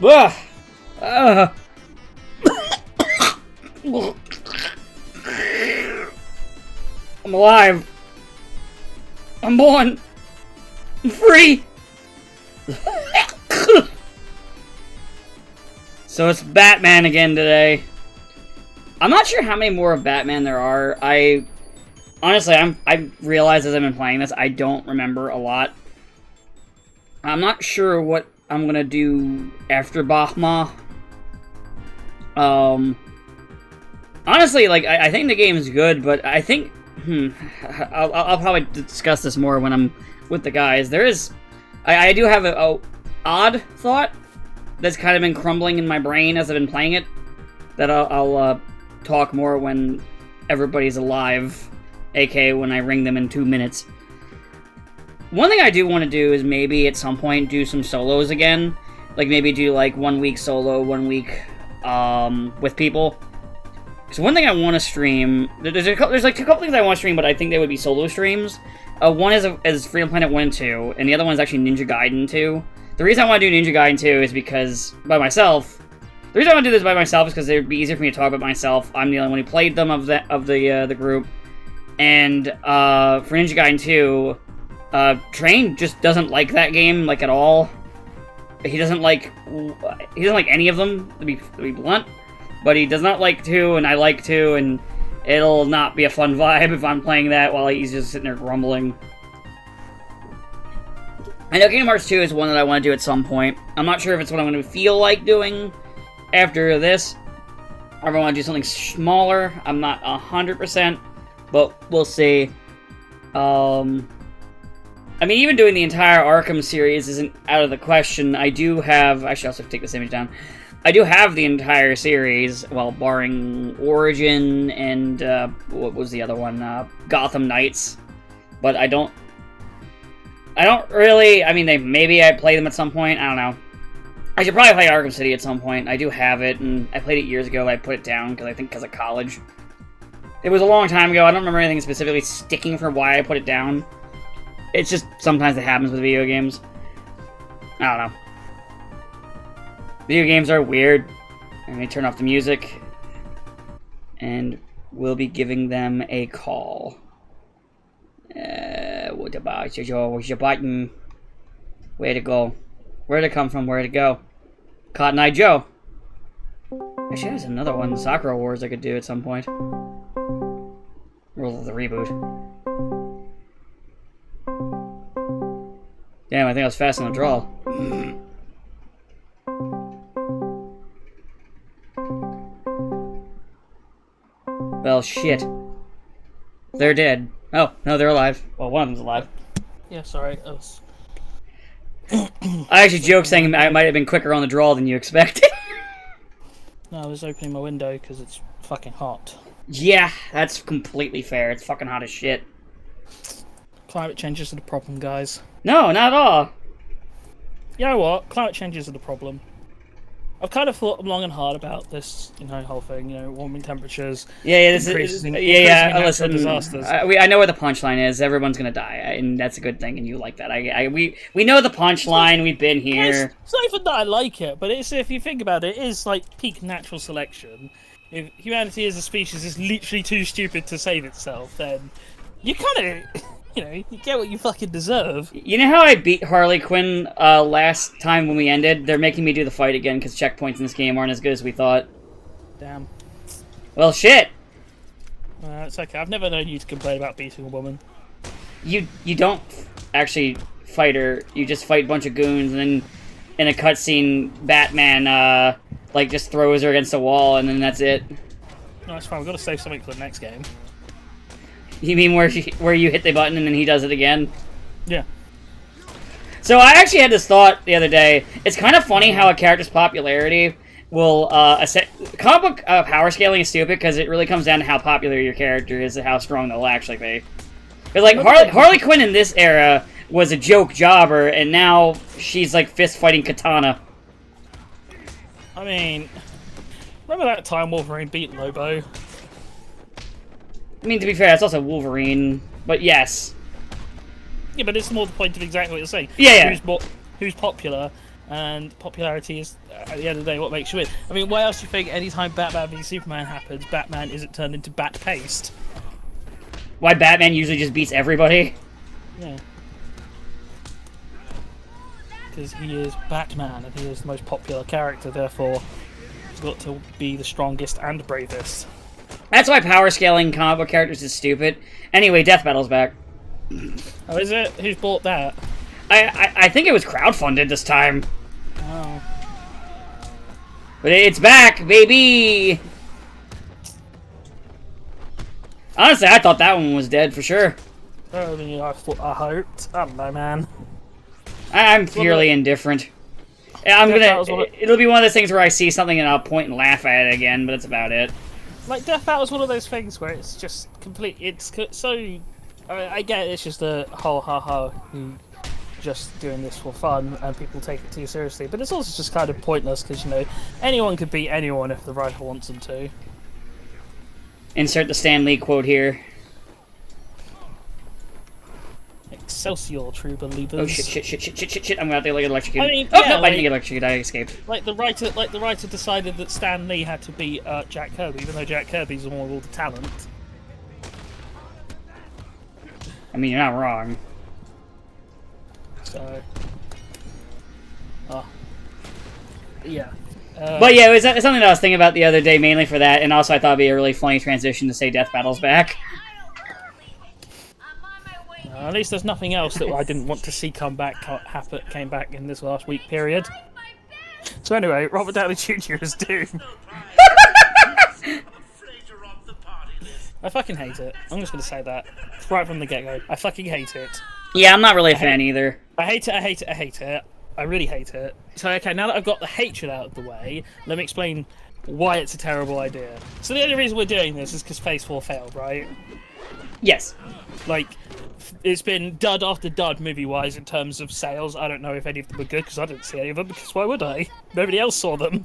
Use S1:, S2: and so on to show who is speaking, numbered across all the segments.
S1: Ugh. I'm alive. I'm born. I'm free. So it's Batman again today. I'm not sure how many more of Batman there are. Honestly, I realize as I've been playing this, I don't remember a lot. I'm not sure what I'm gonna do after Bahma. Honestly, like, I think the game is good, but I think, I'll probably discuss this more when I'm with the guys. I do have a odd thought that's kind of been crumbling in my brain as I've been playing it, that I'll talk more when everybody's alive, aka when I ring them in 2 minutes. One thing I do want to do is maybe at some point do some solos again. Like maybe do like 1 week solo, 1 week with people. So one thing I want to stream, there's like a couple things I want to stream, but I think they would be solo streams. One is Freedom Planet 1 and 2, and the other one is actually Ninja Gaiden 2. The reason I want to do Ninja Gaiden 2 is because, by myself, the reason I want to do this by myself is because it would be easier for me to talk about myself. I'm the only one who played them of the group. And for Ninja Gaiden 2, Train just doesn't like that game, like, at all. He doesn't like any of them, to be blunt. But he does not like 2, and I like 2, and it'll not be a fun vibe if I'm playing that while he's just sitting there grumbling. I know Kingdom Hearts 2 is one that I want to do at some point. I'm not sure if it's what I'm going to feel like doing after this, or if I want to do something smaller. I'm not 100%, but we'll see. I mean, even doing the entire Arkham series isn't out of the question. I do have... I should also take this image down. I do have the entire series, well, barring Origin and, what was the other one? Gotham Knights. But I don't really... I mean, maybe I play them at some point. I don't know. I should probably play Arkham City at some point. I do have it, and I played it years ago. I put it down, because of college. It was a long time ago. I don't remember anything specifically sticking for why I put it down. It's just sometimes it happens with video games. I don't know. Video games are weird. Let me turn off the music. And we'll be giving them a call. What about your button? Where'd it go? Where'd it come from? Where'd it go? Cotton Eye Joe. Actually, there's another one, Sakura Wars, I could do at some point. Roll the reboot. Damn, I think I was fast on the draw. Well, shit. They're dead. Oh, no, they're alive. Well, one of them's alive.
S2: Yeah, sorry.
S1: I actually joked saying I might have been quicker on the draw than you expected.
S2: No, I was opening my window because it's fucking hot.
S1: Yeah, that's completely fair. It's fucking hot as shit.
S2: Climate change isn't a problem, guys.
S1: No, not at all.
S2: You know what? Climate change isn't a problem. I've kind of thought long and hard about this, whole thing. Warming temperatures.
S1: Yeah,
S2: increasing
S1: listen.
S2: Disasters.
S1: I know where the punchline is. Everyone's gonna die, and that's a good thing. And you like that. We know the punchline. We've been here.
S2: It's not even that I like it, but it's, if you think about it, it is like peak natural selection. If humanity as a species is literally too stupid to save itself, then you kind of you know, you get what you fucking deserve.
S1: You know how I beat Harley Quinn last time when we ended? They're making me do the fight again because checkpoints in this game aren't as good as we thought.
S2: Damn.
S1: Well, shit.
S2: It's okay. I've never known you to complain about beating a woman.
S1: You don't actually fight her. You just fight a bunch of goons, and then in a cutscene, Batman like just throws her against a wall, and then that's it.
S2: No, it's fine. We've got to save something for the next game.
S1: You mean where you hit the button and then he does it again?
S2: Yeah.
S1: So I actually had this thought the other day. It's kind of funny how a character's popularity will comic book power scaling is stupid because it really comes down to how popular your character is and how strong they'll actually be. Because like Harley Quinn in this era was a joke jobber, and now she's like fist fighting Katana.
S2: I mean, remember that time Wolverine beat Lobo?
S1: I mean, to be fair, that's also Wolverine, but yes.
S2: Yeah, but it's more the point of exactly what you're saying.
S1: Yeah.
S2: Who's popular, and popularity is, at the end of the day, what makes you win. I mean, why else do you think anytime Batman v Superman happens, Batman isn't turned into bat paste?
S1: Why Batman usually just beats everybody?
S2: Yeah. Because he is Batman, and he is the most popular character, therefore he's got to be the strongest and bravest.
S1: That's why power scaling comic book characters is stupid. Anyway, Death Battle's back.
S2: Oh, is it? Who's bought that?
S1: I think it was crowdfunded this time.
S2: Oh.
S1: But it's back, baby! Honestly, I thought that one was dead for sure.
S2: I mean, I hoped. I don't know, man.
S1: I'm purely indifferent. It'll be one of those things where I see something and I'll point and laugh at it again, but that's about it.
S2: Like, Death Battle's one of those things where it's just complete. It's so. I get it's just a whole ha just doing this for fun, and people take it too seriously. But it's also just kind of pointless because, you know, anyone could beat anyone if the writer wants them to.
S1: Insert the Stan Lee quote here.
S2: Excelsior, true believers.
S1: Oh shit! I'm gonna have to get electrocuted.
S2: I mean,
S1: oh
S2: yeah,
S1: no, I didn't get electrocuted. I escaped.
S2: Like the writer decided that Stan Lee had to beat Jack Kirby, even though Jack Kirby's the one with all the talent.
S1: I mean, you're not wrong.
S2: So, yeah.
S1: But yeah, it's something that I was thinking about the other day, mainly for that, and also I thought it'd be a really funny transition to say Death Battle's back.
S2: At least there's nothing else that I didn't want to see came back in this last week period. So anyway, Robert Downey Jr. is Doom. I fucking hate it. I'm just going to say that right from the get-go. I fucking hate it.
S1: Yeah, I'm not really a fan either.
S2: I hate it. I really hate it. So okay, now that I've got the hatred out of the way, let me explain why it's a terrible idea. So the only reason we're doing this is because Phase 4 failed, right?
S1: Yes.
S2: Like, it's been dud after dud movie-wise in terms of sales. I don't know if any of them were good, because I didn't see any of them, because why would I? Nobody else saw them.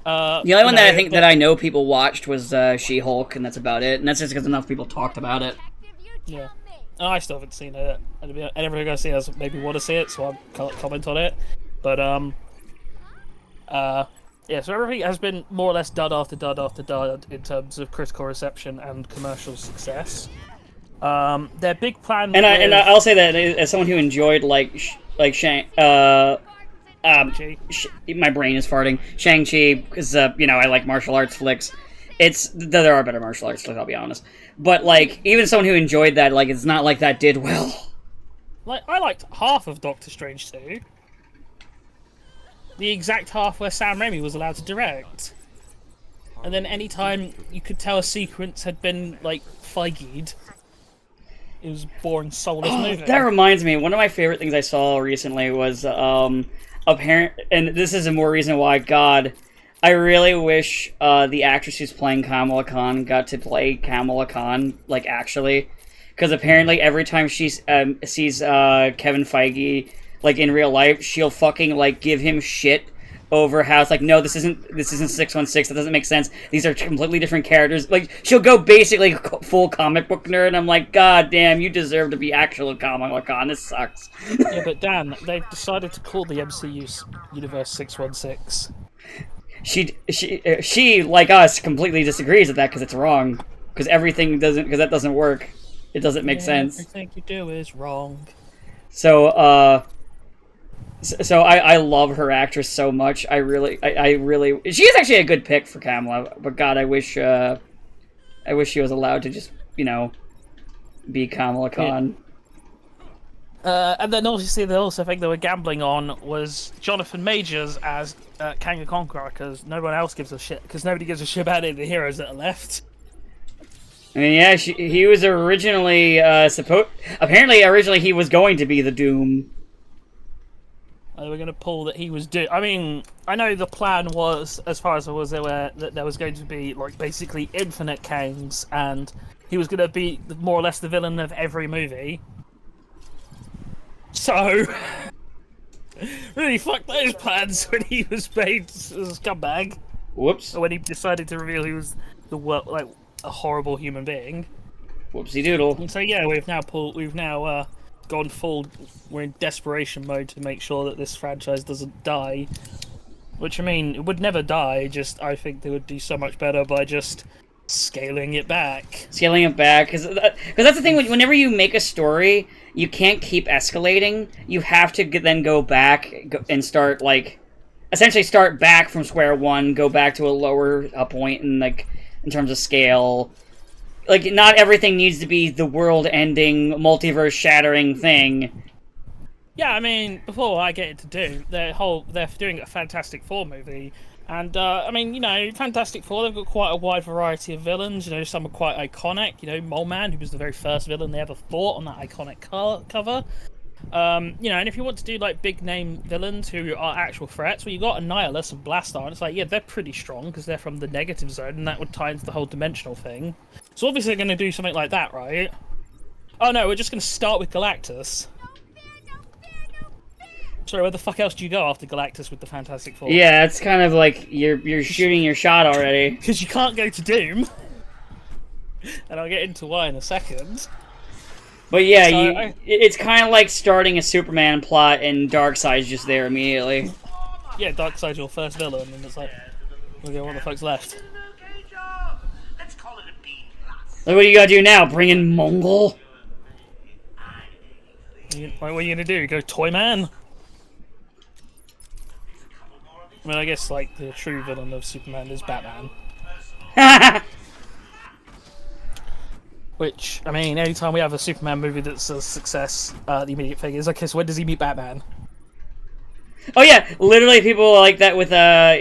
S1: The only one that I think that I know people watched was She-Hulk, and that's about it. And that's just because enough people talked about it.
S2: Yeah. I still haven't seen it. And everyone I see has maybe want to see it, so I can't comment on it. But, yeah, so everything has been more or less dud after dud after dud in terms of critical reception and commercial success. Their big plan.
S1: And I'll say that as someone who enjoyed Shang, my brain is farting. Shang-Chi, because you know I like martial arts flicks. There are better martial arts flicks, I'll be honest. But like even someone who enjoyed that, like it's not like that did well.
S2: Like I liked half of Doctor Strange 2. The exact half where Sam Raimi was allowed to direct. And then any time you could tell a sequence had been, like, Feige'd, it was a boring, soulless movie.
S1: That reminds me, one of my favorite things I saw recently was, apparent, and this is a more reason why, God, I really wish the actress who's playing Kamala Khan got to play Kamala Khan, like, actually. Because apparently every time she sees Kevin Feige, like, in real life, she'll fucking, like, give him shit over how it's like, no, this isn't 616, that doesn't make sense, these are completely different characters. Like, she'll go basically full comic book nerd, and I'm like, God damn, you deserve to be actual Kamala Khan, this sucks.
S2: Yeah, but Dan, they've decided to call the MCU universe 616.
S1: She, like us, completely disagrees with that because it's wrong. Because that doesn't work. It doesn't make sense.
S2: Everything you do is wrong.
S1: So, so I love her actress so much. I really, she is actually a good pick for Kamala. But God, I wish she was allowed to just, be Kamala Khan.
S2: And then obviously the also thing they were gambling on was Jonathan Majors as Kang the Conqueror, because no one else gives a shit. Because nobody gives a shit about any of the heroes that are left.
S1: I mean, yeah, he was originally apparently, originally he was going to be the Doom.
S2: They were going to pull that he was I mean, I know the plan was, as far as I was aware, that there was going to be like basically infinite Kangs, and he was going to be more or less the villain of every movie. So, really fucked those plans when he was made as a scumbag.
S1: Whoops.
S2: Or when he decided to reveal he was a horrible human being.
S1: Whoopsie doodle.
S2: And so yeah, we've now gone full. We're in desperation mode to make sure that this franchise doesn't die. Which, I mean, it would never die. Just I think they would do so much better by just scaling it back.
S1: Scaling it back, because that's the thing. Whenever you make a story, you can't keep escalating. You have to then go back and start essentially start back from square one, go back to a lower point, and in terms of scale. Not everything needs to be the world-ending, multiverse-shattering thing.
S2: Yeah, I mean, before I get into Doom, they're doing a Fantastic Four movie, and I mean, Fantastic Four, they've got quite a wide variety of villains. Some are quite iconic. Mole Man, who was the very first villain they ever fought on that iconic cover. And if you want to do big name villains who are actual threats, well, you got Annihilus and Blastar, and it's yeah, they're pretty strong because they're from the negative zone, and that would tie into the whole dimensional thing. So obviously they're going to do something like that, right? Oh no, we're just going to start with Galactus. Sorry, where the fuck else do you go after Galactus with the Fantastic Four?
S1: Yeah, it's kind of like you're shooting your shot already.
S2: Because you can't go to Doom. And I'll get into why in a second.
S1: But yeah, it's kind of like starting a Superman plot and Darkseid's just there immediately.
S2: Yeah, Darkseid's your first villain, and it's okay, what the fuck's left?
S1: What are you gonna do now? Bring in Mongol?
S2: What are you gonna do? Go Toy Man? I mean, I guess the true villain of Superman is Batman. Which, I mean, anytime we have a Superman movie that's a success, the immediate thing is, okay, so when does he meet Batman?
S1: Oh yeah, literally people like that with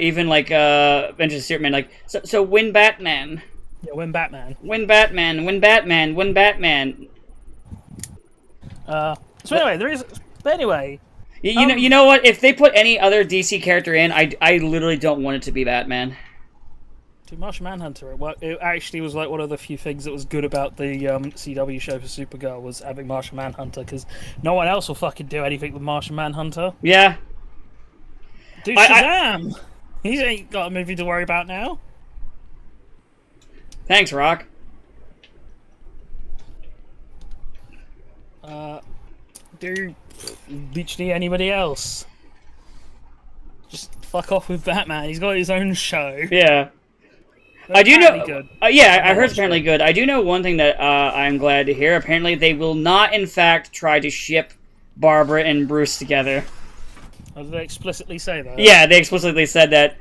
S1: even Adventures of Superman, so win Batman.
S2: Yeah, win Batman.
S1: Win Batman, win Batman, win Batman.
S2: So anyway,
S1: you know what? If they put any other DC character in, I literally don't want it to be Batman.
S2: Martian Manhunter. It actually was one of the few things that was good about the CW show for Supergirl was having Martian Manhunter, because no one else will fucking do anything with Martian Manhunter.
S1: Yeah.
S2: Dude, Shazam! He ain't got a movie to worry about now.
S1: Thanks, Rock.
S2: Dude, literally anybody else. Just fuck off with Batman. He's got his own show.
S1: Yeah. I do know. Good. I heard it's apparently good. I do know one thing that I'm glad to hear. Apparently, they will not, in fact, try to ship Barbara and Bruce together.
S2: Oh, did they explicitly say that?
S1: Yeah, they explicitly said that.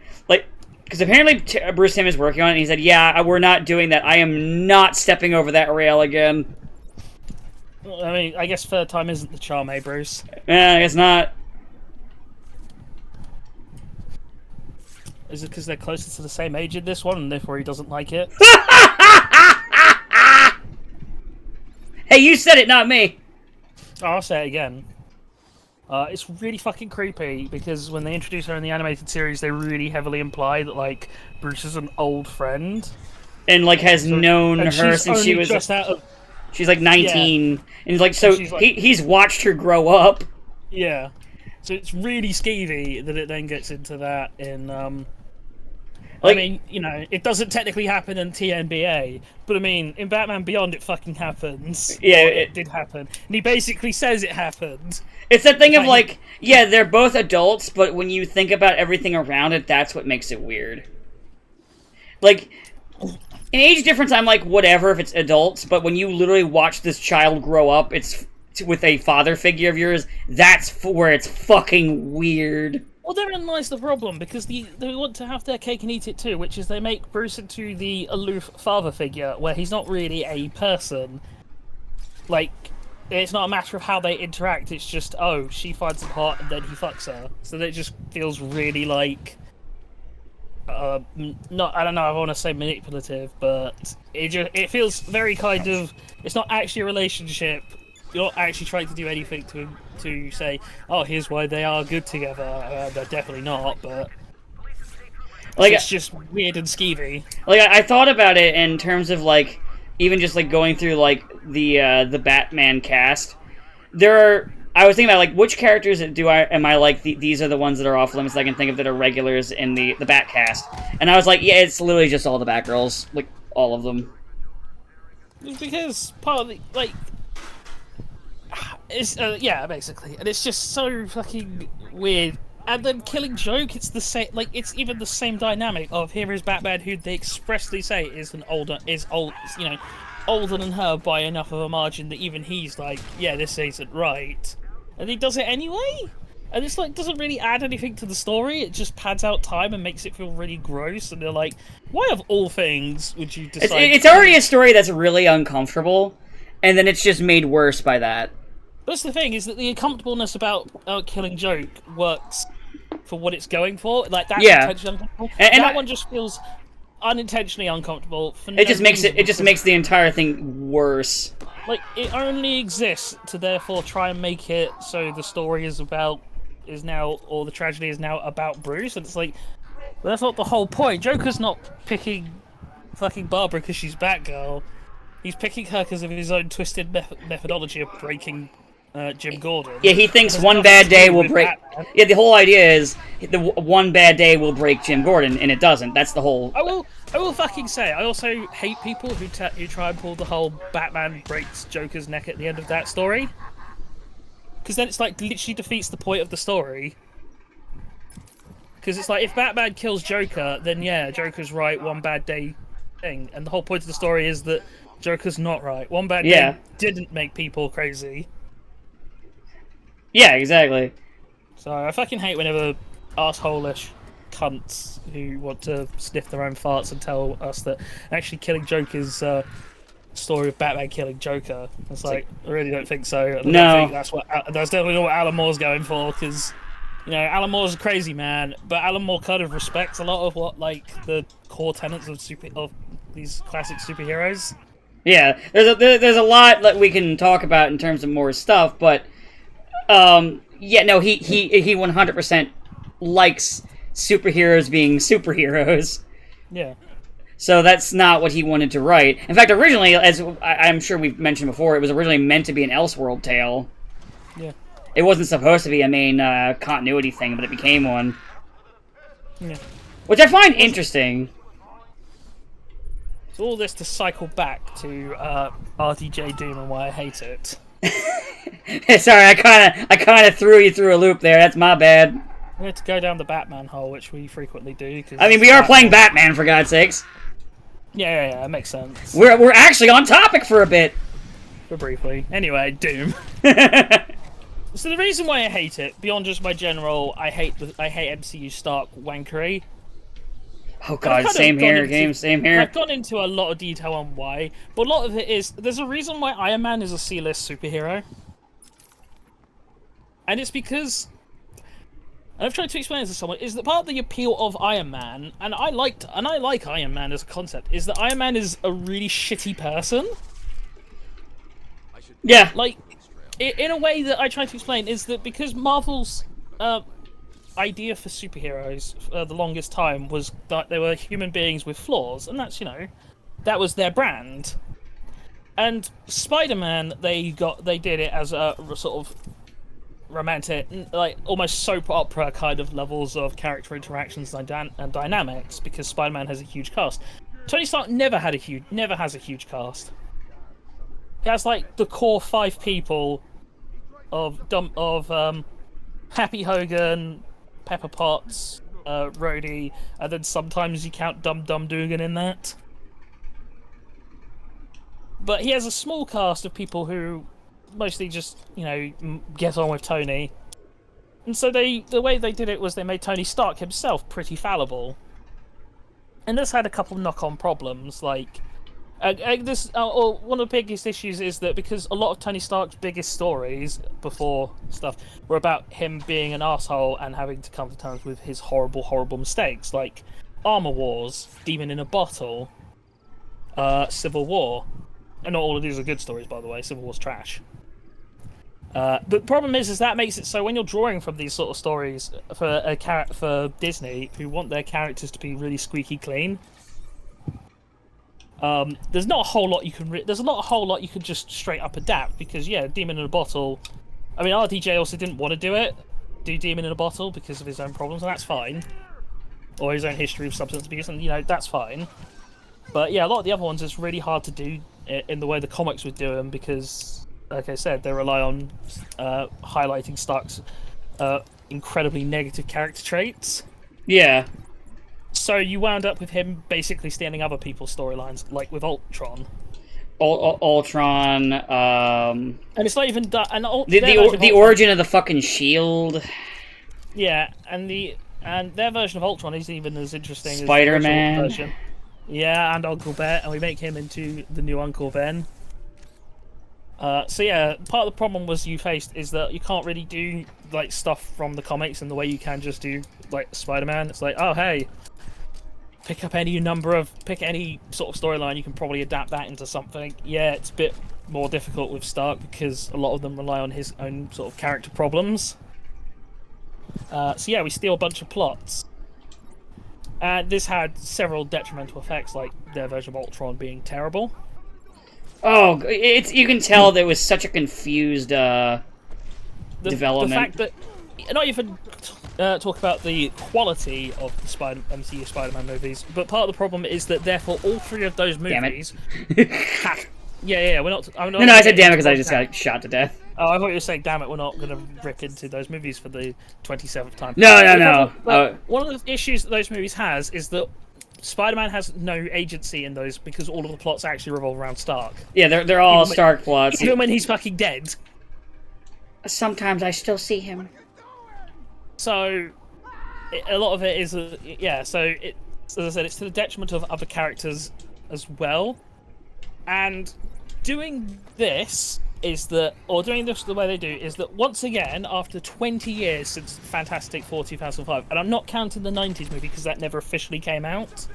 S1: Because apparently Bruce Timm is working on it, and he said, "Yeah, we're not doing that. I am not stepping over that rail again."
S2: Well, I mean, I guess third time isn't the charm, eh, Bruce?
S1: Yeah, I guess not.
S2: Is it because they're closer to the same age in this one, and therefore he doesn't like it?
S1: Hey, you said it, not me.
S2: Oh, I'll say it again. It's really fucking creepy, because when they introduce her in the animated series, they really heavily imply that, Bruce is an old friend.
S1: And, has known her since she was...
S2: just out of...
S1: She's, 19. Yeah. And, so he's watched her grow up.
S2: Yeah. So it's really skeevy that it then gets into that in... I mean, it doesn't technically happen in TNBA, but I mean, in Batman Beyond it fucking happens.
S1: Yeah,
S2: it did happen. And he basically says it happened.
S1: It's that thing of yeah, they're both adults, but when you think about everything around it, that's what makes it weird. an age difference, I'm like, whatever if it's adults, but when you literally watch this child grow up, it's with a father figure of yours, that's where it's fucking weird.
S2: Well, therein lies the problem, because they want to have their cake and eat it too, which is they make Bruce into the aloof father figure, where he's not really a person. Like, it's not a matter of how they interact, it's just, oh, she finds him hot and then he fucks her. So that it just feels really like... not, I don't know, I want to say manipulative, but it feels very kind of... It's not actually a relationship. You're not actually trying to do anything to say, oh, here's why they are good together. They're definitely not, but like it's just weird and skeevy.
S1: Like I thought about it in terms of like even just like going through like the Batman cast. I was thinking about like which characters am I like these are the ones that are off limits that I can think of that are regulars in the Bat cast, and I was like, yeah, it's literally just all the Batgirls, like all of them.
S2: Because part of the like. It's yeah, basically, and it's just so fucking weird. And then Killing Joke, it's the same. Like it's even the same dynamic of here is Batman, who they expressly say is older than her by enough of a margin that even he's like, yeah, this isn't right, and he does it anyway. And it's like doesn't really add anything to the story. It just pads out time and makes it feel really gross. And they're like, why of all things would you decide?
S1: It's already a story that's really uncomfortable, and then it's just made worse by that.
S2: That's the thing, is that the uncomfortableness about Killing Joke works for what it's going for. Like that's intentionally uncomfortable. And that one just feels unintentionally uncomfortable.
S1: It just makes the entire thing worse.
S2: Like it only exists to therefore try and make it so the story the tragedy is now about Bruce, and it's like that's not the whole point. Joker's not picking fucking Barbara because she's Batgirl. He's picking her because of his own twisted methodology of breaking Jim Gordon.
S1: Yeah, he thinks one bad day will break... Batman. Yeah, the whole idea is the one bad day will break Jim Gordon, and it doesn't. That's the whole...
S2: I will fucking say, I also hate people who try and pull the whole Batman breaks Joker's neck at the end of that story. Because then it's like, literally defeats the point of the story. Because it's like, if Batman kills Joker, then yeah, Joker's right, one bad day thing. And the whole point of the story is that Joker's not right. One bad day didn't make people crazy.
S1: Yeah, exactly.
S2: So I fucking hate whenever asshole-ish cunts who want to sniff their own farts and tell us that actually Killing Joke is a story of Batman killing Joker. It's like, I really don't think so. I don't think that's definitely not what Alan Moore's going for, because you know, Alan Moore's a crazy man, but Alan Moore kind of respects a lot of what like the core tenets of these classic superheroes.
S1: Yeah, there's a lot that we can talk about in terms of Moore's stuff, but yeah, no, he 100% likes superheroes being superheroes.
S2: Yeah.
S1: So that's not what he wanted to write. In fact, originally, as I'm sure we've mentioned before, it was originally meant to be an Elseworld tale.
S2: Yeah.
S1: It wasn't supposed to be a main continuity thing, but it became one.
S2: Yeah.
S1: Which I find interesting.
S2: So all this to cycle back to RDJ Doom and why I hate it.
S1: Sorry, I kind of threw you through a loop there. That's my bad.
S2: We had to go down the Batman hole, which we frequently do.
S1: I mean, we are playing Batman, for God's sakes.
S2: Yeah, that makes sense.
S1: We're actually on topic for a bit.
S2: For briefly. Anyway, Doom. So the reason why I hate it, beyond just my general, I hate MCU Stark wankery.
S1: Oh god, same here, same here.
S2: I've gone into a lot of detail on why, but a lot of it is, there's a reason why Iron Man is a C-list superhero. And it's because, and I've tried to explain this to someone, is that part of the appeal of Iron Man, and I like Iron Man as a concept, is that Iron Man is a really shitty person.
S1: Yeah.
S2: Like, in a way that I try to explain, is that because Marvel's idea for superheroes the longest time was that they were human beings with flaws, and that's, you know, that was their brand. And Spider-Man, they did it as a sort of romantic, like almost soap opera kind of levels of character interactions and dynamics, because Spider-Man has a huge cast. Tony Stark never has a huge cast. He has like the core 5 people of Happy Hogan, Pepper Potts, Rhodey, and then sometimes you count Dum Dum Dugan in that. But he has a small cast of people who mostly just, you know, get on with Tony. And so the way they did it was they made Tony Stark himself pretty fallible. And this had a couple of knock-on problems, like... one of the biggest issues is that because a lot of Tony Stark's biggest stories before stuff were about him being an asshole and having to come to terms with his horrible, horrible mistakes, like Armor Wars, Demon in a Bottle, Civil War. And not all of these are good stories, by the way. Civil War's trash. But the problem is that makes it so when you're drawing from these sort of stories for Disney, who want their characters to be really squeaky clean, there's not a whole lot you can. There's not a whole lot you can just straight up adapt because Demon in a Bottle. I mean, RDJ also didn't want to do Demon in a Bottle because of his own problems, and that's fine, or his own history of substance abuse, and that's fine. But a lot of the other ones it's really hard to do in the way the comics would do them because, like I said, they rely on highlighting Stark's incredibly negative character traits.
S1: Yeah.
S2: So you wound up with him basically stealing other people's storylines, like with Ultron.
S1: Ultron.
S2: And it's not even done. And
S1: the origin of the fucking shield.
S2: Yeah, and their version of Ultron is even as interesting
S1: Spider-Man.
S2: as the version. Yeah, and Uncle Ben, and we make him into the new Uncle Ben. Part of the problem was you faced is that you can't really do like stuff from the comics in the way you can just do like Spider-Man. It's like, oh hey, pick any sort of storyline, you can probably adapt that into something. Yeah, it's a bit more difficult with Stark because a lot of them rely on his own sort of character problems. We steal a bunch of plots. And this had several detrimental effects, like their version of Ultron being terrible.
S1: Oh, you can tell there was such a confused development.
S2: The fact that not even talk about the quality of the MCU Spider-Man movies, but part of the problem is that therefore all three of those movies have... we're not... No,
S1: I said damn it because I just got shot to death.
S2: Oh, I thought you were saying damn it, we're not going to rip into those movies for the 27th time.
S1: No.
S2: One of the issues that those movies has is that Spider-Man has no agency in those because all of the plots actually revolve around Stark.
S1: Yeah, they're all Stark plots.
S2: Even when he's fucking dead.
S1: Sometimes I still see him.
S2: So, a lot of it is, as I said, it's to the detriment of other characters as well. And doing this the way they do is that once again, after 20 years since Fantastic Four 2005, and I'm not counting the 90s movie because that never officially came out,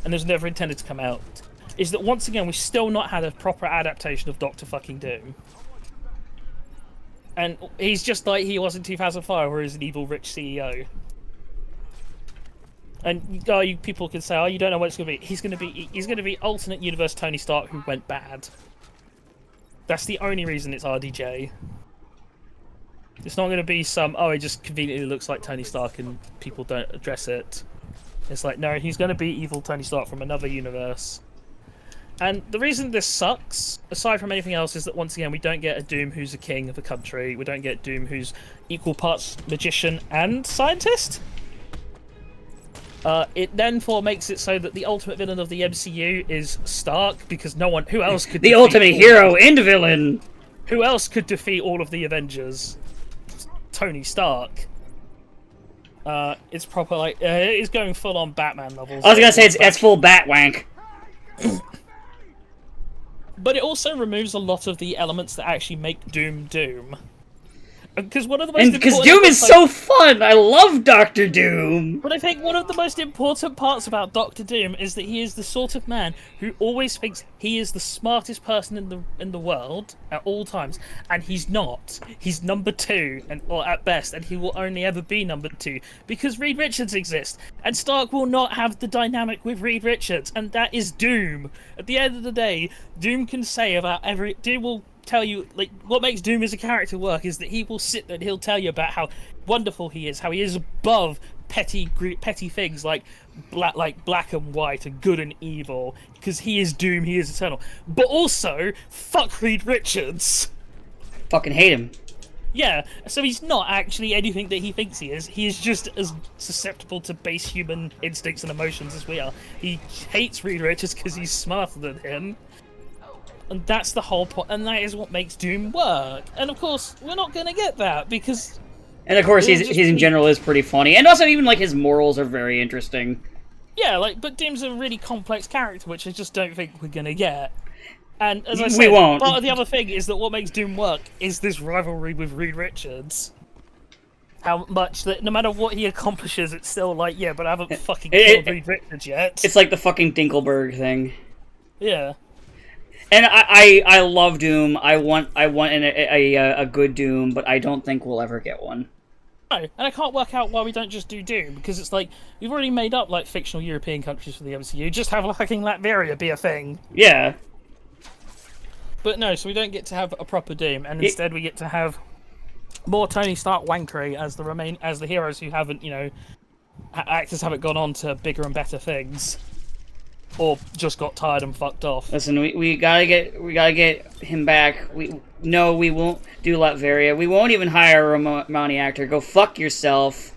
S2: and was never intended to come out, is that once again we've still not had a proper adaptation of Doctor fucking Doom. And he's just like he was in 2005, where he's an evil rich CEO. And people can say, "Oh, you don't know what it's going to be." He's going to be alternate universe Tony Stark who went bad. That's the only reason it's RDJ. It's not going to be he just conveniently looks like Tony Stark and people don't address it. It's like, no, he's going to be evil Tony Stark from another universe. And the reason this sucks, aside from anything else, is that once again we don't get a Doom who's a king of a country. We don't get Doom who's equal parts magician and scientist. It therefore makes it so that the ultimate villain of the MCU is Stark, because who else could
S1: the ultimate hero and villain?
S2: Who else could defeat all of the Avengers? Tony Stark. It's proper it's going full on Batman levels.
S1: I was gonna say it's full Batwank.
S2: But it also removes a lot of the elements that actually make Doom Doom. Because
S1: Doom is so fun! I love Dr. Doom!
S2: But I think one of the most important parts about Dr. Doom is that he is the sort of man who always thinks he is the smartest person in the world at all times, and he's not. He's number 2, or at best, and he will only ever be number 2 because Reed Richards exists, and Stark will not have the dynamic with Reed Richards, and that is Doom. At the end of the day, Doom can say about Doom will tell you, like, what makes Doom as a character work is that he will sit there and he'll tell you about how wonderful he is, how he is above petty things like black and white and good and evil, because he is Doom, he is eternal. But also, fuck Reed Richards.
S1: Fucking hate him.
S2: Yeah, so he's not actually anything that he thinks he is. He is just as susceptible to base human instincts and emotions as we are. He hates Reed Richards because he's smarter than him. And that's the whole point, and that is what makes Doom work. And of course, we're not going to get that, because...
S1: And of course, he's in general is pretty funny. And also, even, like, his morals are very interesting.
S2: Yeah, like, but Doom's a really complex character, which I just don't think we're going to get. And as I said, part of the other thing is that what makes Doom work is this rivalry with Reed Richards. How much that no matter what he accomplishes, it's still like, yeah, but I haven't fucking killed Reed Richards yet.
S1: It's like the fucking Dinkelberg thing.
S2: Yeah.
S1: And I love Doom. I want a good Doom, but I don't think we'll ever get one.
S2: No, and I can't work out why we don't just do Doom, because it's like, we've already made up, like, fictional European countries for the MCU, just have fucking Latveria be a thing.
S1: Yeah.
S2: But no, so we don't get to have a proper Doom, and instead we get to have more Tony Stark wankery as the heroes who haven't, you know, actors haven't gone on to bigger and better things. Or just got tired and fucked off.
S1: Listen, we gotta get him back. We won't do Latveria. We won't even hire a Romani actor. Go fuck yourself.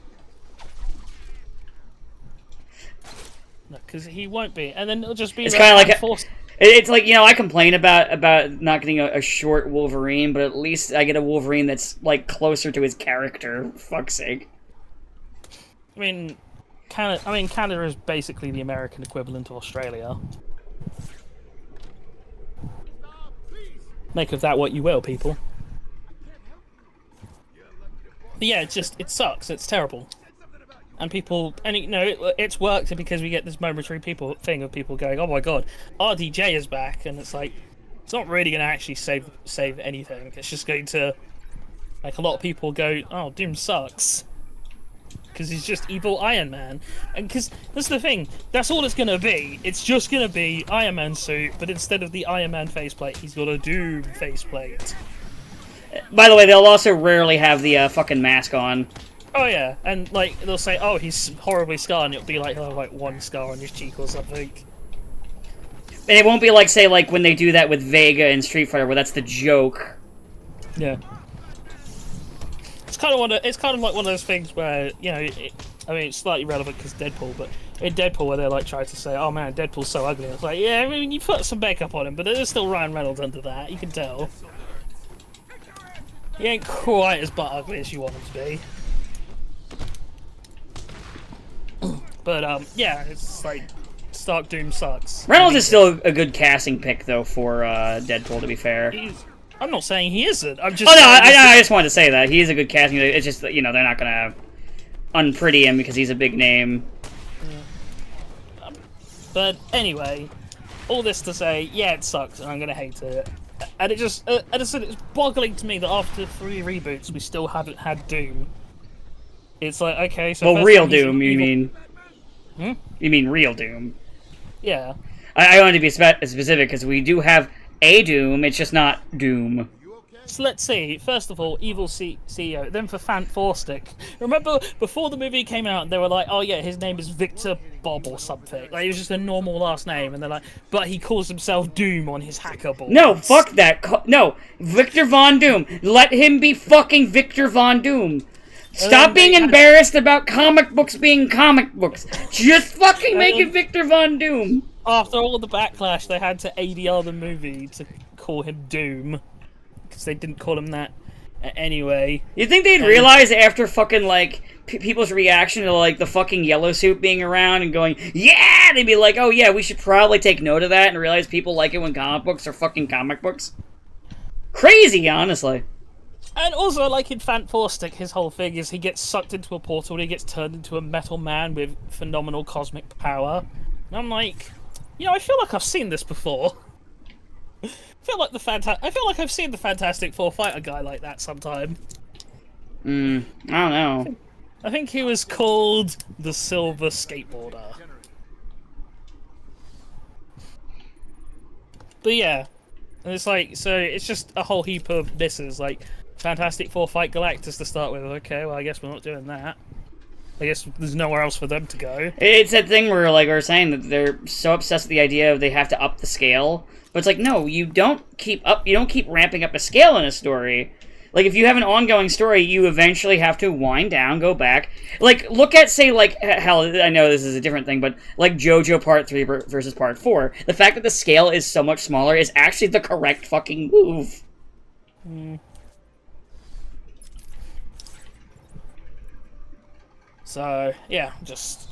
S2: No, because he won't be, and then it'll just be.
S1: It's kind of like it's like, you know, I complain about not getting a short Wolverine, but at least I get a Wolverine that's like closer to his character. For fuck's sake.
S2: I mean, Canada is basically the American equivalent of Australia. Make of that what you will, people. But yeah, it sucks. It's terrible. And you know, it's worked because we get this momentary thing of people going, oh my god, RDJ is back, and it's like, it's not really going to actually save anything. It's just going to, like, a lot of people go, oh, Doom sucks. Because he's just evil Iron Man. And because that's the thing, that's all it's gonna be. It's just gonna be Iron Man suit, but instead of the Iron Man faceplate, he's got a Doom faceplate.
S1: By the way, they'll also rarely have the fucking mask on.
S2: Oh yeah, and like they'll say, oh, he's horribly scarred, and it'll be like, oh, like one scar on his cheek or something.
S1: And it won't be like, say, like when they do that with Vega in Street Fighter, where that's the joke.
S2: Yeah. It's kind of like one of those things where, you know, it's slightly relevant because Deadpool, but in Deadpool where they're like trying to say, oh man, Deadpool's so ugly. It's like, yeah, I mean, you put some makeup on him, but there's still Ryan Reynolds under that. You can tell. He ain't quite as butt ugly as you want him to be. But yeah, it's like Stark Doom sucks.
S1: Reynolds is still a good casting pick though for Deadpool. To be fair.
S2: I'm not saying he isn't. I'm just.
S1: Oh no, I just wanted to say that he is a good casting. It's just that, you know, they're not gonna unpretty him because he's a big name.
S2: Yeah. But anyway, all this to say, yeah, it sucks, and I'm gonna hate it. And it just, it's boggling to me that after 3 reboots, we still haven't had Doom. It's like, okay, so.
S1: Well, real Doom, you mean?
S2: Hmm?
S1: You mean real Doom?
S2: Yeah.
S1: I wanted to be specific because we do have a Doom, it's just not Doom.
S2: So let's see. First of all, evil CEO. Then for Fant Forstick. Remember, before the movie came out, they were like, oh yeah, his name is Victor Bob or something. Like, it was just a normal last name. And they're like, but he calls himself Doom on his hacker board.
S1: No, fuck that. No, Victor Von Doom. Let him be fucking Victor Von Doom. Stop being embarrassed about comic books being comic books. Just fucking make it Victor Von Doom.
S2: After all the backlash, they had to ADR the movie to call him Doom. Because they didn't call him that anyway.
S1: You think they'd realize after fucking, like, people's reaction to, like, the fucking yellow suit being around and going, yeah! They'd be like, oh yeah, we should probably take note of that and realize people like it when comic books are fucking comic books? Crazy, honestly.
S2: And also, like in Fant Forstick, his whole thing is he gets sucked into a portal and he gets turned into a metal man with phenomenal cosmic power. And I'm like, you know, I feel like I've seen this before. I feel like I've seen the Fantastic Four fight a guy like that sometime.
S1: I don't know.
S2: I think he was called the Silver Skateboarder. But yeah, and it's like, so it's just a whole heap of misses, like Fantastic Four fight Galactus to start with. Okay, well I guess we're not doing that. I guess there's nowhere else for them to go.
S1: It's that thing where, like, we're saying that they're so obsessed with the idea of they have to up the scale. But it's like, no, you don't keep ramping up a scale in a story. Like, if you have an ongoing story, you eventually have to wind down, go back. Like, look at, say, like, hell, I know this is a different thing, but, like, JoJo Part 3 versus Part 4. The fact that the scale is so much smaller is actually the correct fucking move.
S2: So, yeah, just...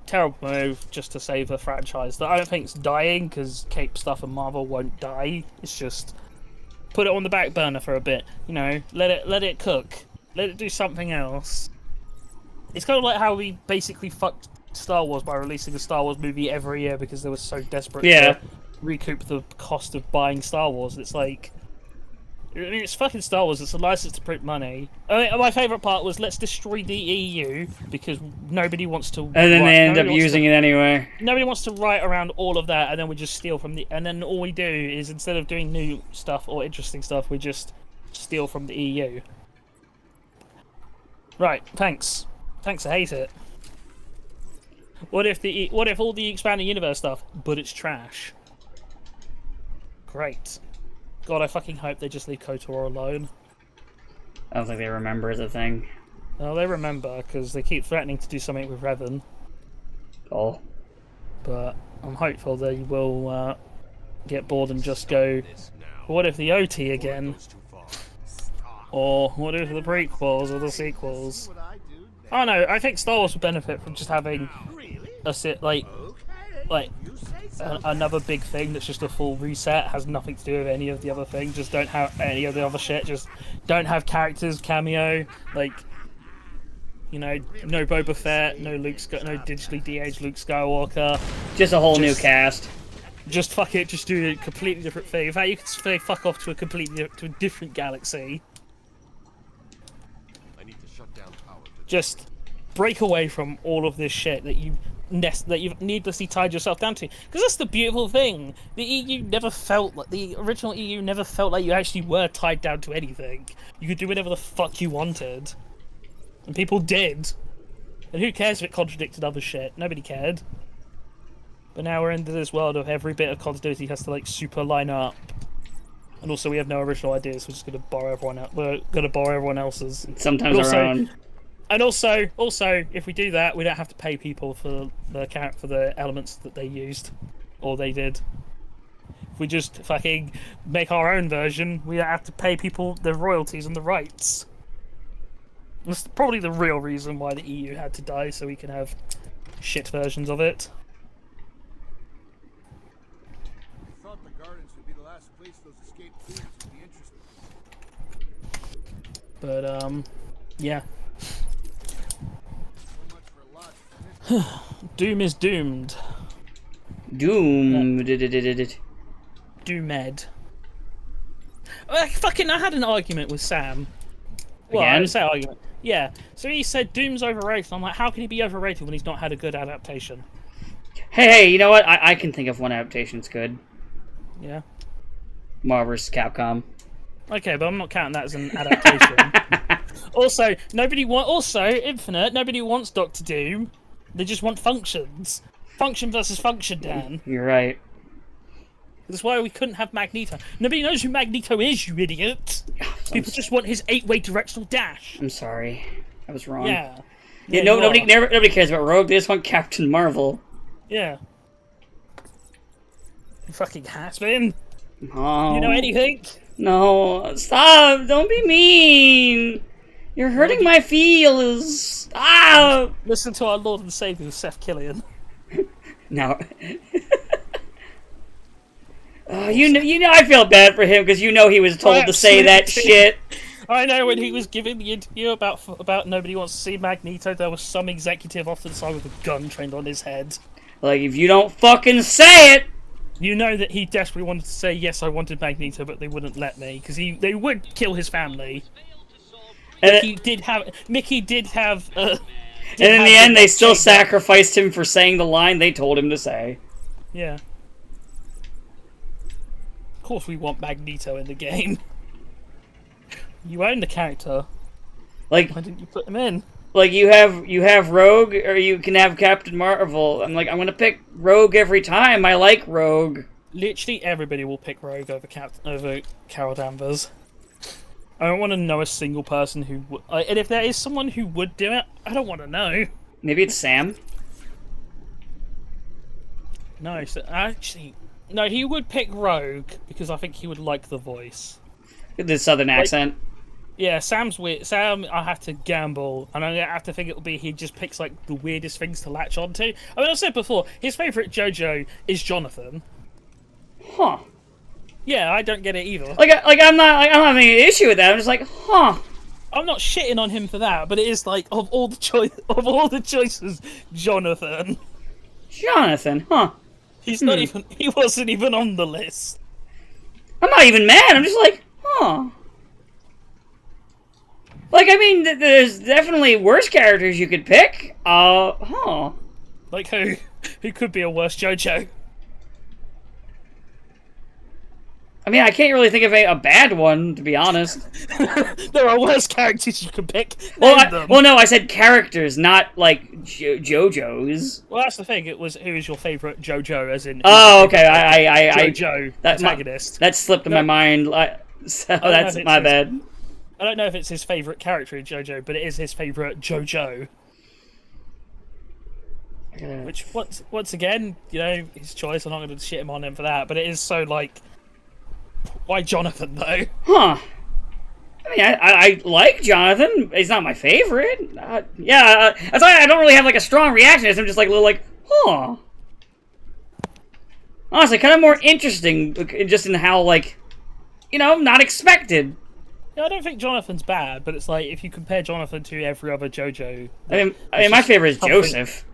S2: terrible move just to save a franchise that I don't think it's dying, because Cape stuff and Marvel won't die. It's just... put it on the back burner for a bit, you know, let it cook, let it do something else. It's kind of like how we basically fucked Star Wars by releasing a Star Wars movie every year because they were so desperate to recoup the cost of buying Star Wars. It's like, I mean, it's fucking Star Wars, it's a license to print money. I mean, my favourite part was, let's destroy the EU because nobody wants to...
S1: And then they end up using it anyway.
S2: Nobody wants to write around all of that, and then we just steal from the... And then all we do is, instead of doing new stuff or interesting stuff, we just steal from the EU. Right, thanks. Thanks, I hate it. What if all the expanding universe stuff, but it's trash? Great. God, I fucking hope they just leave KOTOR alone.
S1: I don't think they remember the thing.
S2: No, they remember, because they keep threatening to do something with Revan.
S1: Oh.
S2: But I'm hopeful they will get bored and just go, what if the OT again? Or what if the prequels or the sequels? I don't know, I think Star Wars would benefit from just having another big thing that's just a full reset, has nothing to do with any of the other things, just don't have any of the other shit, just don't have characters cameo, like, you know, no Boba Fett, no no digitally de-aged Luke Skywalker.
S1: Just a whole new cast.
S2: Just fuck it, just do a completely different thing. In fact, you could say fuck off to a different galaxy. Just break away from all of this shit that you've needlessly tied yourself down to. Because that's the beautiful thing. The EU never felt like... The original EU never felt like you actually were tied down to anything. You could do whatever the fuck you wanted. And people did. And who cares if it contradicted other shit? Nobody cared. But now we're into this world of every bit of continuity has to, like, super line up. And also we have no original ideas, so we're just going to borrow everyone else. We're going to borrow everyone else's.
S1: Sometimes our own.
S2: And also, if we do that, we don't have to pay people for the elements that they used, or they did. If we just fucking make our own version, we don't have to pay people the royalties and the rights. That's probably the real reason why the EU had to die, so we can have shit versions of it.
S3: I thought the gardens would be the last place those escaped thieves would be interested.
S2: But yeah. Doom is doomed.
S1: Doomed.
S2: Doomed. I had an argument with Sam. Well,
S1: Again?
S2: I would say argument. Yeah. So he said Doom's overrated. I'm like, how can he be overrated when he's not had a good adaptation?
S1: Hey, you know what? I can think of one adaptation that's good.
S2: Yeah.
S1: Marvel vs. Capcom.
S2: Okay, but I'm not counting that as an adaptation. Also, Infinite, nobody wants Doctor Doom. They just want functions. Function versus function, Dan.
S1: You're right.
S2: That's why we couldn't have Magneto. Nobody knows who Magneto is, you idiot. People just want his 8-way directional dash.
S1: I'm sorry. I was wrong.
S2: Yeah.
S1: Yeah, nobody cares about Rogue. They just want Captain Marvel.
S2: Yeah. You fucking has-been.
S1: Oh.
S2: You know anything?
S1: No. Stop. Don't be mean. You're hurting my feels. Stop.
S2: Listen to our Lord and Savior, Seth Killian.
S1: No. You know, I feel bad for him because you know he was told to say that shit.
S2: I know when he was giving the interview about nobody wants to see Magneto, there was some executive off to the side with a gun trained on his head. Like,
S1: if you don't fucking say it,
S2: you know that he desperately wanted to say yes, I wanted Magneto, but they wouldn't let me because they would kill his family. Mickey did have. And
S1: in the end, they still sacrificed him for saying the line they told him to say.
S2: Yeah. Of course, we want Magneto in the game. You own the character.
S1: Like,
S2: why didn't you put him in?
S1: Like, you have Rogue, or you can have Captain Marvel. I'm gonna pick Rogue every time. I like Rogue.
S2: Literally everybody will pick Rogue over Carol Danvers. I don't want to know a single person who would. And if there is someone who would do it, I don't want to know.
S1: Maybe it's Sam.
S2: No, so actually, no. He would pick Rogue because I think he would like the voice.
S1: The southern accent.
S2: Yeah, Sam's weird. Sam, I have to gamble, and I have to think it'll be he just picks like the weirdest things to latch onto. I mean, I said before, his favorite JoJo is Jonathan.
S1: Huh.
S2: Yeah, I don't get it either.
S1: I'm not having an issue with that. I'm just like, huh.
S2: I'm not shitting on him for that, but it is like of all the choices, Jonathan.
S1: Jonathan, huh?
S2: He's not even. He wasn't even on the list.
S1: I'm not even mad. I'm just like, huh. Like, I mean, there's definitely worse characters you could pick. Huh.
S2: Like who? Who could be a worse JoJo?
S1: I mean, I can't really think of a bad one, to be honest.
S2: There are worse characters you can pick.
S1: Well, no, I said characters, not, like, JoJo's.
S2: Well, that's the thing. It was who is your favorite JoJo, as in.
S1: Oh, okay.
S2: JoJo protagonist.
S1: That slipped in my mind. So that's my bad.
S2: I don't know if it's his favorite character in JoJo, but it is his favorite JoJo. Which, once again, you know, his choice. I'm not going to shit him on him for that, but it is so like. Why Jonathan though?
S1: Huh. I mean, I like Jonathan. He's not my favorite. That's why I don't really have like a strong reaction. I'm just like a little like, huh. Honestly, kind of more interesting, just in how like, you know, not expected.
S2: Yeah, I don't think Jonathan's bad, but it's like if you compare Jonathan to every other JoJo.
S1: I mean, my favorite is Joseph.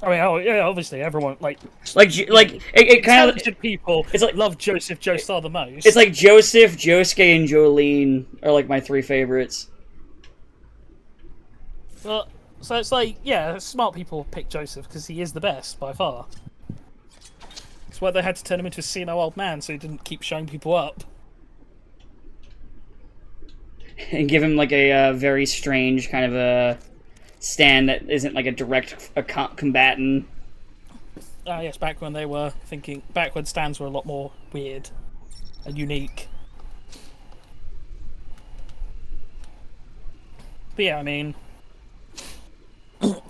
S2: I mean, oh yeah, obviously everyone it
S1: kind of
S2: people.
S1: It's like
S2: love Joseph Joestar the most.
S1: It's like Joseph, Josuke, and Jolene are like my three favorites.
S2: Well, so it's like smart people pick Joseph because he is the best by far. That's why they had to turn him into a senile old man so he didn't keep showing people up.
S1: And give him like a very strange kind of a stand that isn't like a direct combatant.
S2: Yes, back when stands were a lot more weird and unique. But yeah, I mean,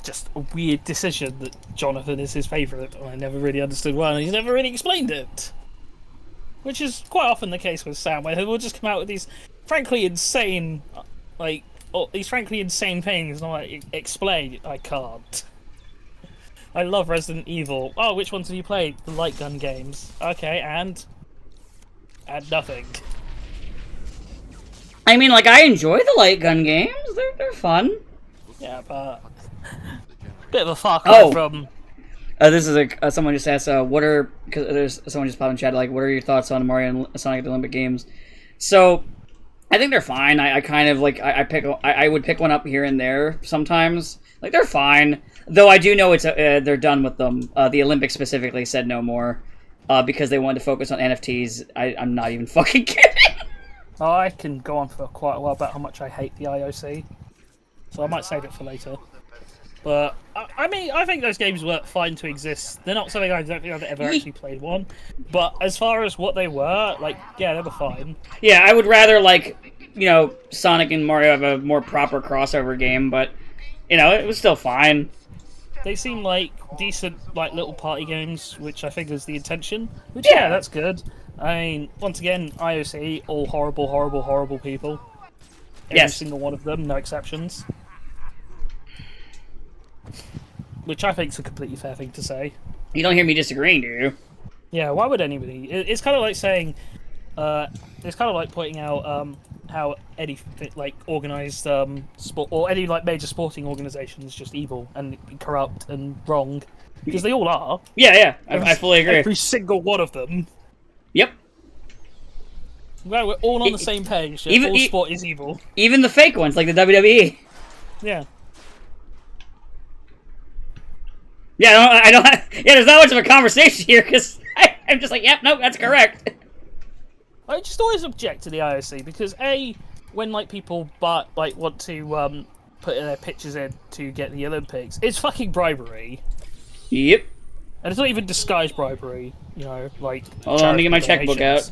S2: just a weird decision that Jonathan is his favourite. I never really understood why, and he's never really explained it. Which is quite often the case with Sam, where he'll just come out with these frankly insane, these frankly insane things, and I'm like, explain. I can't. I love Resident Evil. Oh, which ones have you played? The light gun games. Okay, and nothing.
S1: I mean, like, I enjoy the light gun games. They're fun.
S2: Yeah, but bit of a far cry from.
S1: This is someone just asked, because there's someone just popped in chat, like, what are your thoughts on Mario and Sonic the Olympic games? So, I think they're fine. I kind of like I would pick one up here and there sometimes. Like they're fine, though. I do know it's they're done with them. The Olympics specifically said no more because they wanted to focus on NFTs. I'm not even fucking kidding.
S2: Oh, I can go on for quite a while about how much I hate the IOC, so I might save it for later. But I mean, I think those games were fine to exist. They're not something I don't think I've ever actually played one. But as far as what they were, like, yeah, they were fine.
S1: Yeah, I would rather, like, you know, Sonic and Mario have a more proper crossover game, but, you know, it was still fine.
S2: They seem like decent, like, little party games, which I think is the intention. Which, yeah, that's good. I mean, once again, IOC, all horrible, horrible, horrible people. Every single one of them, no exceptions. Which I think is a completely fair thing to say.
S1: You don't hear me disagreeing, do you?
S2: Yeah, why would anybody? It's kind of like saying, it's kind of like pointing out how any like organized sport or any like major sporting organization is just evil and corrupt and wrong because they all are.
S1: Yeah, I fully agree.
S2: Every single one of them.
S1: Yep.
S2: Well, we're all on the same page. All sport is evil.
S1: Even the fake ones, like the WWE.
S2: Yeah.
S1: Yeah, I don't. There's not much of a conversation here because I'm just like, yep, nope, that's correct.
S2: I just always object to the IOC because when like people want to put their pictures in to get the Olympics, it's fucking bribery.
S1: Yep.
S2: And it's not even disguised bribery, you know, like.
S1: Hold on, let me get my checkbook out.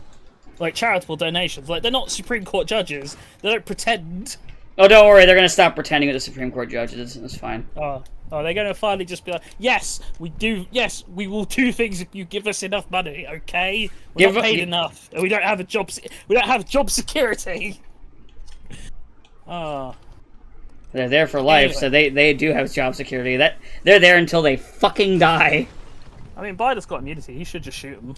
S2: like charitable donations. Like they're not Supreme Court judges. They don't pretend.
S1: Oh, don't worry, they're gonna stop pretending with the Supreme Court judges. It's fine.
S2: Oh, they're gonna finally just be like, yes, we do. Yes, we will do things if you give us enough money. Okay, we're not paid enough, and we don't have a job. We don't have job security. Oh.
S1: They're there for life, so they do have job security. They're there until they fucking die.
S2: I mean, Biden's got immunity. He should just shoot them.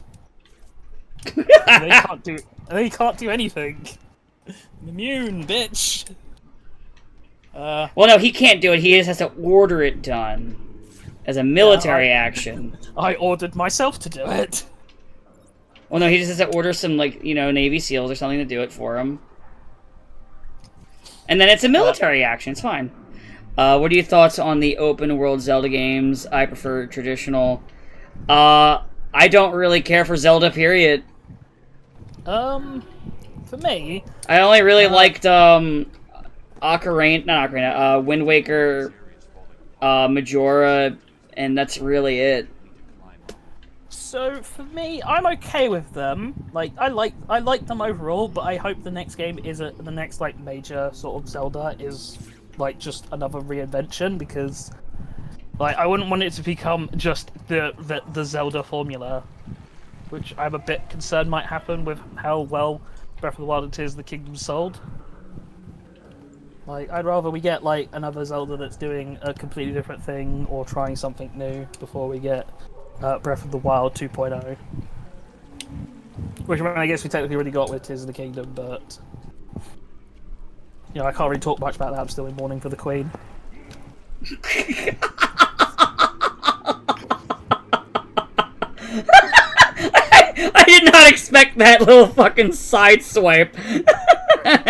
S2: They can't do anything. I'm immune, bitch.
S1: Well, no, he can't do it. He just has to order it done as a military action.
S2: I ordered myself to do it.
S1: Well, no, he just has to order some, like, you know, Navy SEALs or something to do it for him. And then it's a military action. It's fine. What are your thoughts on the open world Zelda games? I prefer traditional. I don't really care for Zelda, period.
S2: For me,
S1: I only really liked, Wind Waker, Majora, and that's really it.
S2: So for me, I'm okay with them. Like I like them overall, but I hope the next game the next like major sort of Zelda is like just another reinvention, because like I wouldn't want it to become just the Zelda formula, which I'm a bit concerned might happen with how well Breath of the Wild and Tears of the Kingdom sold. Like, I'd rather we get, like, another Zelda that's doing a completely different thing or trying something new before we get Breath of the Wild 2.0. Which, I guess we technically already got with Tears of the Kingdom, but... You know, I can't really talk much about that. I'm still in mourning for the Queen.
S1: I did not expect that little fucking side swipe. That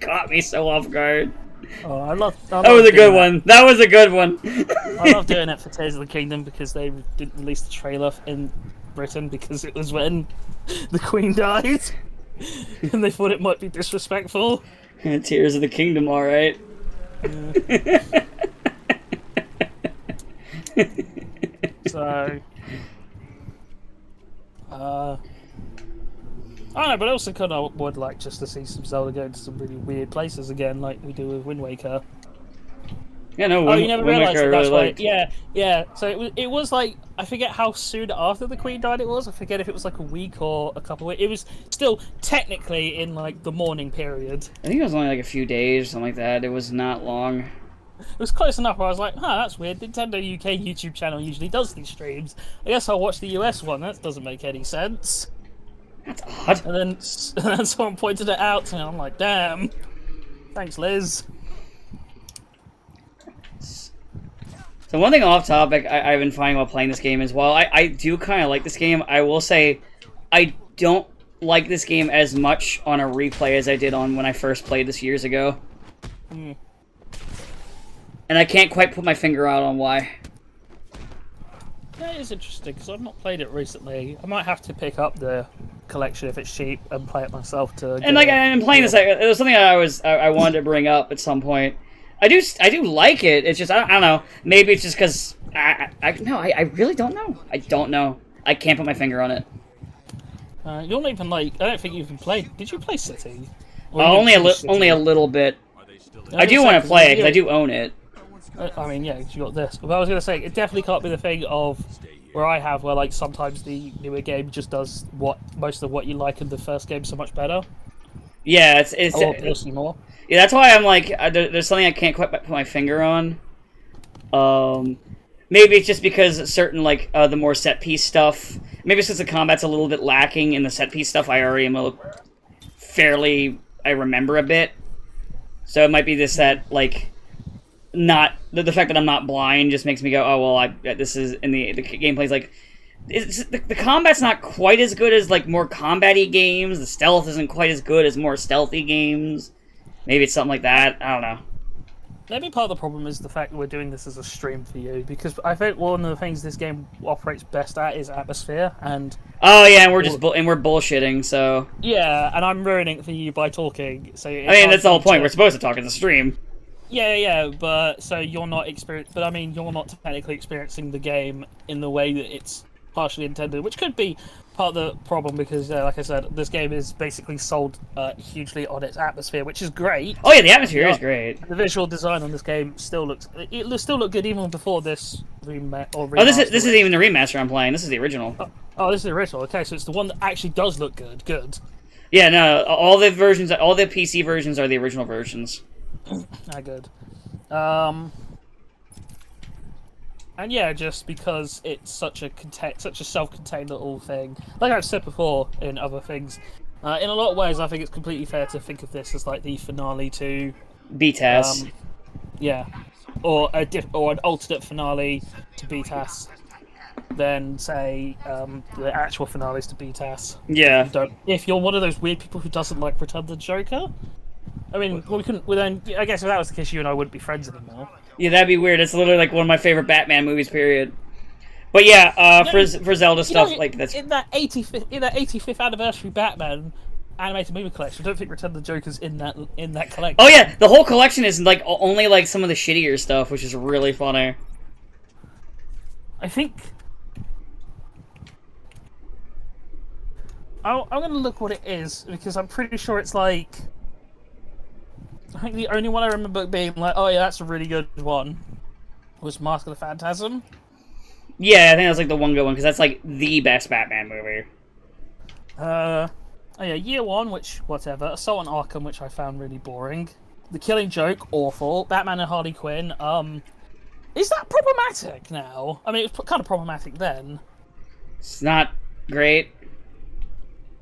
S1: caught me so off guard.
S2: Oh, I love
S1: that was a good one. That was a good one.
S2: I love doing it for Tears of the Kingdom because they didn't release the trailer in Britain because it was when the Queen died, and they thought it might be disrespectful.
S1: Tears of the Kingdom, all right. Yeah.
S2: So, I don't know, but I also kind of would like just to see some Zelda go to some really weird places again, like we do with Wind Waker.
S1: Yeah, no.
S2: You never realised that that's
S1: really
S2: why. Yeah. So it was like, I forget how soon after the Queen died it was. I forget if it was like a week or a couple of weeks. It was still technically in like the mourning period.
S1: I think it was only like a few days, or something like that. It was not long.
S2: It was close enough where I was like, that's weird. Nintendo UK YouTube channel usually does these streams. I guess I'll watch the US one. That doesn't make any sense.
S1: That's odd.
S2: And then someone pointed it out, and I'm like, damn. Thanks, Liz.
S1: So one thing off topic I've been finding while playing this game is, while I do kind of like this game, I will say I don't like this game as much on a replay as I did on when I first played this years ago.
S2: Mm.
S1: And I can't quite put my finger out on why.
S2: That is interesting, because I've not played it recently. I might have to pick up the collection if it's cheap and play it myself to...
S1: And like, I'm playing this, it was something I wanted to bring up at some point. I do like it, it's just, I don't know, maybe it's just because, I really don't know. I don't know. I can't put my finger on it.
S2: You don't even like, I don't think you've even played, did you play City?
S1: Only a little bit. I do want to play it, because I do own it.
S2: I mean, yeah, you got this. But I was going to say, it definitely can't be the thing of where like sometimes the newer game just does most of what you like in the first game so much better.
S1: Yeah, it's
S2: more.
S1: Yeah, that's why I'm like, there's something I can't quite put my finger on. Maybe it's just because certain like the more set piece stuff. Maybe it's because the combat's a little bit lacking in the set piece stuff. I already am I remember a bit. So it might be this that like. Not the fact that I'm not blind just makes me go, oh well, this is in the gameplay's like the combat's not quite as good as like more combat-y games. The stealth isn't quite as good as more stealthy games. Maybe it's something like that. I don't know.
S2: Maybe part of the problem is the fact that we're doing this as a stream for you, because I think one of the things this game operates best at is atmosphere and.
S1: Oh yeah, and we're bullshitting. So.
S2: Yeah, and I'm ruining it for you by talking. So.
S1: I mean, that's the whole point. We're supposed to talk in the stream.
S2: Yeah, but so you're not you're not technically experiencing the game in the way that it's partially intended, which could be part of the problem because, like I said, this game is basically sold hugely on its atmosphere, which is great.
S1: Oh yeah, the atmosphere is great.
S2: The visual design on this game still looks good even before this remake or remaster.
S1: Oh, this is even the remaster I'm playing. This is the original.
S2: Oh, this is the original. Okay, so it's the one that actually does look good. Good.
S1: Yeah, no, all the PC versions are the original versions.
S2: Good. And yeah, just because it's such a self-contained little thing, like I've said before in other things, in a lot of ways, I think it's completely fair to think of this as like the finale to
S1: BTAS.
S2: Yeah, or an alternate finale to BTAS than say the actual finales to BTAS.
S1: Yeah.
S2: If you're one of those weird people who doesn't like Return of the Joker, I mean, we couldn't. Well, then I guess if that was the case, you and I wouldn't be friends anymore. Yeah,
S1: that'd be weird. It's literally like one of my favorite Batman movies. Period. But yeah, for Zelda stuff like that's
S2: in that 85th anniversary Batman animated movie collection. I don't think Return of the Joker's in that collection.
S1: Oh yeah, the whole collection is like only like some of the shittier stuff, which is really funny.
S2: I think I'm gonna look what it is because I'm pretty sure it's like. I think the only one I remember being like, oh yeah, that's a really good one, was Mask of the Phantasm.
S1: Yeah, I think that's like the one good one because that's like the best Batman movie.
S2: Oh yeah, Year One, which whatever. Assault on Arkham, which I found really boring. The Killing Joke, awful. Batman and Harley Quinn. Is that problematic now? I mean, it was kind of problematic then.
S1: It's not great.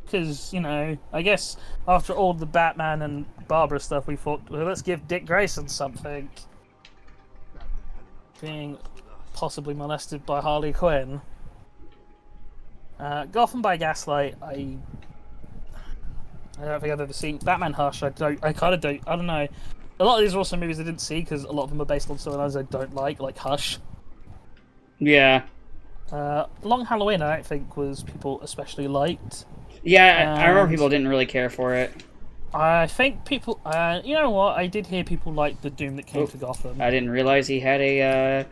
S2: Because, you know, I guess after all the Batman and Barbara stuff, we thought, well, let's give Dick Grayson something. Being possibly molested by Harley Quinn. Gotham by Gaslight, I don't think I've ever seen. Batman Hush, I don't know. A lot of these are also movies I didn't see because a lot of them are based on storylines I don't like Hush.
S1: Yeah.
S2: Long Halloween, I don't think was people especially liked.
S1: Yeah, I remember people didn't really care for it.
S2: I think people, you know what? I did hear people like the Doom that came to Gotham.
S1: I didn't realize he had a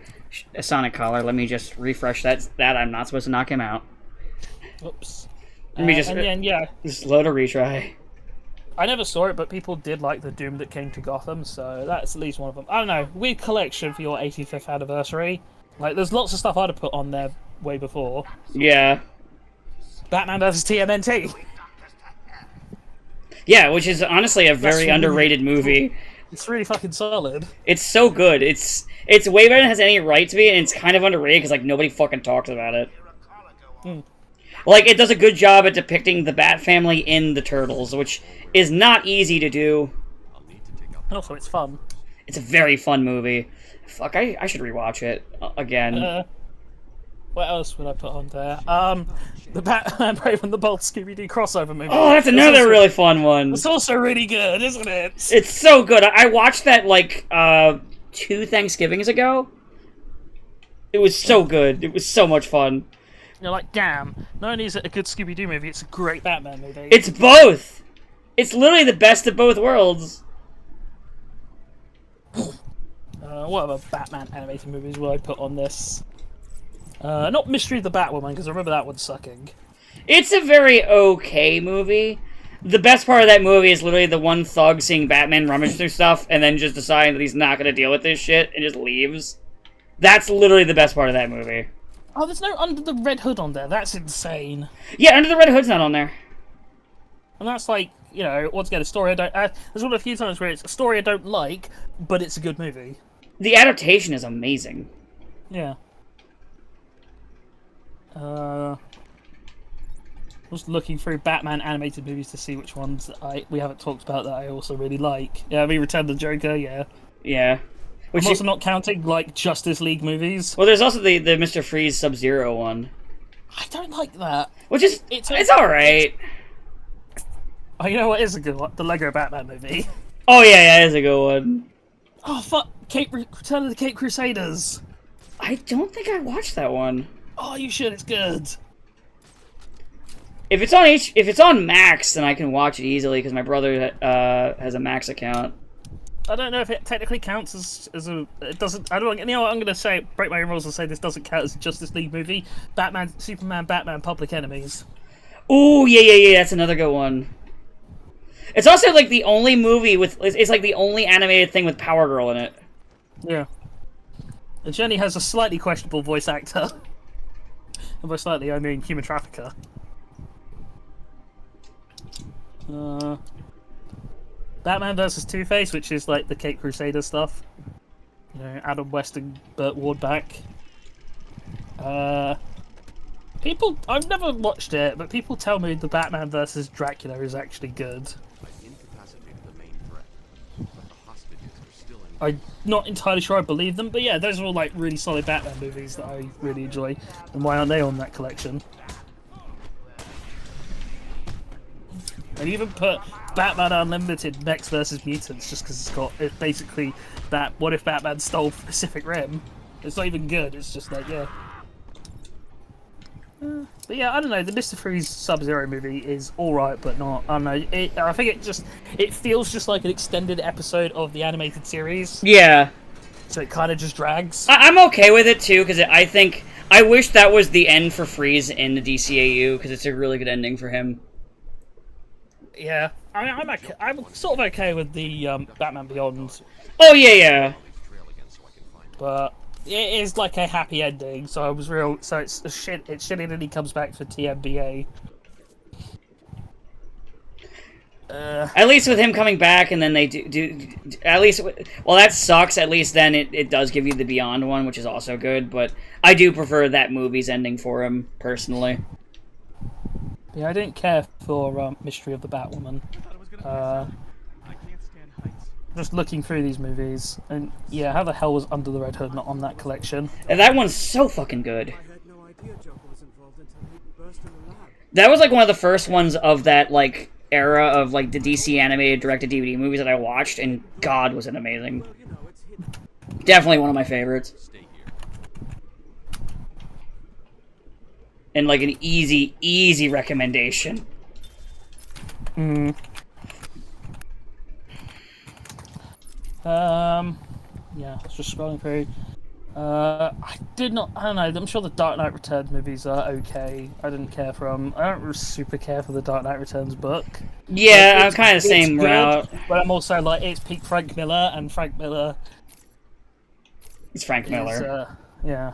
S1: Sonic collar. Let me just refresh that. I'm not supposed to knock him out.
S2: Oops.
S1: Let me just load a retry.
S2: I never saw it, but people did like the Doom that came to Gotham, so that's at least one of them. I don't know. Weird collection for your 85th anniversary. Like, there's lots of stuff I'd have put on there way before.
S1: Yeah.
S2: Batman vs. TMNT.
S1: Yeah, which is honestly a very underrated movie.
S2: It's really fucking solid.
S1: It's so good. It's way better than it has any right to be, and it's kind of underrated because like nobody fucking talks about it. Like, it does a good job at depicting the Bat family in the Turtles, which is not easy to do.
S2: And also, it's fun.
S1: It's a very fun movie. Fuck, I should rewatch it again.
S2: What else would I put on there? The Batman Brave and the Bold Scooby-Doo crossover movie.
S1: Oh, that's another really fun one.
S2: It's also really good, isn't it?
S1: It's so good. I watched that, like, 2 Thanksgivings ago. It was so good. It was so much fun.
S2: You're like, damn, not only is it a good Scooby-Doo movie, it's a great Batman movie.
S1: It's both! It's literally the best of both worlds.
S2: What other Batman animated movies will I put on this? Not Mystery of the Batwoman, because I remember that one sucking.
S1: It's a very okay movie. The best part of that movie is literally the one thug seeing Batman rummage through stuff and then just deciding that he's not going to deal with this shit and just leaves. That's literally the best part of that movie.
S2: Oh, there's no Under the Red Hood on there. That's insane.
S1: Yeah, Under the Red Hood's not on there.
S2: And that's like, you know, once again, a story I don't... there's one of a few times where it's a story I don't like, but it's a good movie.
S1: The adaptation is amazing.
S2: Yeah. I was looking through Batman animated movies to see which ones we haven't talked about that I also really like. Yeah, I mean, Return of the Joker, yeah.
S1: Yeah.
S2: I'm also not counting, like, Justice League movies.
S1: Well, there's also the Mr. Freeze Sub-Zero one.
S2: I don't like that.
S1: Which is... It's alright.
S2: Oh, you know what is a good one? The Lego Batman movie.
S1: Oh, yeah, it is a good one.
S2: Oh, fuck. Return of the Cape Crusaders.
S1: I don't think I watched that one.
S2: Oh, you should. It's good.
S1: If it's on Max, then I can watch it easily because my brother has a Max account.
S2: I don't know if it technically counts as a. It doesn't. I don't. You know what? I'm gonna say break my own rules and say this doesn't count as a Justice League movie. Batman, Superman, Batman, Public Enemies.
S1: Ooh, yeah. That's another good one. It's also like the only movie with. It's like the only animated thing with Power Girl in it.
S2: Yeah. And Jenny has a slightly questionable voice actor. And by slightly, I mean human trafficker. Batman versus Two-Face, which is like the Cape Crusader stuff. You know, Adam West and Burt Ward back. People, I've never watched it, but people tell me the Batman versus Dracula is actually good. I'm not entirely sure I believe them, but yeah, those are all like really solid Batman movies that I really enjoy. And why aren't they on that collection? And even put Batman Unlimited Mechs versus Mutants just because it's basically that what if Batman stole Pacific Rim? It's not even good, it's just like, yeah. But yeah, I don't know, the Mr. Freeze Sub-Zero movie is alright, but not, I don't know, I think it feels just like an extended episode of the animated series.
S1: Yeah.
S2: So it kind of just drags.
S1: I'm okay with it too, because I wish that was the end for Freeze in the DCAU, because it's a really good ending for him.
S2: Yeah, I mean, I'm sort of okay with the Batman Beyond.
S1: Oh yeah.
S2: But it is like a happy ending, so I was real. So it's shitty that he comes back for TMBA.
S1: At least with him coming back, and then they do at least. Well, that sucks. At least then it does give you the Beyond one, which is also good. But I do prefer that movie's ending for him personally.
S2: Yeah, I didn't care for Mystery of the Batwoman. Just looking through these movies, and yeah, how the hell was Under the Red Hood not on that collection?
S1: And that one's so fucking good.
S3: I had no idea Joker was involved until he burst in the lab.
S1: That was like one of the first ones of that like era of like the DC animated direct-to-DVD movies that I watched, and God, was it amazing.
S3: Well, you know, it's hidden.
S1: Definitely one of my favorites. And like an easy recommendation.
S2: Yeah, I was just scrolling through. I don't know, I'm sure the Dark Knight Returns movies are okay. I didn't care for them. I don't super care for the Dark Knight Returns book.
S1: Yeah,
S2: Like,
S1: I'm kind of the same
S2: good,
S1: route.
S2: But I'm also like, it's peak Frank Miller, and Frank Miller
S1: It's Frank Miller.
S2: is, yeah.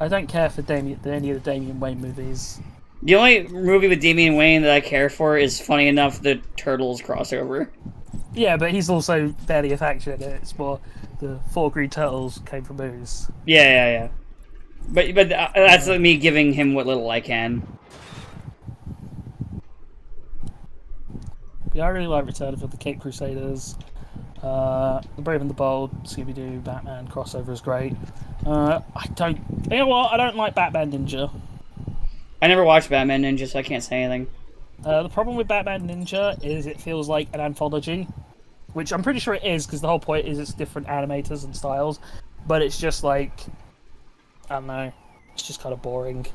S2: I don't care for any of the Damian Wayne movies.
S1: The only movie with Damian Wayne that I care for is, funny enough, the Turtles crossover.
S2: Yeah, but he's also barely a factor in it. It's more the 4 Green Turtles came from movies.
S1: Yeah. But that's me giving him what little I can.
S2: Yeah, I really like Return of the Cape Crusaders. The Brave and the Bold, Scooby-Doo, Batman crossover is great. You know what? I don't like Batman Ninja.
S1: I never watched Batman Ninja, so I can't say anything.
S2: The problem with Batman Ninja is it feels like an anthology, which I'm pretty sure it is, because the whole point is it's different animators and styles, but it's just like, I don't know, it's just kind of boring.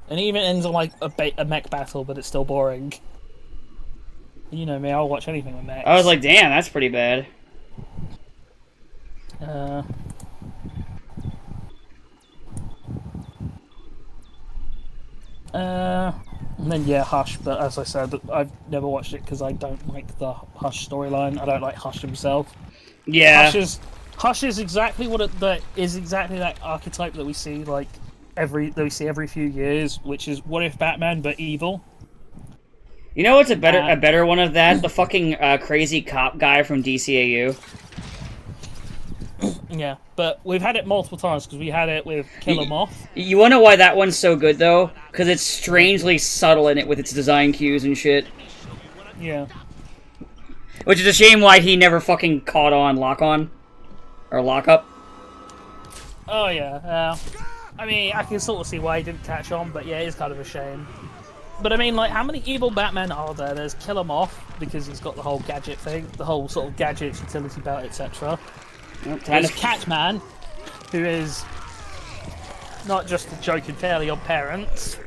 S2: And it even ends on like a mech battle, but it's still boring. You know me, I'll watch anything with mechs.
S1: I was like, damn, that's pretty bad.
S2: And then yeah, Hush, but as I said, I've never watched it because I don't like the Hush storyline. I don't like Hush himself.
S1: Yeah.
S2: Hush is exactly exactly that archetype that we see every few years, which is what if Batman but evil.
S1: You know what's a better one of that? The fucking crazy cop guy from DCAU.
S2: Yeah, but we've had it multiple times because we had it with Killer Moth.
S1: You wanna know why that one's so good though? Because it's strangely subtle in it with its design cues and shit.
S2: Yeah.
S1: Which is a shame why he never fucking caught on Lock-On. Or Lock-Up.
S2: Oh yeah, I mean, I can sort of see why he didn't catch on, but yeah, it's kind of a shame. But I mean, like, how many evil Batmen are there? There's Killer Moth, because he's got the whole gadget thing, the whole sort of gadget, utility belt, etc. There's Catman, who is not just a joke and fairly on parents.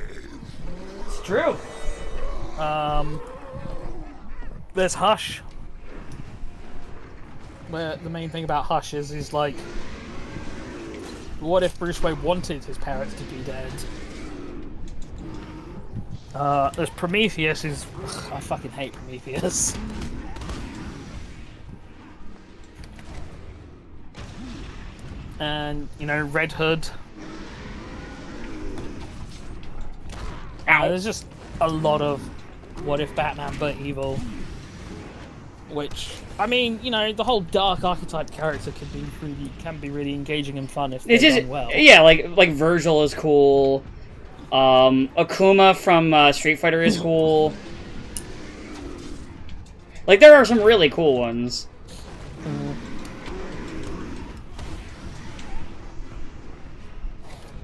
S1: It's true.
S2: There's Hush. Where the main thing about Hush is like, what if Bruce Wayne wanted his parents to be dead? There's Prometheus. I fucking hate Prometheus. And you know, Red Hood. There's just a lot of what if Batman but evil. Which, I mean, you know, the whole dark archetype character can be really engaging and fun if they're done well.
S1: Yeah, like Virgil is cool. Akuma from Street Fighter is cool. Like, there are some really cool ones.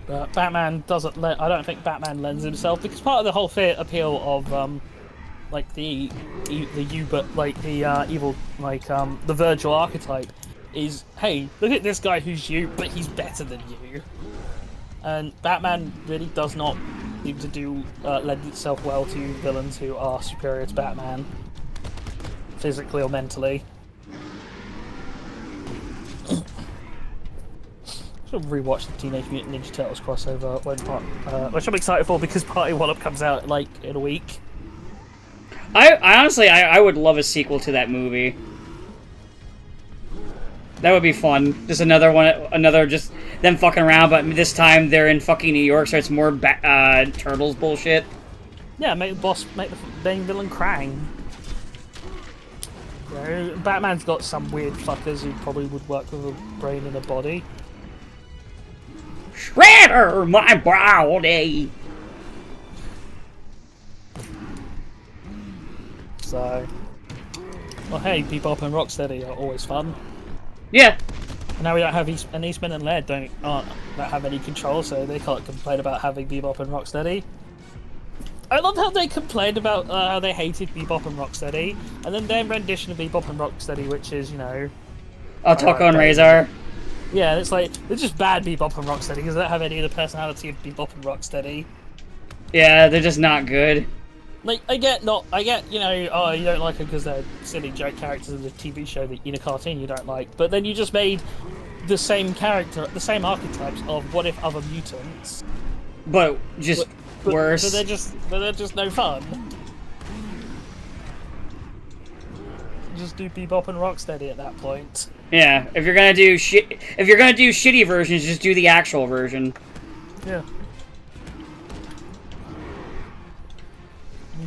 S2: But Batman doesn't I don't think Batman lends himself, because part of the whole appeal of like the evil, like the Virgil archetype is, hey, look at this guy who's you, but he's better than you. And Batman really does not seem to lend itself well to villains who are superior to Batman, physically or mentally. I'll rewatch the Teenage Mutant Ninja Turtles crossover which I'm excited for, because Party Wallop comes out like in a week.
S1: I honestly would love a sequel to that movie. That would be fun. Just another just them fucking around, but this time they're in fucking New York, so it's more Turtles bullshit.
S2: Yeah, make the main villain Krang. You know, Batman's got some weird fuckers who probably would work with a brain and a body.
S1: Shredder, my body.
S2: So, well, hey, Bebop and Rocksteady are always fun.
S1: Yeah.
S2: And now we don't have Eastman and Laird don't have any control, so they can't complain about having Bebop and Rocksteady. I love how they complained about how they hated Bebop and Rocksteady, and then their rendition of Bebop and Rocksteady, which is, you know,
S1: Toko and Razor.
S2: Yeah, it's like, they're just bad Bebop and Rocksteady because they don't have any of the personality of Bebop and Rocksteady.
S1: Yeah, they're just not good.
S2: Like, I get, you know, oh, you don't like them because they're silly joke characters in the TV show that in a cartoon you don't like, but then you just made the same archetypes of what if other mutants.
S1: But just worse.
S2: But they're just no fun. Just do Bebop and Rocksteady at that point.
S1: Yeah, if you're gonna do shitty versions, just do the actual version.
S2: Yeah.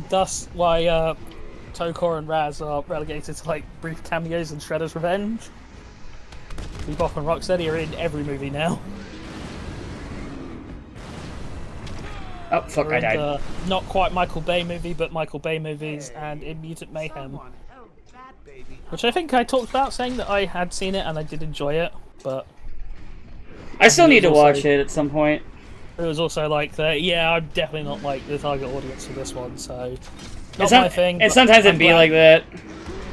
S2: Thus, why Tokor and Raz are relegated to like brief cameos in Shredder's Revenge. Bebop and Rocksteady are in every movie now.
S1: Oh fuck! I died.
S2: Not quite Michael Bay movie, but Michael Bay movies, and in Mutant Mayhem. Which I think I talked about, saying that I had seen it and I did enjoy it, but
S1: I still need to watch it at some point.
S2: It was also like yeah, I'm definitely not like the target audience for this one, so not my thing.
S1: And sometimes it'd be like that.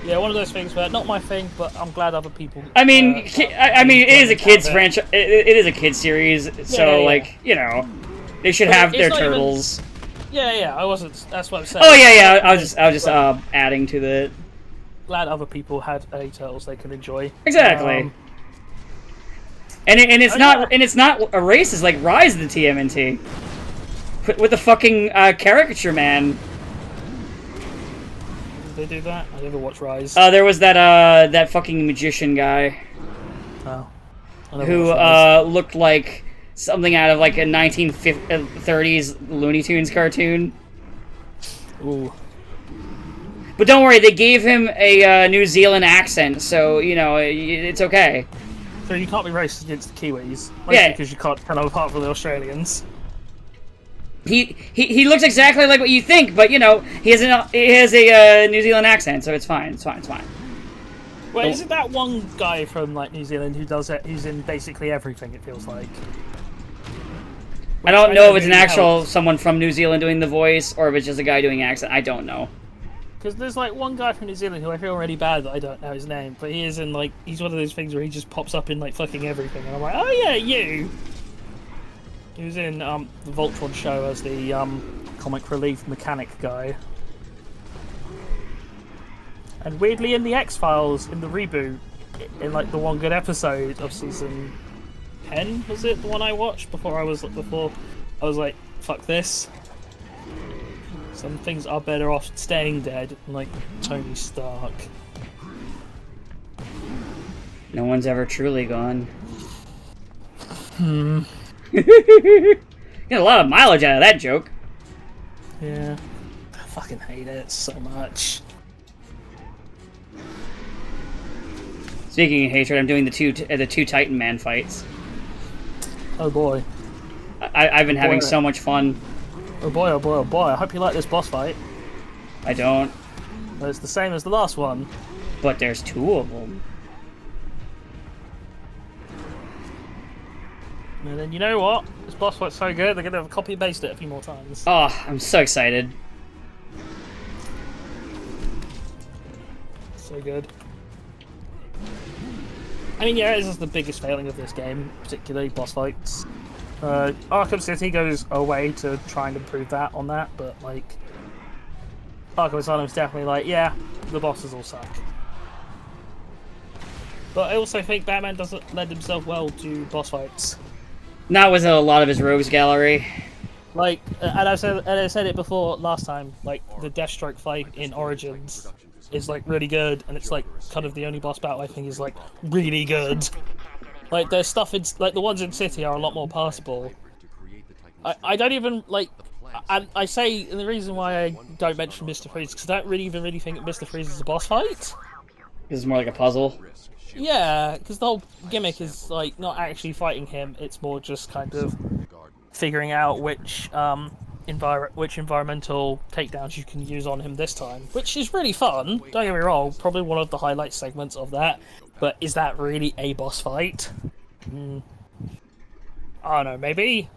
S2: Yeah, one of those things where not my thing, but I'm glad other people.
S1: I mean, it is a kids franchise. It is a kids series, so like, you know, they should have their turtles.
S2: Yeah, I wasn't. That's what I'm saying.
S1: Oh yeah. I was just adding to the.
S2: Glad other people had a turtles they can enjoy.
S1: Exactly. And it's not a racist like Rise of the TMNT with the fucking caricature man.
S2: Did they do that? I never watched Rise.
S1: There was that fucking magician guy.
S2: Oh.
S1: Who looked like something out of like a 1930s Looney Tunes cartoon.
S2: Ooh.
S1: But don't worry, they gave him a New Zealand accent, so, you know, it's okay.
S2: So you can't be racist against the Kiwis.
S1: Yeah.
S2: Because you can't tell them apart from the Australians.
S1: He looks exactly like what you think, but, you know, he has a New Zealand accent, so it's fine.
S2: Well, isn't that one guy from, like, New Zealand who does it, who's in basically everything, it feels like?
S1: I don't know if it's an someone from New Zealand doing the voice, or if it's just a guy doing accent. I don't know.
S2: Because there's, like, one guy from New Zealand who I feel really bad that I don't know his name, but he is in, like, he's one of those things where he just pops up in, like, fucking everything, and I'm like, oh yeah, you! He was in, the Voltron show as the, comic relief mechanic guy. And weirdly, in the X-Files, in the reboot, in like the one good episode of season 10, was it the one I watched before I was like, fuck this. Some things are better off staying dead, like Tony Stark.
S1: No one's ever truly gone. Get a lot of mileage out of that joke.
S2: Yeah. I fucking hate it so much.
S1: Speaking of hatred, I'm doing the two Titan Man fights.
S2: Oh boy.
S1: I've been having so much fun.
S2: Oh boy, oh boy, oh boy. I hope you like this boss fight.
S1: I don't.
S2: Well, it's the same as the last one.
S1: But there's two of them.
S2: And then you know what? This boss fight's so good, they're gonna have copy and paste it a few more times.
S1: Oh, I'm so excited.
S2: So good. I mean, yeah, this is the biggest failing of this game, particularly boss fights. Arkham City goes away to try and improve that on that, but like, Arkham Asylum's definitely like, yeah, the bosses all suck. But I also think Batman doesn't lend himself well to boss fights.
S1: Not with a lot of his rogues gallery.
S2: Like, and I said it before last time. Like the Deathstroke fight in Origins is like really good, and it's like kind of the only boss battle I think is like really good. Like there's stuff in like the ones in City are a lot more passable. I don't even like. I say and the reason why I don't mention Mr. Freeze because I don't really think Mr. Freeze is a boss fight.
S1: This is more like a puzzle.
S2: Yeah, because the whole gimmick is like not actually fighting him; it's more just kind of figuring out which environmental takedowns you can use on him this time, which is really fun. Don't get me wrong; probably one of the highlight segments of that. But is that really a boss fight? I don't know. Maybe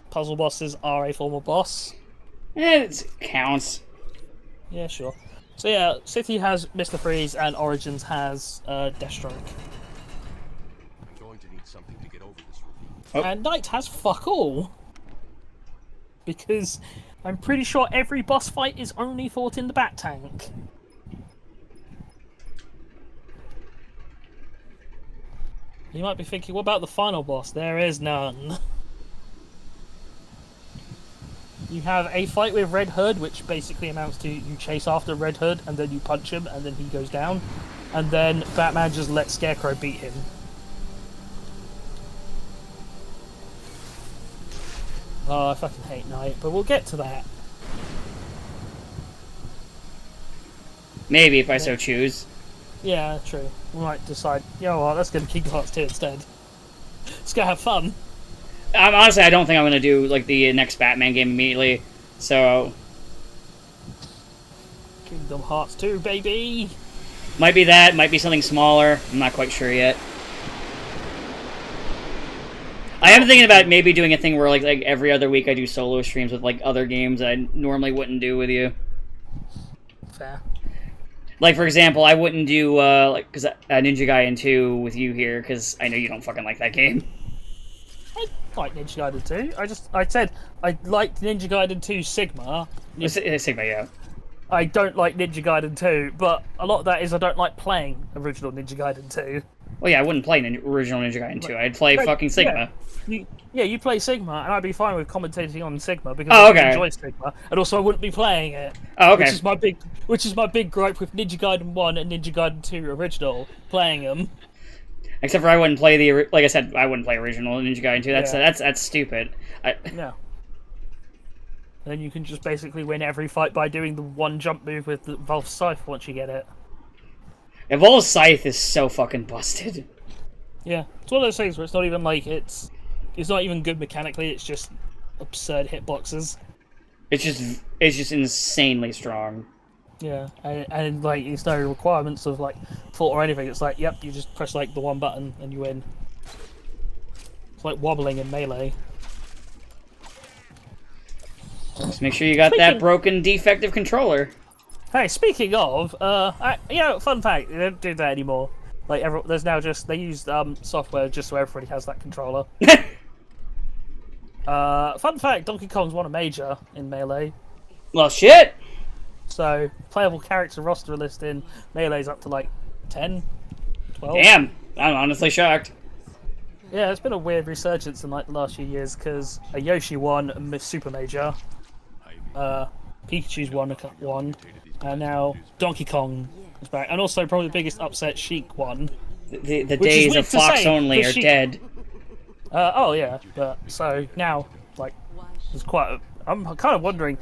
S2: puzzle bosses are a form of boss.
S1: It counts.
S2: Yeah, sure. So yeah, City has Mr. Freeze and Origins has Deathstroke.
S3: Going to need something to get over this ravine.
S1: Oh.
S2: And Knight has fuck all. Because I'm pretty sure every boss fight is only fought in the Bat Tank. You might be thinking, what about the final boss? There is none. You have a fight with Red Hood, which basically amounts to you chase after Red Hood, and then you punch him, and then he goes down. And then Batman just lets Scarecrow beat him. Oh, I fucking hate Knight, but we'll get to that.
S1: Maybe if I so choose.
S2: Yeah, true. We might decide, you know what, let's go to Kingdom Hearts 2 instead. Let's go have fun.
S1: Honestly, I don't think I'm gonna do like the next Batman game immediately. So
S2: Kingdom Hearts 2, baby!
S1: might be that, might be something smaller. I'm not quite sure yet. I am thinking about maybe doing a thing where like every other week I do solo streams with like other games that I normally wouldn't do with you.
S2: Fair.
S1: Like for example, I wouldn't do like because Ninja Gaiden 2 with you here because I know you don't fucking like that game.
S2: I like Ninja Gaiden 2. I said I liked Ninja Gaiden 2 Sigma.
S1: Sigma, yeah.
S2: I don't like Ninja Gaiden 2, but a lot of that is I don't like playing original Ninja Gaiden 2.
S1: Well, yeah, I wouldn't play original Ninja Gaiden 2. I'd play fucking Sigma.
S2: Yeah, you play Sigma, and I'd be fine with commentating on Sigma because I enjoy Sigma, and also I wouldn't be playing it.
S1: Oh, okay.
S2: Which is my big gripe with Ninja Gaiden 1 and Ninja Gaiden 2 original, playing them.
S1: Except for I wouldn't play like I said, I wouldn't play original Ninja Gaiden 2. That's stupid.
S2: Yeah. Then you can just basically win every fight by doing the one jump move with the Valve Scythe once you get it.
S1: Evolve Scythe is so fucking busted.
S2: Yeah, it's one of those things where it's not even like it's not even good mechanically. It's just absurd hitboxes.
S1: It's just insanely strong.
S2: Yeah, and like there's no requirements of like thought or anything. It's like, yep, you just press like the one button and you win. It's like wobbling in Melee.
S1: Just make sure you got that broken, defective controller.
S2: Hey, speaking of, fun fact, they don't do that anymore. Like, there's now they use software just so everybody has that controller. Fun fact, Donkey Kong's won a major in Melee.
S1: Well, shit!
S2: So, playable character roster list in Melee's up to like 10, 12.
S1: Damn, I'm honestly shocked.
S2: Yeah, it's been a weird resurgence in like the last few years because Yoshi won a Super Major, Pikachu's won, and now Donkey Kong is back, and also probably the biggest upset, Sheik won.
S1: The days of Fox only are dead.
S2: Oh yeah, but so now like there's quite. I'm kind of wondering.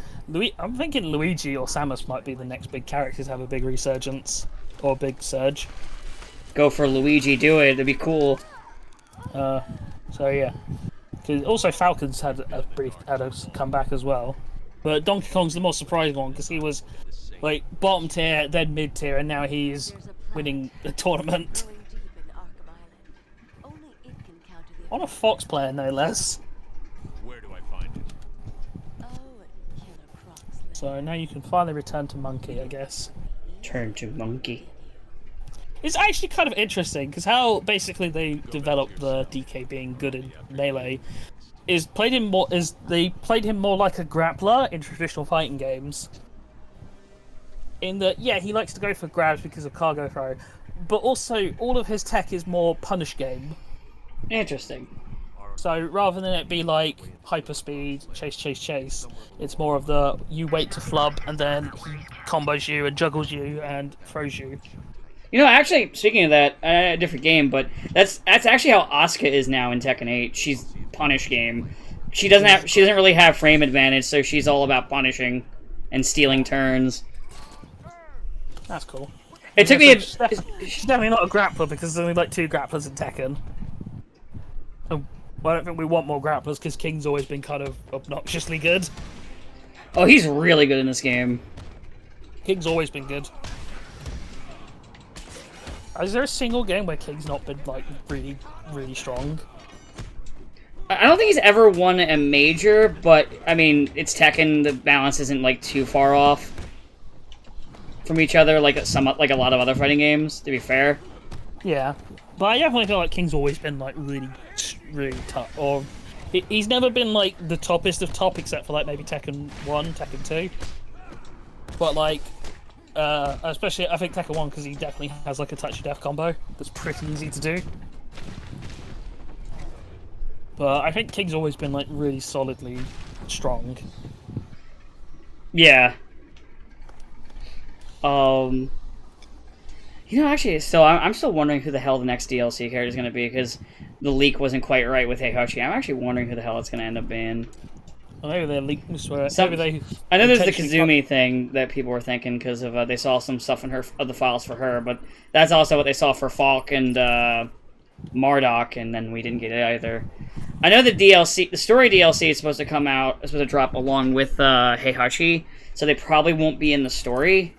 S2: I'm thinking Luigi or Samus might be the next big characters to have a big resurgence or big surge.
S1: Go for Luigi, do it. It'd be cool.
S2: So yeah, because also Falcon's had a comeback as well, but Donkey Kong's the most surprising one because he was like bottom tier, then mid tier, and now he's winning the tournament. On a Fox player, no less.
S4: Where do I find it?
S2: So now you can finally return to Monkey, I guess.
S1: Turn to Monkey.
S2: It's actually kind of interesting because how basically they developed the DK being good in Melee they played him more like a grappler in traditional fighting games. In that, yeah, he likes to go for grabs because of cargo throw, but also all of his tech is more punish game.
S1: Interesting.
S2: So rather than it be like hyperspeed, chase, it's more of the you wait to flub and then he combos you and juggles you and throws you.
S1: You know, actually, speaking of that, a different game, but that's actually how Asuka is now in Tekken 8. She's punish game. She doesn't really have frame advantage, so she's all about punishing and stealing turns.
S2: That's cool.
S1: It took me.
S2: She's definitely not a grappler because there's only like 2 grapplers in Tekken. Well, I don't think we want more grapplers because King's always been kind of obnoxiously good.
S1: Oh, he's really good in this game.
S2: King's always been good. Is there a single game where King's not been like really, really strong?
S1: I don't think he's ever won a major, but I mean, it's Tekken. The balance isn't like too far off from each other, like a lot of other fighting games. To be fair.
S2: Yeah, but I definitely feel like King's always been like really, really tough. Or he's never been like the toppest of top, except for like maybe Tekken 1, Tekken 2. But like, especially I think Tekken 1 because he definitely has like a touch of death combo that's pretty easy to do. But I think King's always been like really solidly strong.
S1: Yeah. You know, actually, so I'm still wondering who the hell the next DLC character is going to be, because the leak wasn't quite right with Heihachi. I'm actually wondering who the hell it's going to end up being.
S2: Well, maybe they leaked this way.
S1: I know there's the Kazumi thing that people were thinking, because of they saw some stuff in the files for her, but that's also what they saw for Falk and Marduk, and then we didn't get it either. I know the story DLC is supposed to come out, is supposed to drop along with Heihachi, so they probably won't be in the story.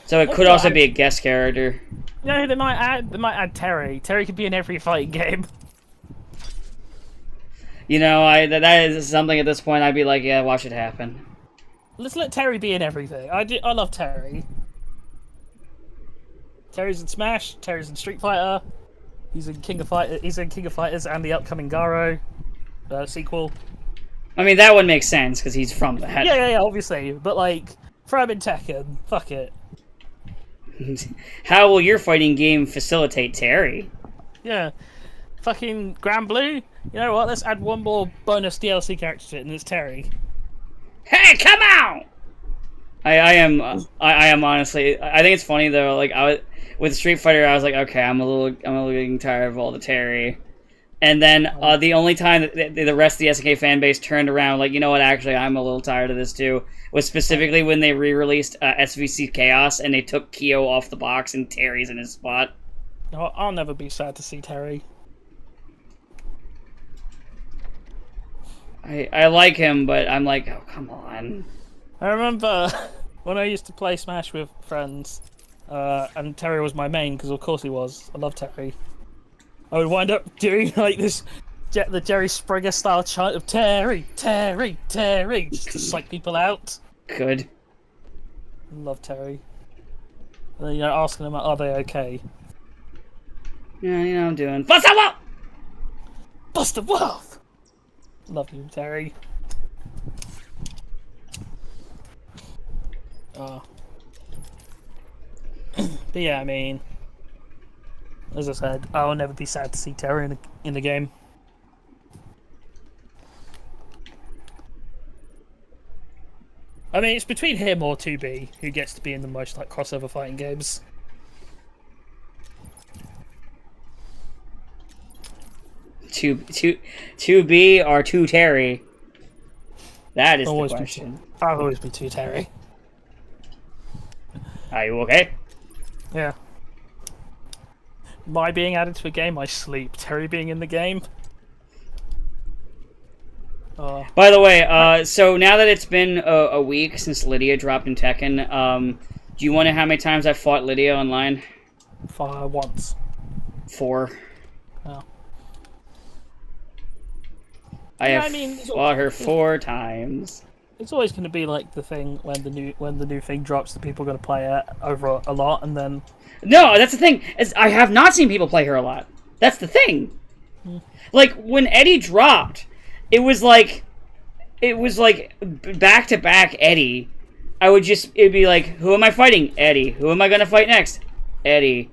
S1: So it could also be a guest character.
S2: No, they might add Terry. Terry could be in every fighting game.
S1: You know, that is something at this point I'd be like, yeah, watch it happen.
S2: Let's let Terry be in everything. I love Terry. Terry's in Smash. Terry's in Street Fighter. He's in King of Fighters and the upcoming Garo sequel. I
S1: mean, that would make sense because he's from the head.
S2: Yeah, obviously. But like, throw him in Tekken. Fuck it.
S1: How will your fighting game facilitate Terry?
S2: Yeah. Fucking Grand Blue? You know what? Let's add one more bonus DLC character to it, and it's Terry.
S1: Hey, come out! I am honestly. I think it's funny though. Like with Street Fighter, I was like, okay, I'm a little getting tired of all the Terry. And then the only time that the rest of the SNK fan base turned around, like, you know what? Actually, I'm a little tired of this too. Was specifically when they re-released SVC Chaos and they took Kyo off the box and Terry's in his spot.
S2: No, I'll never be sad to see Terry.
S1: I like him, but I'm like, oh, come on.
S2: I remember when I used to play Smash with friends, and Terry was my main, because of course he was. I love Terry. I would wind up doing like this, the Jerry Springer style chant of Terry, Terry, Terry, just to psych people out.
S1: Good.
S2: Love Terry. And then, asking them, are they okay?
S1: Yeah, I'm doing Busta Wolf!
S2: Busta Wolf! Love you, Terry. But yeah, I mean, as I said, I'll never be sad to see Terry in the game. I mean, it's between him or 2B who gets to be in the most like crossover fighting games.
S1: Two B or two Terry? That is the question.
S2: I'll always be 2 Terry.
S1: Are you okay?
S2: Yeah. My being added to a game, I sleep. Terry being in the game.
S1: By the way, so now that it's been a week since Lydia dropped in Tekken, do you want to know how many times I fought Lydia online?
S2: Once.
S1: 4.
S2: Oh.
S1: I have fought her 4 times.
S2: It's always going to be like the thing when the new thing drops that people are going to play it over a lot, and then.
S1: No, that's the thing. Is I have not seen people play her a lot. That's the thing. Like when Eddie dropped, it was like back to back Eddie. It'd be like, who am I fighting? Eddie. Who am I gonna fight next? Eddie.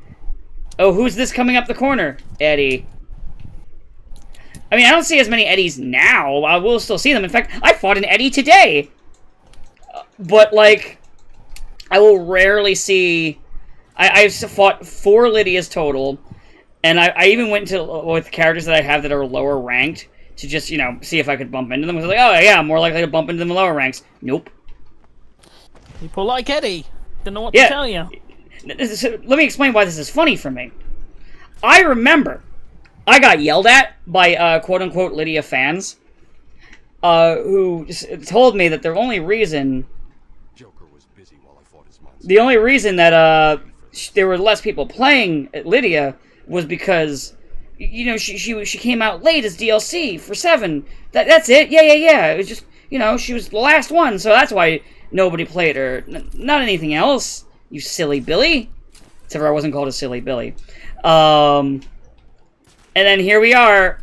S1: Oh, who's this coming up the corner? Eddie. I mean, I don't see as many Eddies now. I will still see them. In fact, I fought an Eddie today. But, like, I will rarely see... I've fought 4 Lydias total, and I even went with characters that I have that are lower ranked to just, you know, see if I could bump into them. I was like, oh, yeah, I'm more likely to bump into them in lower ranks. Nope.
S2: People like Eddie. Don't know what to tell you.
S1: Let me explain why this is funny for me. I remember... I got yelled at by quote-unquote Lydia fans who told me that the only reason that there were less people playing at Lydia was because, you know, she came out late as DLC for 7. That's it. Yeah. It was just, you know, she was the last one, so that's why nobody played her. Not anything else, you silly Billy. Except for I wasn't called a silly Billy. And then here we are.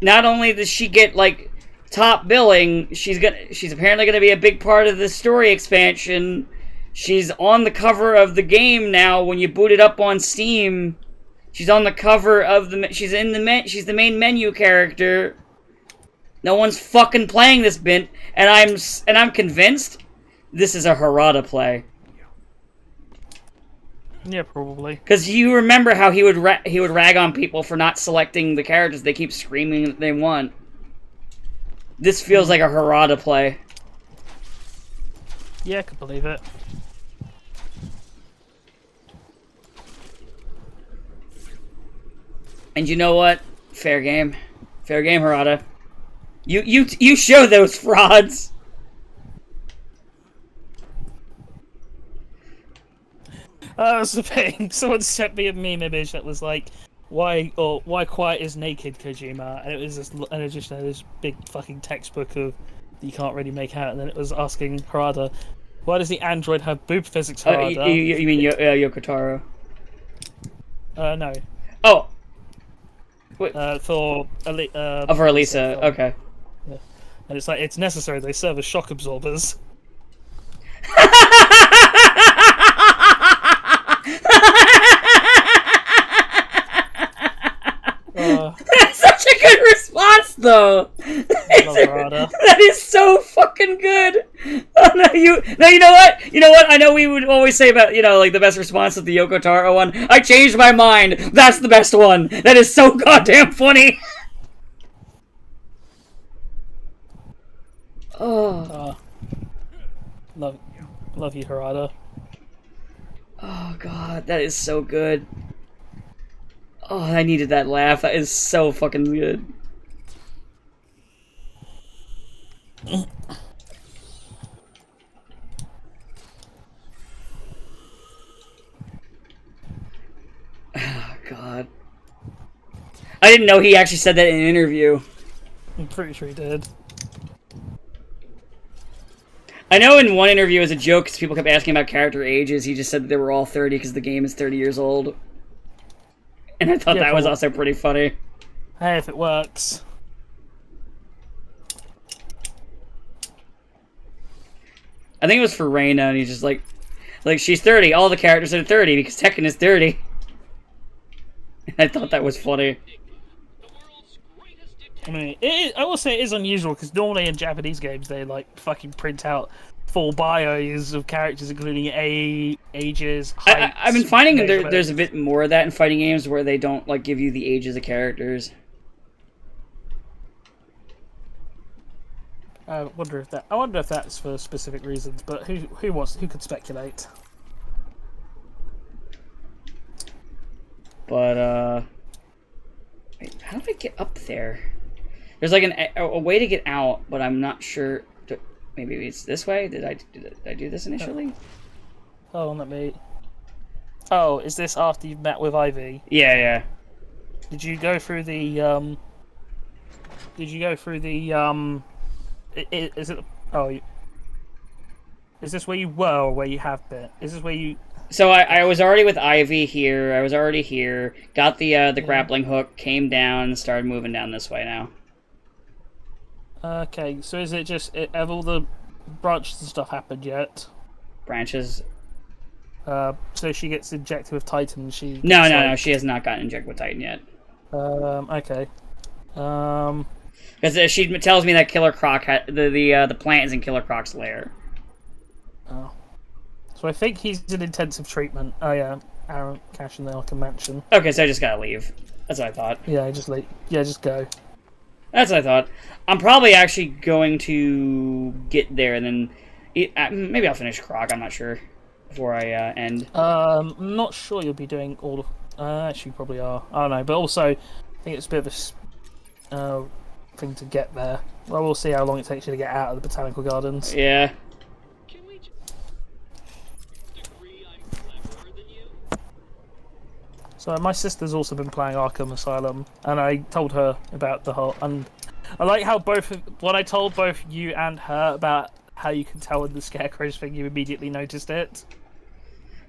S1: Not only does she get like top billing, she's apparently gonna be a big part of the story expansion. She's on the cover of the game now. When you boot it up on Steam, she's on the cover of she's the main menu character. No one's fucking playing this bit, and I'm convinced this is a Harada play.
S2: Yeah, probably.
S1: Because you remember how he would rag on people for not selecting the characters they keep screaming that they want. This feels like a Harada play.
S2: Yeah, I could believe it.
S1: And you know what? Fair game, Harada. You show those frauds.
S2: That was the thing. Someone sent me a meme image that was like, why Quiet is naked, Kojima? And it was just this big fucking textbook of you can't really make out. And then it was asking Harada, why does the android have boob physics, Harada?
S1: You mean Yoko Taro?
S2: No.
S1: Oh.
S2: For
S1: for Elisa. Okay.
S2: Yeah. And it's like, it's necessary. They serve as shock absorbers.
S1: That's such a good response, though. That is so fucking good. Oh, no, you know what? You know what? I know we would always say about, you know, like the best response is the Yoko Taro one. I changed my mind. That's the best one. That is so goddamn funny. Oh.
S2: Love you, Harada.
S1: Oh god, that is so good. Oh, I needed that laugh. That is so fucking good. Oh god. I didn't know he actually said that in an interview.
S2: I'm pretty sure he did.
S1: I know in one interview as a joke, because people kept asking about character ages, he just said that they were all 30 because the game is 30 years old. And I thought that was also pretty funny.
S2: Hey, if it works.
S1: I think it was for Reyna, and he's just like she's 30. All the characters are 30 because Tekken is 30. I thought that was funny.
S2: I mean, I will say it is unusual because normally in Japanese games they like fucking print out full bios of characters, including ages, heights.
S1: I've been finding there's a bit more of that in fighting games where they don't like give you the ages of characters.
S2: I wonder if that's for specific reasons, but who could speculate?
S1: But wait, how do I get up there? There's like a way to get out, but I'm not sure. Maybe it's this way. Did I do this initially?
S2: Oh, let me. Oh, is this after you've met with Ivy?
S1: Yeah.
S2: Did you go through the Is it? Oh, is this where you were or where you have been? Is this where you?
S1: So I was already with Ivy here. I was already here. Got the grappling hook. Came down and started moving down this way now.
S2: Okay, so is it just have all the branches and stuff happened yet?
S1: Branches.
S2: So she gets injected with Titan.
S1: No. She has not gotten injected with Titan yet.
S2: Okay.
S1: Because she tells me that Killah Krunk the plant is in Killah Krunk's lair.
S2: Oh. So I think he's in intensive treatment. Oh yeah, Aaron Cash in the Arkham Mansion.
S1: Okay, so I just gotta leave. That's what I thought.
S2: Yeah, just leave. Yeah, just go.
S1: That's what I thought. I'm probably actually going to get there and then maybe I'll finish Croc. I'm not sure before I end.
S2: I'm not sure you'll be doing all of. Actually, you probably are. I don't know, but also I think it's a bit of a thing to get there. Well, we'll see how long it takes you to get out of the Botanical Gardens.
S1: Yeah.
S2: So my sister's also been playing Arkham Asylum, and I told her about the whole. And I like how what I told both you and her about how you can tell when the Scarecrow's thing, you immediately noticed it.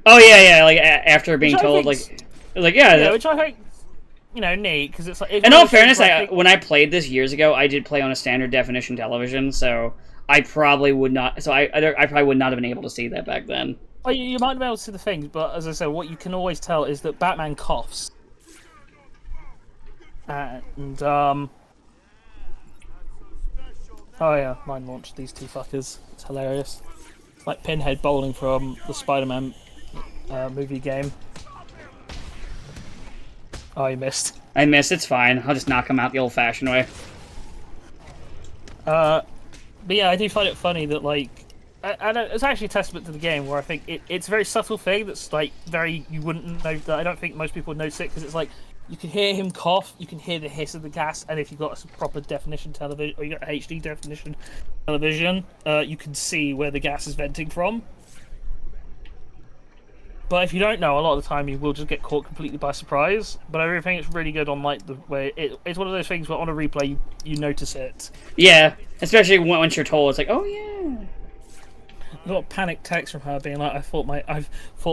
S1: Oh yeah. Like after being told, yeah,
S2: which I think, neat because it's like.
S1: In all fairness, when I played this years ago, I did play on a standard definition television, so I probably would not. So I probably would not have been able to see that back then.
S2: Well, you might be able to see the things, but as I said, what you can always tell is that Batman coughs. And, oh yeah, mine launched these two fuckers. It's hilarious. It's like Pinhead bowling from the Spider-Man movie game. Oh, you missed.
S1: I missed, it's fine. I'll just knock him out the old-fashioned way.
S2: But yeah, I do find it funny that, like, and it's actually a testament to the game where I think it's a very subtle thing that's like you wouldn't know that. I don't think most people would notice it because it's like you can hear him cough, you can hear the hiss of the gas, and if you've got a proper definition television or you got HD definition television, you can see where the gas is venting from. But if you don't know, a lot of the time you will just get caught completely by surprise. But I really think it's really good on like the way it's one of those things where on a replay you notice it.
S1: Yeah, especially once you're told, it's like, oh yeah.
S2: I got a panic text from her being like, I thought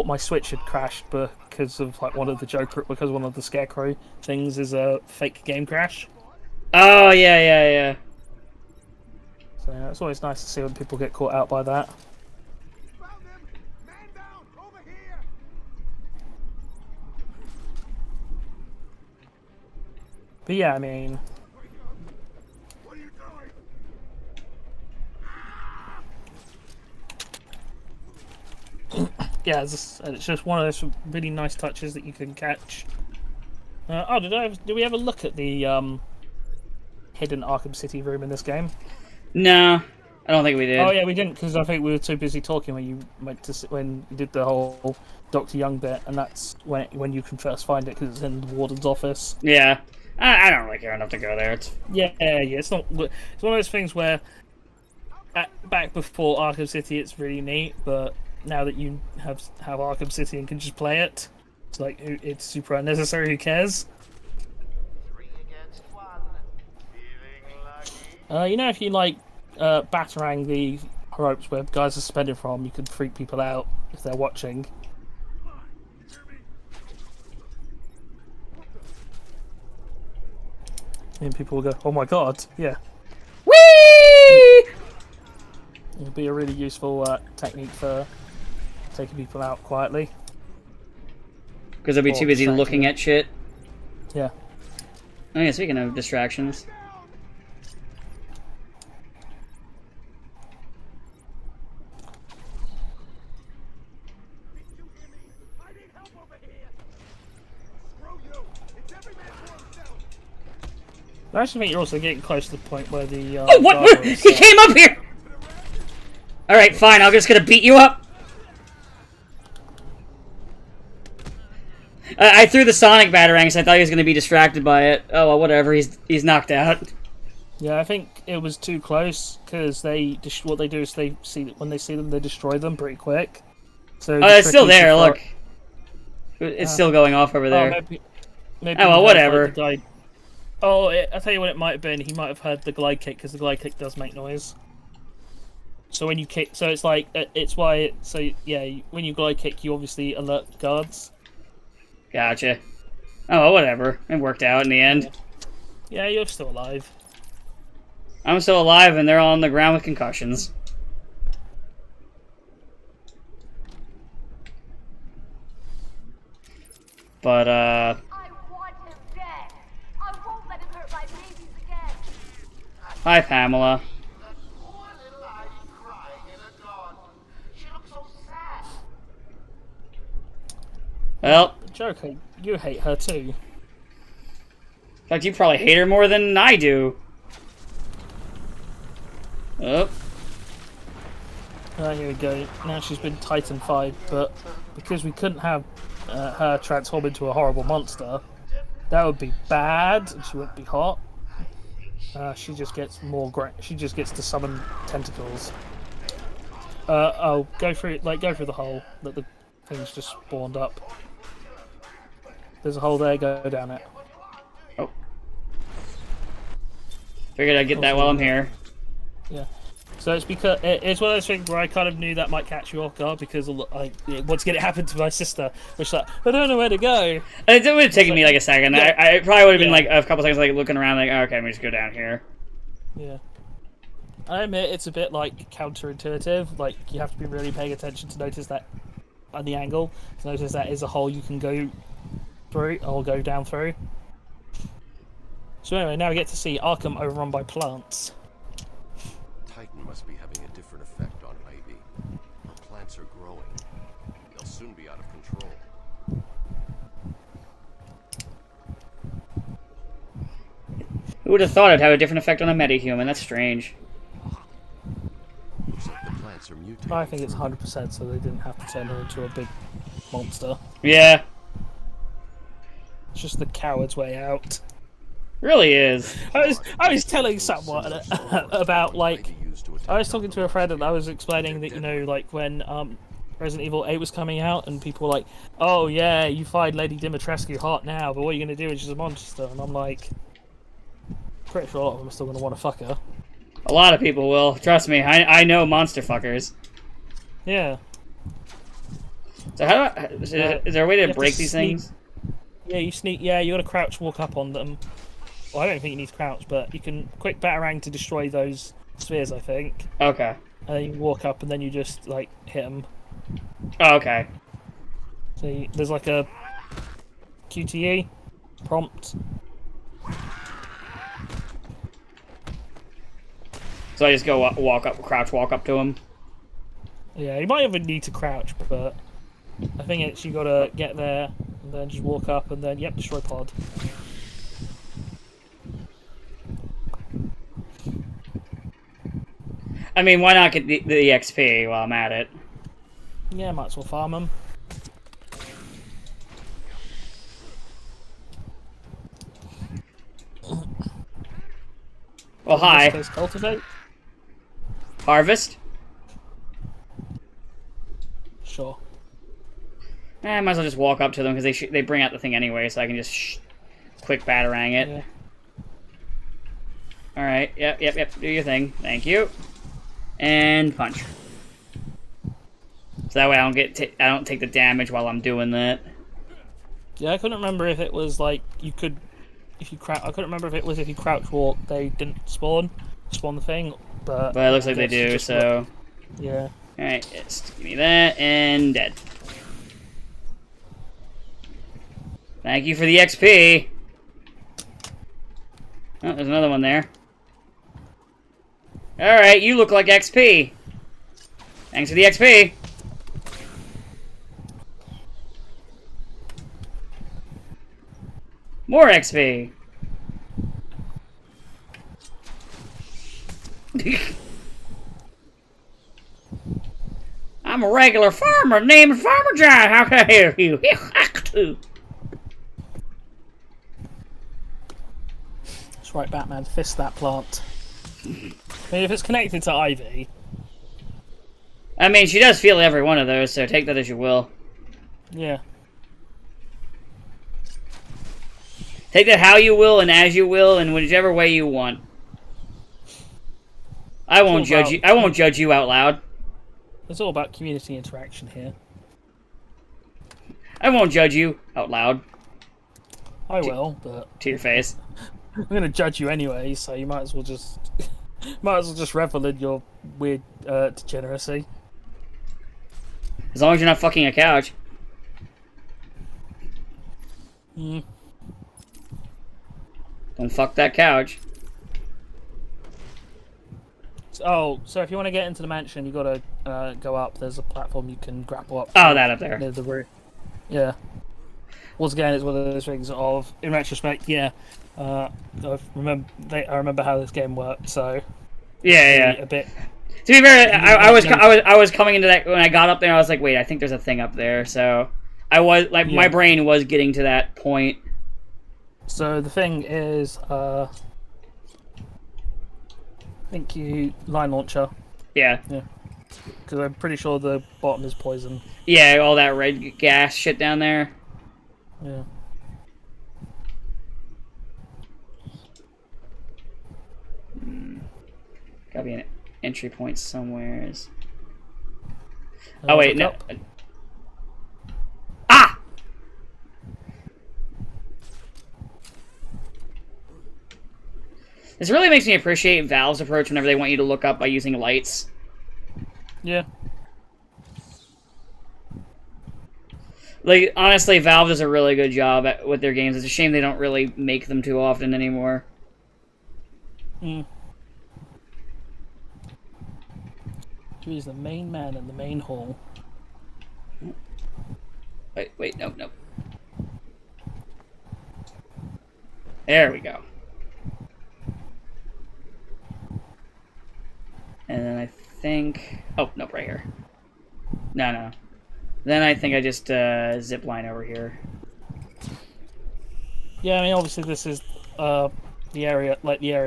S2: my Switch had crashed because of like one of the Scarecrow things is a fake game crash.
S1: Oh yeah.
S2: So yeah, it's always nice to see when people get caught out by that.
S3: Found them! Man down! Over here!
S2: But yeah, I mean,
S3: What are you doing?
S2: yeah, it's just one of those really nice touches that you can catch. Did we ever look at the hidden Arkham City room in this game?
S1: No, I don't think we did.
S2: Oh yeah, we didn't because I think we were too busy talking when you when you did the whole Dr. Young bit, and that's when you can first find it because it's in the warden's office.
S1: Yeah, I don't really care enough to go there.
S2: Yeah. It's not. It's one of those things where back before Arkham City, it's really neat, but now that you have Arkham City and can just play it, it's like it's super unnecessary. Who cares? If you like batarang the ropes where guys are suspended from, you could freak people out if they're watching. And people will go, "Oh my god, yeah."
S1: Whee!
S2: It'll be a really useful technique for taking people out quietly.
S1: Because they'll be too busy looking at shit.
S2: Yeah.
S1: Oh yeah, speaking of distractions.
S2: I actually think you're also getting close to the point where the.
S1: Oh, what? He came up here! Alright, fine, I'm just gonna beat you up. I threw the Sonic Batarang because I thought he was gonna be distracted by it. Oh, well, whatever, he's knocked out.
S2: Yeah, I think it was too close, because what they do is when they see them, they destroy them pretty quick. So
S1: Oh, it's still there, look. It's still going off over there.
S2: Maybe
S1: Oh, well, whatever.
S2: The guy... Oh, I'll tell you what it might have been. He might have heard the glide kick, because the glide kick does make noise. So when you kick... So it's like... It's why... So, yeah, when you glide kick, you obviously alert guards.
S1: Gotcha. Oh, well, whatever. It worked out in the end.
S2: Yeah, you're still alive.
S1: I'm still alive, and they're all on the ground with concussions. But,
S5: I want him dead. I won't let him hurt my babies again.
S1: hi, Pamela.
S6: Poor little Ivy crying in a garden. She looks so sad.
S1: Well,
S2: Joker, you hate her too.
S1: in fact, you probably hate her more than I do. Oh.
S2: Here we go. Now she's been Titan 5, but because we couldn't have her transform into a horrible monster, that would be bad, and she wouldn't be hot. She just gets she just gets to summon tentacles. Oh, go through the hole that the thing's just spawned up. There's a hole there. Go down it.
S1: Oh. Figured I'd get that while I'm here.
S2: Yeah. So it's because it's one of those things where I kind of knew that might catch you off guard, because once again it happened to my sister, which like I don't know where to go.
S1: It would have taken me like a second.
S2: Yeah.
S1: I probably would have been like a couple seconds like looking around like, oh, okay, let me just go down here.
S2: Yeah. I admit it's a bit like counterintuitive. Like you have to be really paying attention to notice that on the angle. To notice that is a hole you can go through or go down through. So anyway, now we get to see Arkham overrun by plants.
S4: Titan must be having a different effect on Ivy. Her plants are growing. They'll soon be out of control.
S1: Who would have thought it'd have a different effect on a metahuman? That's strange.
S4: Looks like the plants are mutating.
S2: I think it's 100% so they didn't have to turn her into a big monster.
S1: Yeah.
S2: It's just the coward's way out.
S1: Really is.
S2: I was telling someone about like I was talking to a friend and I was explaining that, you know, like when Resident Evil 8 was coming out and people were like, oh yeah, you find Lady Dimitrescu hot now, but what are you gonna do when she's a monster? And I'm like, pretty sure a lot of them are still gonna want to fuck her.
S1: A lot of people will. Trust me, I know monster fuckers.
S2: Yeah.
S1: So how do is there a way to break these things?
S2: Yeah, you sneak. Yeah, you gotta crouch, walk up on them. Well, I don't think you need to crouch, but you can quick batarang to destroy those spheres, I think.
S1: Okay.
S2: And then you walk up and then you just, like, hit them.
S1: Oh, okay.
S2: So there's like a QTE prompt.
S1: So I just go walk up, crouch, walk up to him.
S2: Yeah, you might even need to crouch, but I think it's you gotta get there and then just walk up and then, yep, destroy pod.
S1: I mean, why not get the XP while I'm at it?
S2: Yeah, might as well farm them.
S1: Well, hi.
S2: Cultivate?
S1: Harvest?
S2: Sure.
S1: I might as well just walk up to them because they bring out the thing anyway, so I can just quick batarang it.
S2: Yeah.
S1: All right. Yep. Do your thing. Thank you. And punch. So that way I don't take the damage while I'm doing that.
S2: Yeah, I couldn't remember if it was like you could, if you crouch. I couldn't remember if it was if you crouch walk they didn't spawn the thing, but
S1: But it looks like they do. So
S2: Yeah.
S1: Alright, just give me that, and dead. Thank you for the XP. Oh, there's another one there. Alright, you look like XP. Thanks for the XP. More XP. I'm a regular farmer named Farmer John. How can I help you?
S2: That's right, Batman. Fist that plant. I mean, if it's connected to Ivy...
S1: I mean, she does feel every one of those, so take that as you will.
S2: Yeah.
S1: Take that how you will and as you will, and whichever way you want. I won't judge you. I won't judge you out loud.
S2: It's all about community interaction here.
S1: I won't judge you out loud.
S2: I will, but
S1: To your face.
S2: I'm gonna judge you anyway, so you might as well just revel in your weird degeneracy.
S1: As long as you're not fucking a couch.
S2: Hmm.
S1: Don't fuck that couch.
S2: Oh, so if you want to get into the mansion, you gotta go up. There's a platform you can grapple up.
S1: Oh, that up there.
S2: Near the roof. Yeah. Once again, it's one of those things of, in retrospect, yeah. I remember how this game worked, so
S1: Yeah.
S2: a bit.
S1: To be fair, I was coming into that when I got up there. I was like, wait, I think there's a thing up there. So I was like, my brain was getting to that point.
S2: So the thing is, I think you line launcher.
S1: Yeah.
S2: Yeah. Because I'm pretty sure the bottom is poison.
S1: Yeah, all that red gas shit down there.
S2: Yeah.
S1: Gotta be an entry point somewhere. Oh wait, no.
S2: Up.
S1: Ah! This really makes me appreciate Valve's approach whenever they want you to look up by using lights.
S2: Yeah.
S1: Like, honestly, Valve does a really good job with their games. It's a shame they don't really make them too often anymore.
S2: Hmm. He's the main man in the main hall.
S1: Wait, nope. There we go. And then I think... Oh, nope, right here. No. Then I think I just zip line over here.
S2: Yeah, I mean, obviously this is the area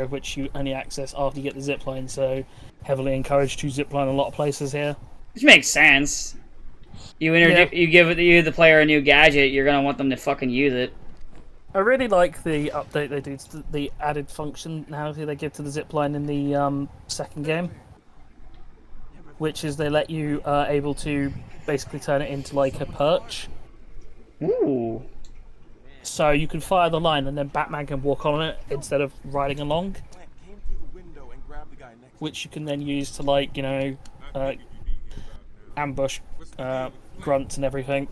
S2: which you only access after you get the zip line, so heavily encouraged to zip line a lot of places here.
S1: Which makes sense. You give the player a new gadget, you're gonna want them to fucking use it.
S2: I really like the update they do to the added functionality they give to the zip line in the second game, which is they let you able to basically turn it into like a perch.
S1: Ooh.
S2: So you can fire the line and then Batman can walk on it instead of riding along, which you can then use to, like, you know, ambush grunts and everything.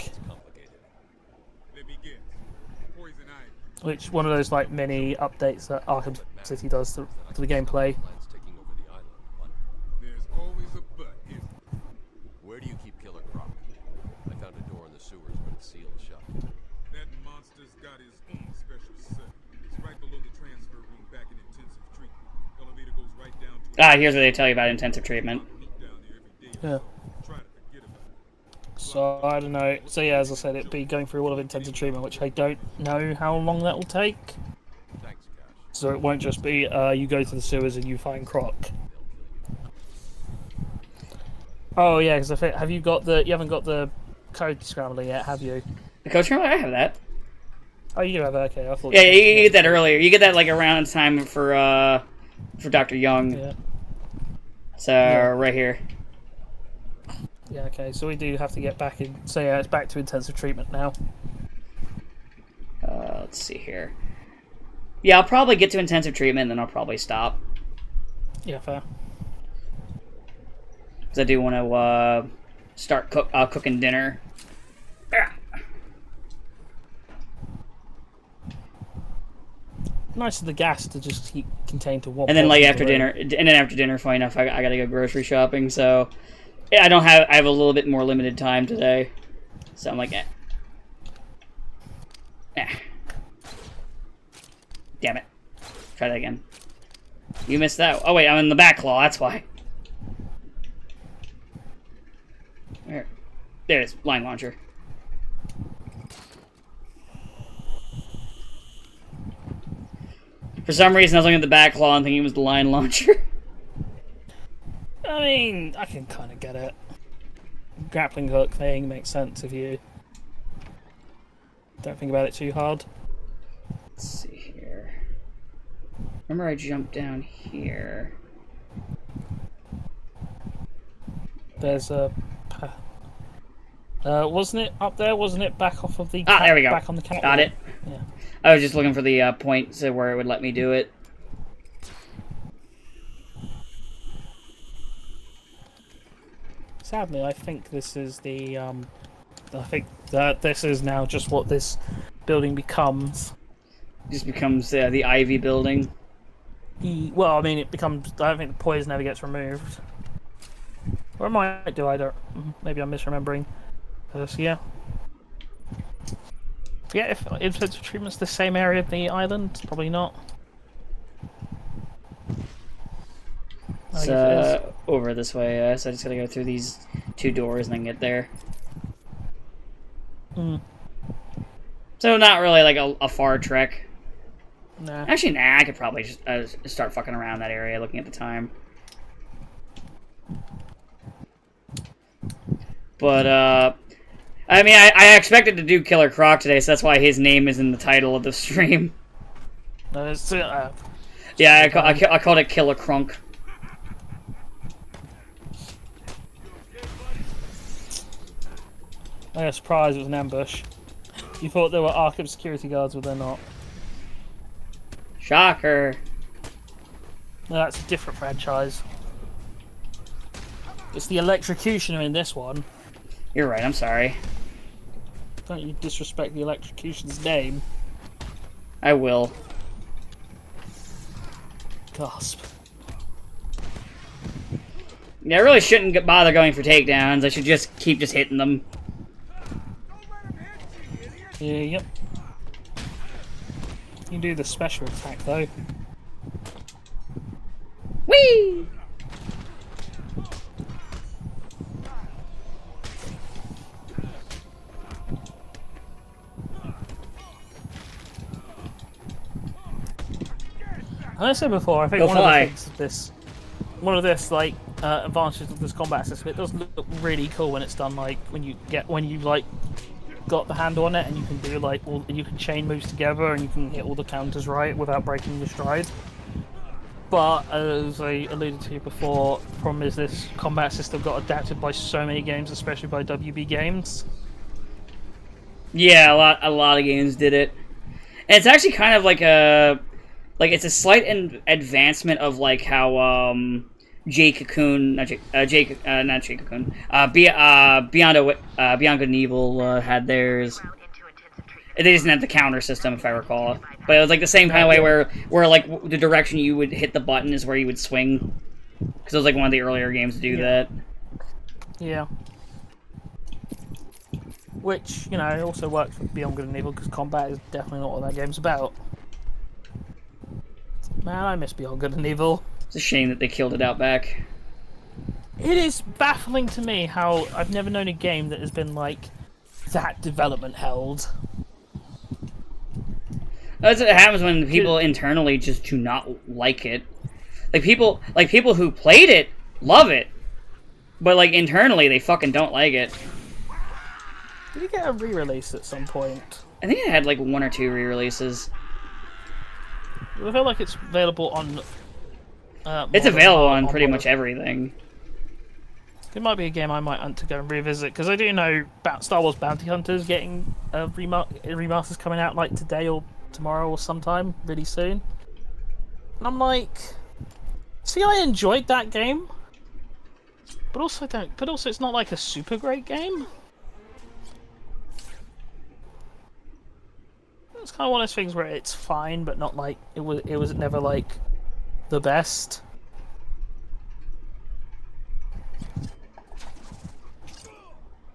S2: Which one of those like mini updates that Arkham City does to the gameplay.
S3: There's always a but, isn't there?
S4: Where do you keep Killah Krunk? I found a door in the sewers, but it's sealed shut.
S3: That monster's got his own special cell. It's right below the transfer room back in intensive treatment. Elevator goes right down to
S1: Ah, here's where they tell you about intensive treatment.
S2: Yeah. So I don't know. So yeah, as I said, it'd be going through a lot of intensive treatment, which I don't know how long that will take.
S4: Thanks, Cash.
S2: So it won't just be you go to the sewers and you find Croc. Oh yeah, because you haven't got the code scrambler yet, have you?
S1: The coach room? I have that.
S2: Oh, you do have that. Okay, I thought.
S1: Yeah, you get that earlier. You get that like around time for Dr. Young.
S2: Yeah.
S1: So right here.
S2: Yeah. Okay. So we do have to get back in. So yeah, it's back to intensive treatment now.
S1: Let's see here. Yeah, I'll probably get to intensive treatment, and then I'll probably stop.
S2: Yeah, fair.
S1: because I do want to start cooking dinner.
S2: Nice of the gas to just keep contained to one.
S1: And then like
S2: portion
S1: after
S2: of the
S1: dinner, funny enough, I gotta go grocery shopping. So yeah, I have a little bit more limited time today. So I'm like, damn it. Try that again. You missed that. Oh wait, I'm in the back claw. That's why. Where? There it is. Line launcher. For some reason, I was looking at the back claw and thinking it was the line launcher.
S2: I mean, I can kind of get it. Grappling hook thing makes sense if you don't think about it too hard.
S1: Let's see here. Remember I jumped down here.
S2: There's a... wasn't it up there? Wasn't it back off of the...
S1: There we go.
S2: Back on the cat.
S1: Got it.
S2: Yeah.
S1: I was just looking for the point to where it would let me do it.
S2: Sadly, I think this is the, I think that this is now just what this building becomes.
S1: It just becomes the Ivy building.
S2: Well, I mean, it becomes... I don't think the poison ever gets removed. Or it might do, I don't... Maybe I'm misremembering. So, yeah. Yeah, if influencer treatment's the same area of the island, probably not.
S1: It's over this way, so I just gotta go through these 2 doors and then get there. So not really like a far trek.
S2: Nah.
S1: Actually, nah, I could probably just start fucking around that area looking at the time. But, I mean, I expected to do Killah Krunk today, so that's why his name is in the title of the stream. Yeah, I called it Killah Krunk.
S2: I was surprised it was an ambush. You thought there were Arkham security guards, but they're not.
S1: Shocker.
S2: No, that's a different franchise. It's the Electrocutioner in this one.
S1: You're right, I'm sorry.
S2: Don't you disrespect the Electrocution's name.
S1: I will.
S2: Gasp.
S1: Yeah, I really shouldn't bother going for takedowns. I should just keep hitting them.
S2: Yeah, yep. You can do the special attack though.
S1: Whee!
S2: As I said before, I think one of the things of this, advantages of this combat system, it does look really cool when it's done. Like when you got the handle on it, and you can do you can chain moves together, and you can hit all the counters right without breaking your stride. But as I alluded to before, the problem is this combat system got adapted by so many games, especially by WB Games.
S1: Yeah, a lot of games did it, and it's actually kind of like it's a slight advancement of like how Beyond Good and Evil had theirs. It doesn't have the counter system, if I recall, but it was like the same kind of way where like the direction you would hit the button is where you would swing, because it was like one of the earlier games to do that.
S2: Yeah. Which, you know, also works for Beyond Good and Evil, because combat is definitely not what that game's about. Man, I miss Beyond Good and Evil.
S1: It's a shame that they killed it out back.
S2: It is baffling to me how I've never known a game that has been like that development held.
S1: That's what happens when people internally just do not like it. Like people who played it love it, but like internally they fucking don't like it.
S2: Did it get a re-release at some point?
S1: I think it had like 1 or 2 re-releases.
S2: I feel like it's available on.
S1: It's available on pretty much everything.
S2: It might be a game I might want to go and revisit, because I do know about Star Wars Bounty Hunters getting remasters coming out like today or tomorrow or sometime really soon. And I'm like, see, I enjoyed that game, But also don't. But also, it's not like a super great game. It's kind of one of those things where it's fine, but not like it was. It was never like the best.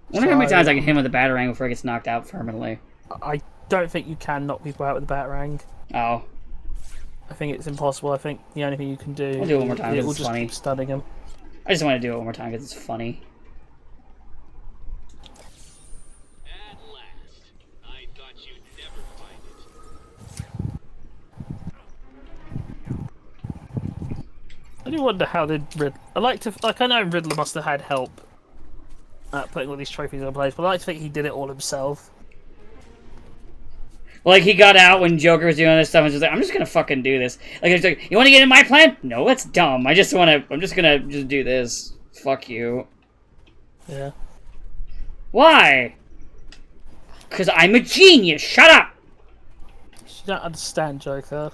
S1: I wonder how many times I can hit him with a batarang before he gets knocked out permanently.
S2: I don't think you can knock people out with a batarang.
S1: Oh.
S2: I think it's impossible. I think the only thing you can do.
S1: I'll do it one more time,
S2: It
S1: 'cause
S2: will
S1: it's
S2: just
S1: funny.
S2: keep stunning him.
S1: I just want to do it one more time because it's funny.
S7: At last. I thought you'd never find it.
S2: I do wonder how did Riddler. I know Riddler must have had help at putting all these trophies in place, but I like to think he did it all himself.
S1: Like, he got out when Joker was doing this stuff and was just like, I'm just gonna fucking do this. Like, he's like, you wanna get in my plan? No, that's dumb. I'm just gonna do this. Fuck you.
S2: Yeah.
S1: Why? Because I'm a genius. Shut up!
S2: You don't understand, Joker.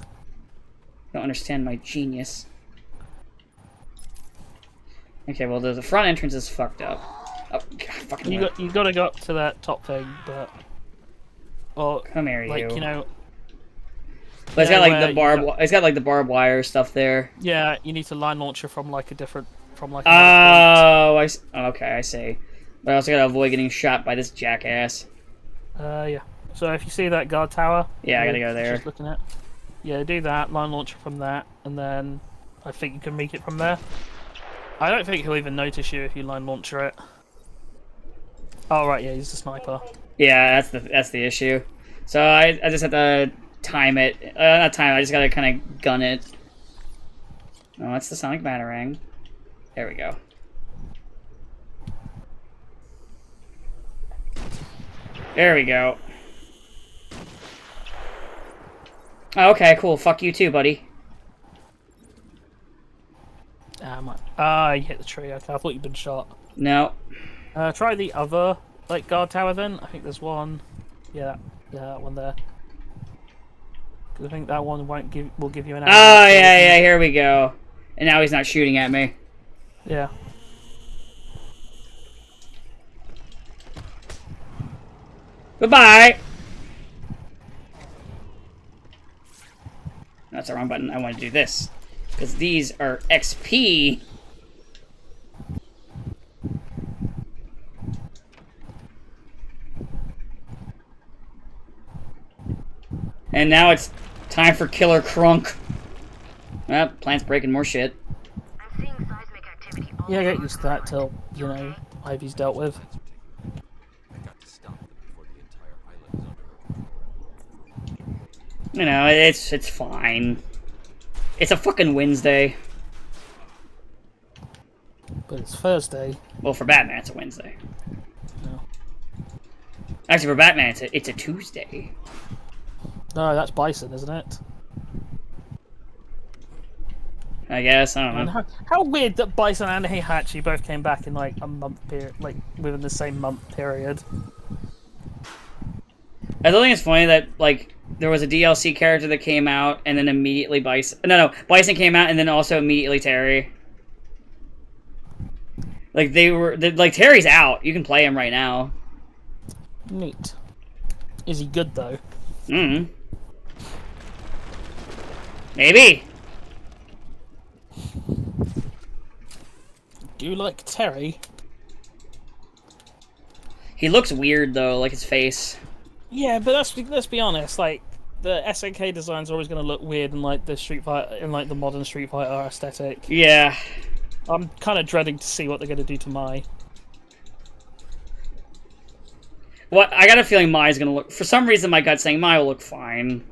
S1: Don't understand my genius. Okay, well, the front entrance is fucked up. Oh, God, fucking
S2: You gotta go up to that top thing, but or
S1: come here,
S2: like
S1: you.
S2: you know.
S1: But it's
S2: Yeah,
S1: got like
S2: where
S1: the barb. It's got like the barbed wire stuff there.
S2: Yeah, you need to line launcher from like a different
S1: Oh, okay, I see. But I also gotta avoid getting shot by this jackass.
S2: Yeah. So if you see that guard tower,
S1: Yeah, I gotta go there.
S2: Just looking at. Yeah, do that. Line launcher from that, and then I think you can make it from there. I don't think he'll even notice you if you line launcher it. Oh right, yeah, he's a sniper.
S1: Yeah, that's the issue. So I just have to time it. Not time. I just gotta kind of gun it. Oh, that's the sonic batarang. There we go. There we go. Oh, okay, cool. Fuck you too, buddy.
S2: You hit the tree. Okay, I thought you'd been shot.
S1: No.
S2: Try the other like guard tower then. I think there's one. Yeah, that one there. 'Cause I think that one will give you an.
S1: Oh yeah, here we go. And now he's not shooting at me.
S2: Yeah.
S1: Goodbye. That's the wrong button. I want to do this because these are XP. And now it's time for Killah Krunk. Well, plant's breaking more shit.
S5: I'm seeing seismic activity all
S2: Yeah, get used to that till you know Ivy's dealt with.
S4: I got to stop them before the entire island is under her.
S1: You know, it's fine. It's a fucking Wednesday.
S2: But it's Thursday.
S1: Well, for Batman, it's a Wednesday.
S2: No.
S1: Actually, for Batman, it's a Tuesday.
S2: No, that's Bison, isn't it?
S1: I guess, I don't
S2: And
S1: know.
S2: how weird that Bison and Heihachi both came back in like a month period, like within the same month period.
S1: I don't think it's funny that, like, there was a DLC character that came out, and then immediately Bison... No, Bison came out, and then also immediately Terry. Like, like, Terry's out. You can play him right now.
S2: Neat. Is he good though?
S1: Maybe.
S2: Do you like Terry?
S1: He looks weird, though, like his face.
S2: Yeah, but let's be honest. Like the SNK designs are always going to look weird in like the Street Fighter, in like the modern Street Fighter aesthetic.
S1: Yeah.
S2: I'm kind of dreading to see what they're going to do to Mai.
S1: What? I got a feeling Mai's gonna look... For some reason, my gut's saying Mai will look fine.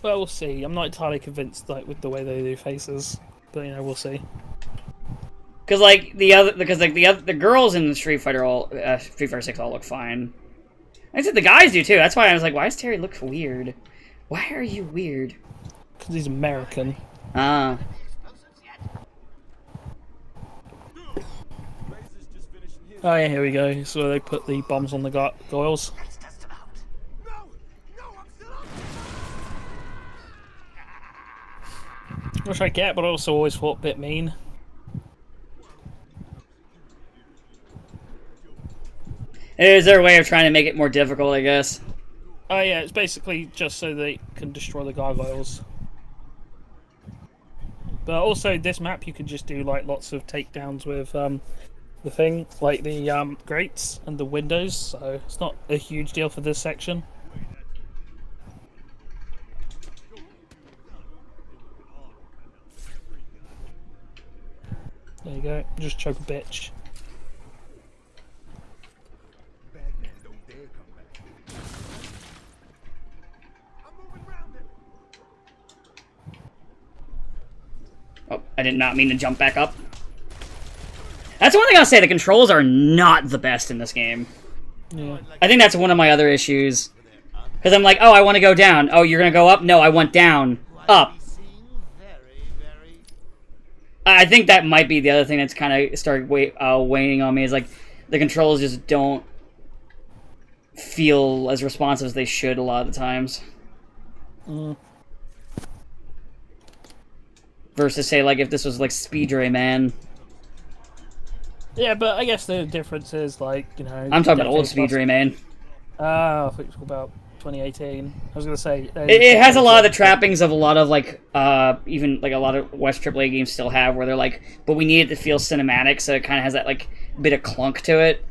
S2: Well, we'll see. I'm not entirely convinced, like with the way they do faces, but you know, we'll see.
S1: Because the girls in the Street Fighter Street Fighter 6 all look fine. I said the guys do too. That's why I was like, why does Terry look weird? Why are you weird?
S2: Because he's American.
S1: Ah.
S2: Oh yeah, here we go. So they put the bombs on the goils. Which I get, but I also always thought a bit mean.
S1: Is there a way of trying to make it more difficult, I guess?
S2: Oh yeah, it's basically just so they can destroy the gargoyles. But also, this map you can just do like lots of takedowns with the thing, like the grates and the windows. So it's not a huge deal for this section. There you go. Just choke a bitch.
S1: Oh, I did not mean to jump back up. That's one thing I'll say, the controls are not the best in this game.
S2: Yeah.
S1: I think that's one of my other issues. Because I'm like, oh, I want to go down. Oh, you're going to go up? No, I want down. Up. I think that might be the other thing that's kind of started weighing on me, is like the controls just don't feel as responsive as they should a lot of the times. Versus, say, like if this was like Speed Rayman.
S2: Yeah, but I guess the difference is like, you know.
S1: I'm talking about old Speed Rayman.
S2: I thought it was about 2018. I was gonna say
S1: It has a lot of the trappings of a lot of like even like a lot of West AAA games still have, where they're like, but we need it to feel cinematic, so it kind of has that like bit of clunk to it.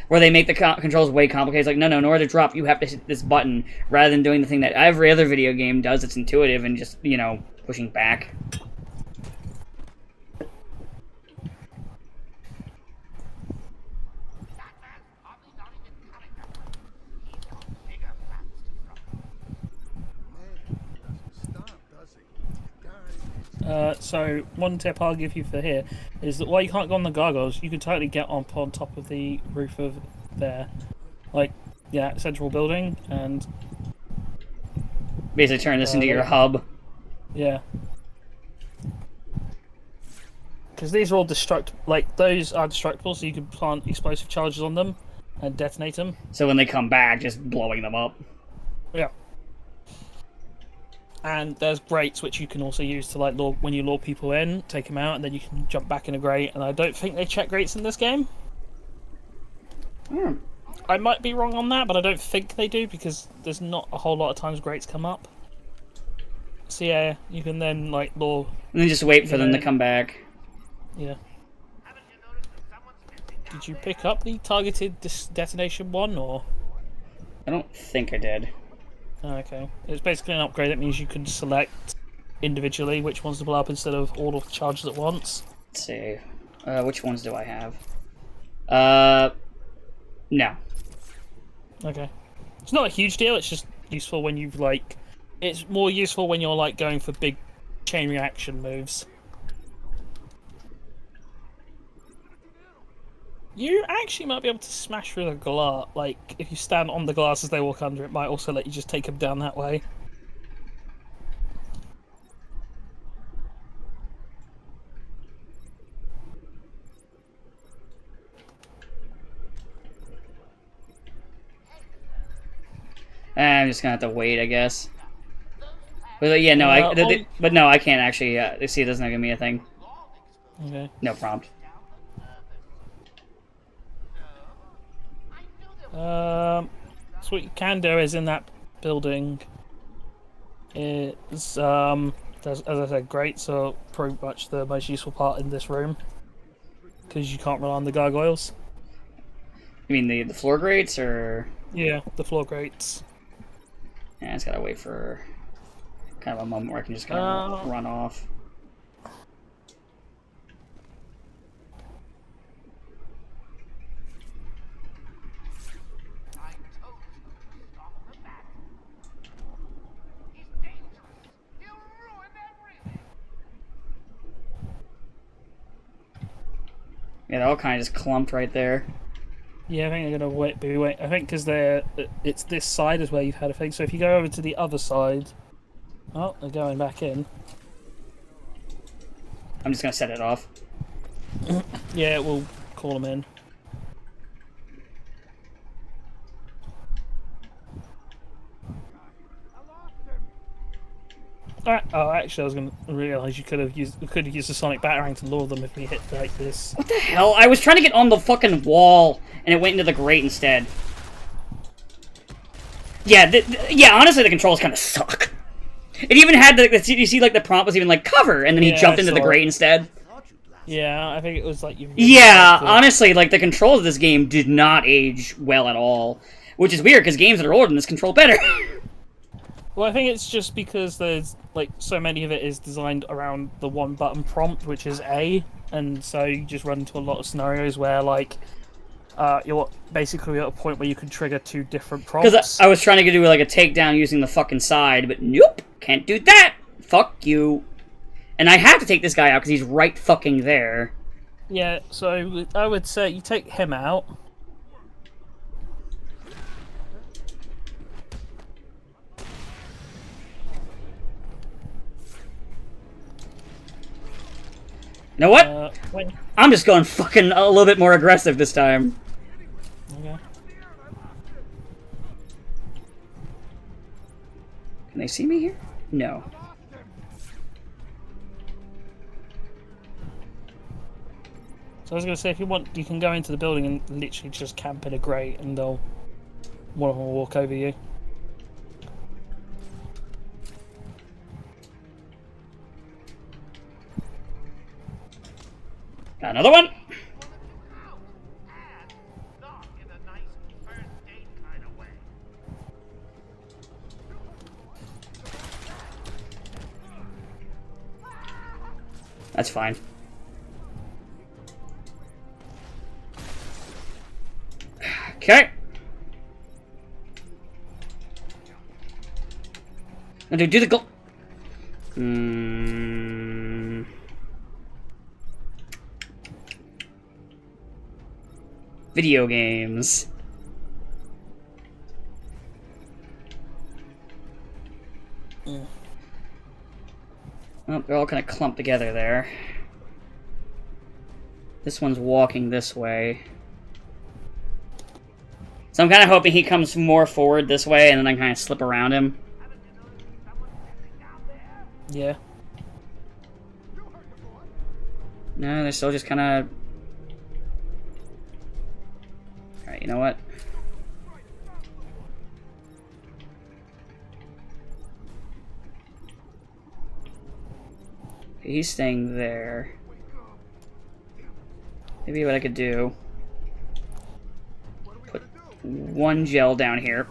S1: Where they make the controls way complicated. It's like, no, in order to drop, you have to hit this button, rather than doing the thing that every other video game does. It's intuitive and just, you know, pushing back.
S2: So one tip I'll give you for here is that while you can't go on the gargoyles, you can totally get on top of the roof of there, like central building, and
S1: Basically turn this into your hub.
S2: Yeah. Because these are all like those are destructible, so you can plant explosive charges on them and detonate them.
S1: So when they come back, just blowing them up.
S2: Yeah. And there's grates which you can also use to like lure, when you lure people in, take them out, and then you can jump back in a grate. And I don't think they check grates in this game. I might be wrong on that, but I don't think they do, because there's not a whole lot of times grates come up. So yeah, you can then like lure.
S1: And then just wait for them to come back.
S2: Yeah. Did you pick up the targeted detonation one, or?
S1: I don't think I did.
S2: Oh, okay. It's basically an upgrade that means you can select individually which ones to blow up instead of all of the charges at once.
S1: Let's see. Which ones do I have? No.
S2: Okay. It's not a huge deal, it's just useful when you've like... It's more useful when you're like going for big chain reaction moves. You actually might be able to smash through the glass. Like, if you stand on the glass as they walk under, it might also let you just take them down that way.
S1: I'm just gonna have to wait, I guess. But yeah, no, but no, I can't actually. See, it doesn't give me a thing.
S2: Okay.
S1: No prompt.
S2: So what you can do is in that building is there's, as I said, grates are pretty much the most useful part in this room because you can't rely on the gargoyles.
S1: You mean the floor grates, or?
S2: Yeah, the floor grates.
S1: Yeah, I just gotta wait for kind of a moment where I can just kind of run off. Yeah, they're all kind of just clumped right there.
S2: Yeah, I think they're gonna wait. I think because it's this side is where you've had a thing. So if you go over to the other side, oh, they're going back in.
S1: I'm just gonna set it off.
S2: Yeah, we'll call them in. Oh, actually, I was going to realise you could have used the sonic batarang to lure them if we hit like this.
S1: What the hell? I was trying to get on the fucking wall, and it went into the grate instead. Yeah, yeah. Honestly, the controls kind of suck. It even had the you see like the prompt was even like cover, and then he
S2: Yeah,
S1: jumped
S2: I
S1: into the
S2: saw
S1: grate
S2: it.
S1: instead.
S2: Yeah, I think it was like you.
S1: Yeah, honestly, like the controls of this game did not age well at all, which is weird because games that are older than this control better.
S2: Well, I think it's just because there's like so many of it is designed around the one button prompt, which is A, and so you just run into a lot of scenarios where like you're basically at a point where you can trigger 2 different prompts.
S1: Because I was trying to do like a takedown using the fucking side, but nope, can't do that. Fuck you. And I have to take this guy out because he's right fucking there.
S2: Yeah, so I would say you take him out.
S1: You know what?
S2: When...
S1: I'm just going fucking a little bit more aggressive this time.
S2: Okay.
S1: Can they see me here? No.
S2: So I was going to say, if you want, you can go into the building and literally just camp in a grate, and one of them will walk over you.
S1: Got another one.
S6: Not in a nice first date kind of way.
S1: That's fine. Okay. Now do the go. Video games. Well, they're all kind of clumped together there. This one's walking this way. So I'm kind of hoping he comes more forward this way, and then I kind of slip around him.
S2: Yeah.
S1: No, they're still just kind of... Alright, you know what? He's staying there. Maybe what I could do... Put one gel down here.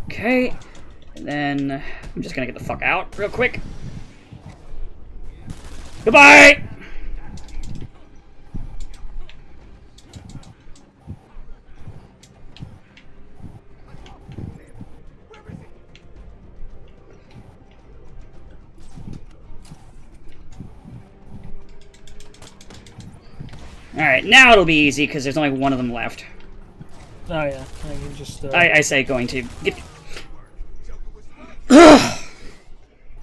S1: Okay, and then I'm just gonna get the fuck out real quick. Goodbye! Alright, now it'll be easy because there's only one of them left.
S2: Oh yeah, I can just.
S1: I say going to get.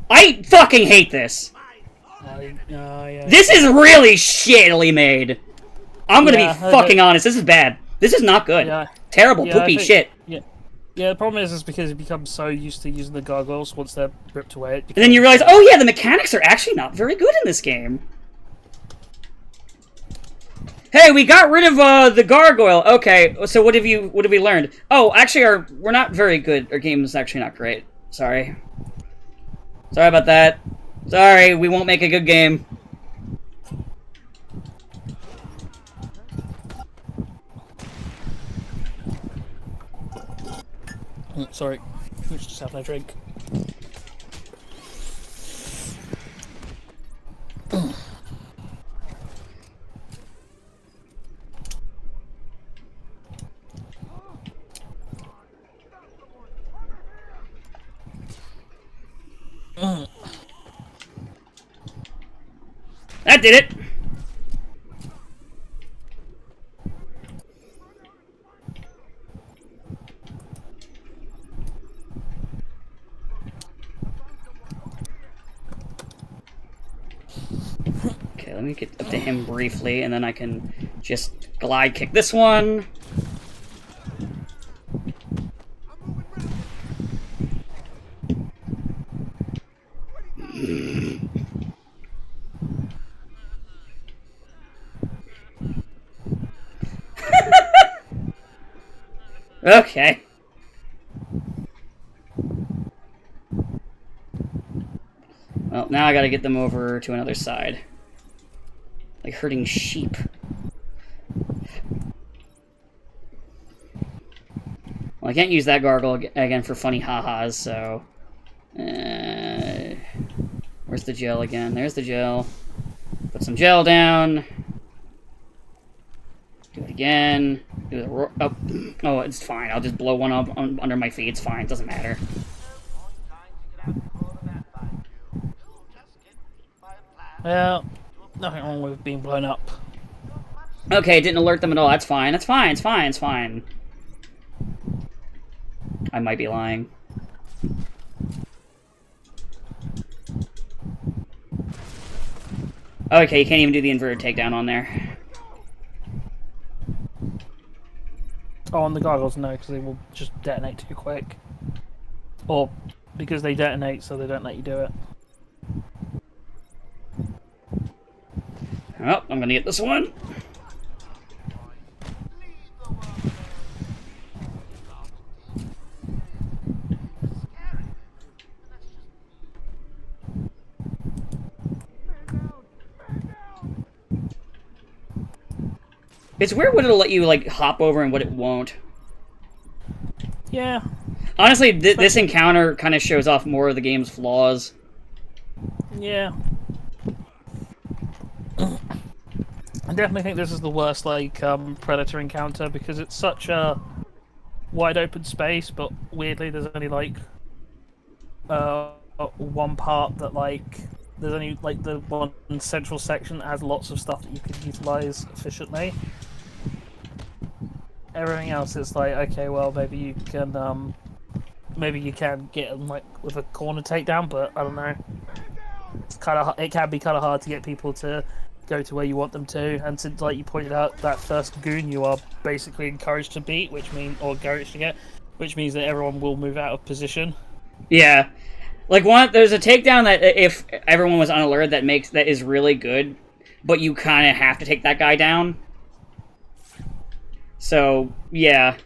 S1: I fucking hate this.
S2: Yeah.
S1: This is really shittily made. I'm gonna be fucking honest. This is bad. This is not good.
S2: Yeah.
S1: Terrible, poopy shit.
S2: Yeah. Yeah, the problem is because you become so used to using the gargoyles once they're ripped away.
S1: And then you realize, oh yeah, the mechanics are actually not very good in this game. Hey, we got rid of the gargoyle. Okay, so what have we learned? Oh, actually, we're not very good. Our game is actually not great. Sorry. Sorry about that. Sorry, we won't make a good game.
S2: Sorry, just having a drink.
S1: That did it. let me get up to him briefly, and then I can just glide kick this one. Okay. Well, now I gotta get them over to another side. Like herding sheep. Well, I can't use that gargle again for funny ha-has, so... where's the gel again? There's the gel. Put some gel down. Do it again. Do the roar. Oh, it's fine. I'll just blow one up under my feet. It's fine. It doesn't matter.
S2: Well, nothing wrong with being blown up.
S1: Okay, it didn't alert them at all. That's fine. That's fine. It's fine. It's fine. I might be lying. Okay, you can't even do the inverted takedown on there.
S2: Oh, on the goggles, no, because they will just detonate too quick. Or because they detonate, so they don't let you do it.
S1: Oh, I'm gonna get this one. It's weird what it'll let you, like, hop over and what it won't.
S2: Yeah.
S1: Honestly, this encounter kind of shows off more of the game's flaws.
S2: Yeah. I definitely think this is the worst, like, Predator encounter, because it's such a wide open space, but weirdly there's only, like, one part that, like, there's only, like, the one central section that has lots of stuff that you can utilize efficiently. Everything else is like, okay, well, maybe you can get them, like, with a corner takedown, but I don't know. It's it can be kind of hard to get people to go to where you want them to, and since, like you pointed out, that first goon you are basically encouraged to beat, which means that everyone will move out of position.
S1: Yeah. Like, there's a takedown that if everyone was unalerted that is really good, but you kind of have to take that guy down. So, yeah.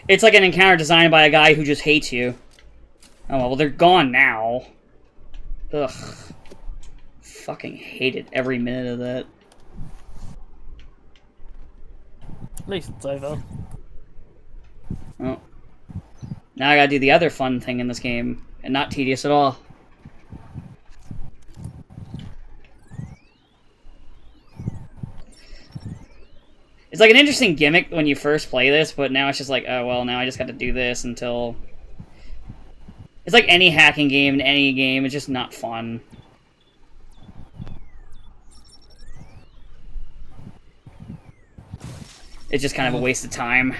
S1: It's like an encounter designed by a guy who just hates you. Oh, well, they're gone now. Ugh. Fucking hated every minute of that.
S2: At least it's over.
S1: Oh. Now I gotta do the other fun thing in this game, and not tedious at all. It's like an interesting gimmick when you first play this, but now it's just like, oh, well, now I just got to do this until... It's like any hacking game in any game, it's just not fun. It's just kind of a waste of time.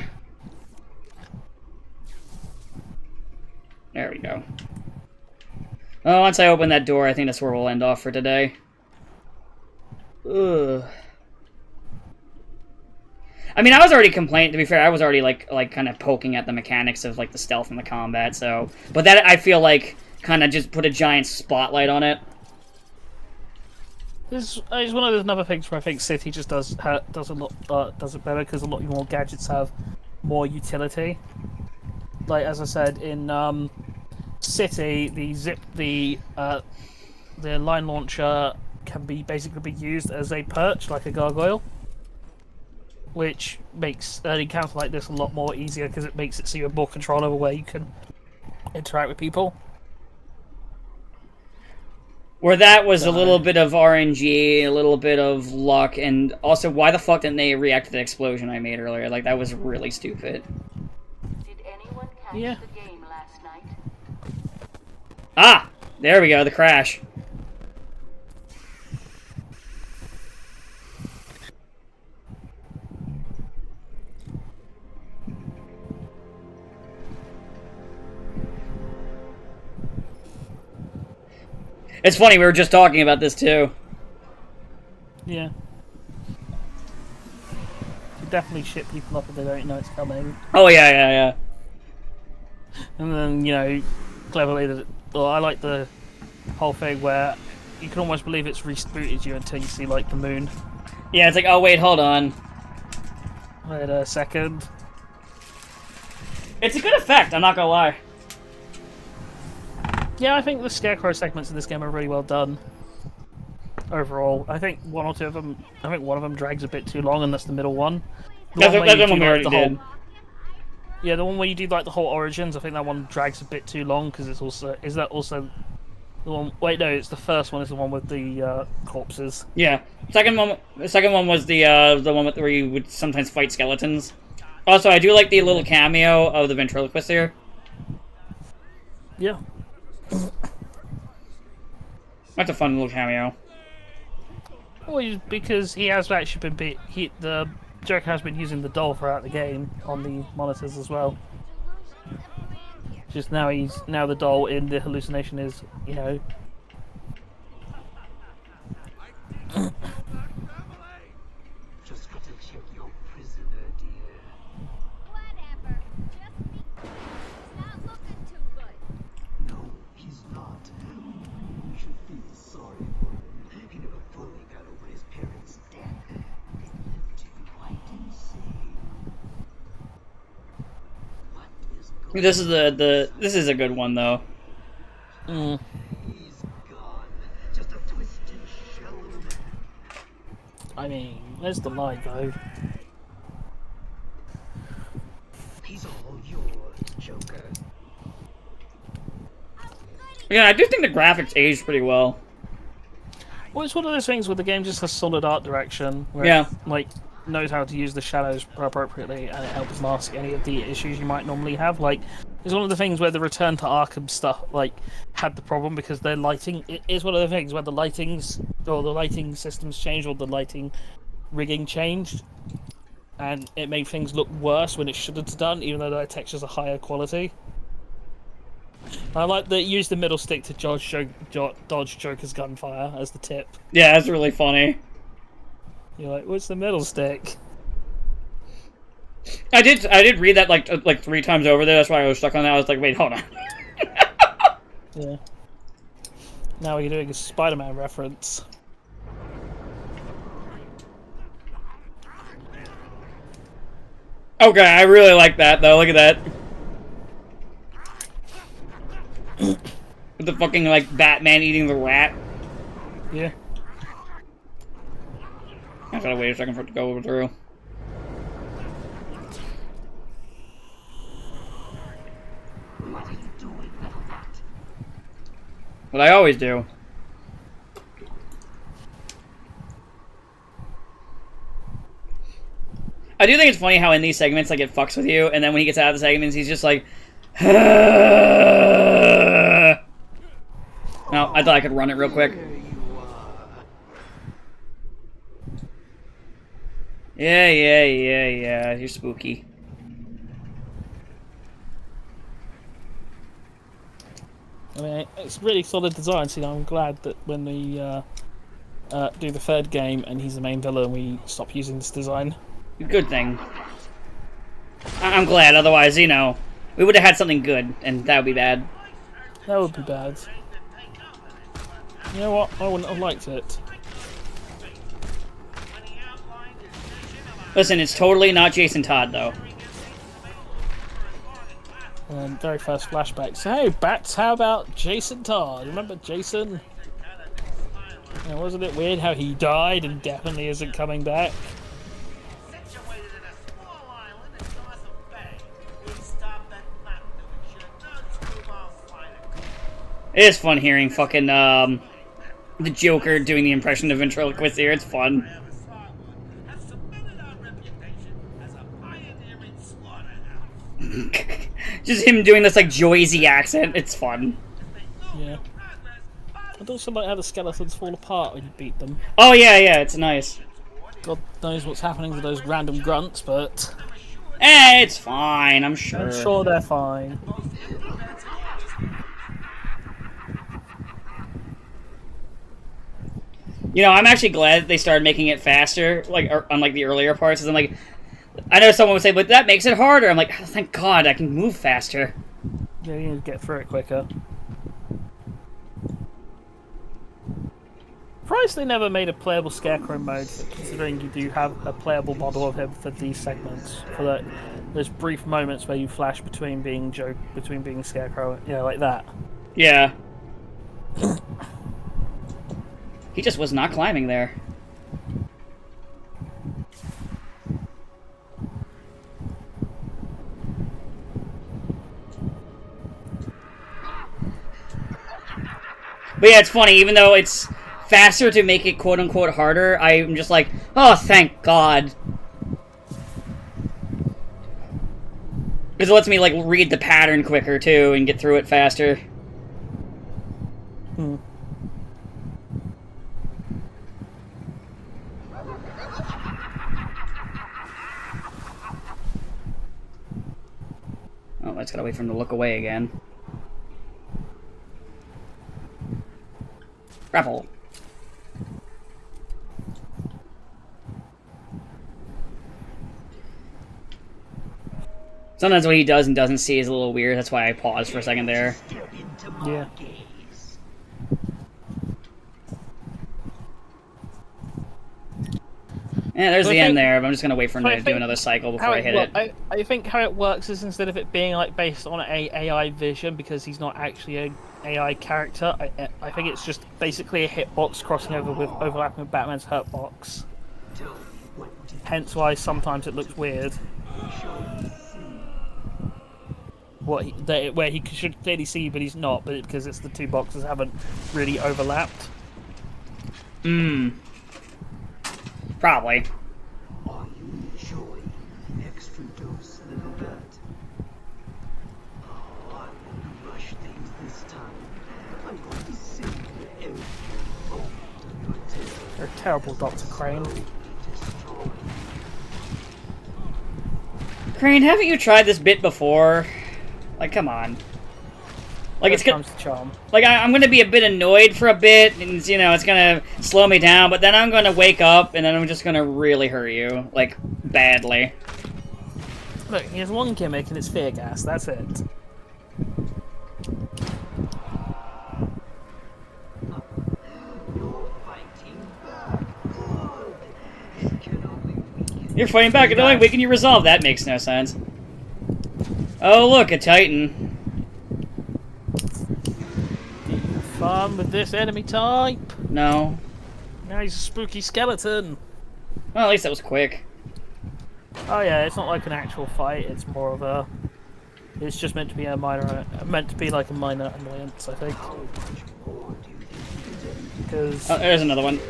S1: There we go. Well, once I open that door, I think that's where we'll end off for today. Ugh. I mean, I was already complaining, to be fair, I was already, like kind of poking at the mechanics of, like, the stealth and the combat, so... But that, I feel like, kind of just put a giant spotlight on it.
S2: This is one of those other things where I think City just does it better, because a lot more gadgets have more utility. Like, as I said, in City, the line launcher can basically be used as a perch, like a gargoyle, which makes an encounter like this a lot more easier, because it makes it so you have more control over where you can interact with people.
S1: Where that was a little bit of RNG, a little bit of luck, and also, why the fuck didn't they react to the explosion I made earlier? Like, that was really stupid.
S5: Did anyone catch the game last night?
S1: Ah! There we go, the crash. It's funny, we were just talking about this too.
S2: Yeah. You definitely shit people up if they don't know it's coming.
S1: Oh yeah, yeah, yeah.
S2: And then, you know, cleverly, well, I like the whole thing where you can almost believe it's rebooted you until you see, like, the moon.
S1: Yeah, it's like, oh wait, hold on.
S2: Wait a second.
S1: It's a good effect, I'm not gonna lie.
S2: Yeah, I think the Scarecrow segments in this game are really well done. Overall, I think one or two of them. I think one of them drags a bit too long, and that's the middle one.
S1: That's the
S2: where you
S1: one
S2: do,
S1: we
S2: like,
S1: already
S2: the
S1: did.
S2: Yeah, the one where you do like the whole origins. I think that one drags a bit too long because it's also. Is that also the one? Wait, no, it's the first one. Is the one with the corpses.
S1: Yeah. The second one was the one where you would sometimes fight skeletons. Also, I do like the little cameo of the ventriloquist here.
S2: Yeah.
S1: That's a fun little cameo.
S2: Well, because he has actually been the Joker has been using the doll throughout the game on the monitors as well. Just now the doll in the hallucination is, you know.
S6: Just got to check your prisoner, dear.
S5: Whatever. Just be. He's not looking too good.
S6: No, he's not. We should feel sorry for him. He never fully got over his parents' death. They lived to be quite insane. What is going
S1: This is a good one though.
S2: Mm.
S6: He's gone. Just a twisted shell of a man.
S2: I mean, there's the lie though.
S6: He's all yours, Joker.
S1: Yeah, I do think the graphics aged pretty well.
S2: Well, it's one of those things where the game just has solid art direction, where
S1: Yeah.
S2: it, like, knows how to use the shadows appropriately, and it helps mask any of the issues you might normally have. Like, it's one of the things where the Return to Arkham stuff, like, had the problem because their lighting. It is one of the things where the lighting systems changed, or the lighting rigging changed, and it made things look worse when it shouldn't have done, even though the textures are higher quality. I like that it used the middle stick to dodge Joker's gunfire as the tip.
S1: Yeah, that's really funny.
S2: You're like, what's the middle stick?
S1: I did read that like 3 times over there. That's why I was stuck on that. I was like, wait, hold on.
S2: Yeah. Now we're doing a Spider-Man reference.
S1: Okay, I really like that though. Look at that. With the fucking like Batman eating the rat.
S2: Yeah.
S1: I gotta wait a second for it to go through.
S6: What are you doing, little rat?
S1: What I always do. I do think it's funny how in these segments, like, it fucks with you, and then when he gets out of the segments, he's just like... No, I thought I could run it real quick.
S6: There you are.
S1: Yeah, you're spooky.
S2: I mean, it's really solid design, so I'm glad that when we do the third game and he's the main villain, we stop using this design.
S1: Good thing. I'm glad, otherwise, you know, we would have had something good, and that would be bad.
S2: That would be bad. You know what? I wouldn't have liked it.
S1: Listen, it's totally not Jason Todd, though.
S2: And very first flashback. So, hey, Bats, how about Jason Todd? Remember Jason? Yeah, wasn't it weird how he died and definitely isn't coming back?
S6: Situated in a small island in Gotham Bay, we stopped at nothing to ensure no screwball fighter.
S1: It is fun hearing fucking, the Joker doing the impression of ventriloquist here. It's fun.
S6: Have cemented our reputation as a pioneering slaughterhouse.
S1: Just him doing this, like, Joyzy accent. It's fun.
S2: Yeah. I'd also like how the skeletons fall apart when you beat them.
S1: Oh, yeah, it's nice.
S2: God knows what's happening to those random grunts, but
S1: It's fine, I'm sure.
S2: I'm sure they're fine.
S1: You know, I'm actually glad that they started making it faster, like unlike the earlier parts. 'Cause I'm like, I know someone would say, but that makes it harder. I'm like, oh, thank God, I can move faster.
S2: Yeah, you need to get through it quicker. Surprised they never made a playable Scarecrow mode, considering you do have a playable model of him for these segments. For those brief moments where you flash between being Scarecrow, like that.
S1: Yeah. He just was not climbing there. But yeah, it's funny, even though it's faster to make it quote-unquote harder, I'm just like, oh, thank God. Because it lets me, like, read the pattern quicker, too, and get through it faster.
S2: Hmm.
S1: Oh, I just gotta wait for him to look away again. Grapple. Sometimes what he does and doesn't see is a little weird. That's why I paused for a second there.
S2: Yeah.
S1: Yeah, there's
S2: So
S1: the
S2: I
S1: end
S2: think-
S1: there, but I'm just gonna wait for him
S2: so I
S1: to do
S2: think
S1: another cycle before
S2: How
S1: I hit it.
S2: I think how it works is instead of it being like based on a AI vision, because he's not actually a AI character, I think it's just basically a hitbox crossing over with overlapping with Batman's hurtbox. Hence why sometimes it looks weird. Where he should clearly see, but he's not, but because it's the two boxes haven't really overlapped.
S1: Probably.
S6: Are you enjoying extra dose, little bat? Oh, I won't rush things this time. I'm going to save you every moment of your terror.
S2: You're a terrible Dr. Crane.
S6: Destroy.
S1: Crane, haven't you tried this bit before? Like, come on. Like, it's
S2: Comes the charm.
S1: like I'm gonna be a bit annoyed for a bit, and you know, it's gonna slow me down. But then I'm gonna wake up, and then I'm just gonna really hurt you, like badly.
S2: Look, he has one gimmick, and it's fear gas. That's it.
S6: You're fighting back. Good. It can only weaken.
S1: You're fighting back, and only way can you resolve that? Makes no sense. Oh look, a Titan.
S2: Fun with this enemy type.
S1: No.
S2: Now he's a spooky skeleton.
S1: Well, at least that was quick.
S2: Oh yeah, it's not like an actual fight. It's more of a. It's just meant to be like a minor annoyance, I think. Because
S1: Oh, there's another one.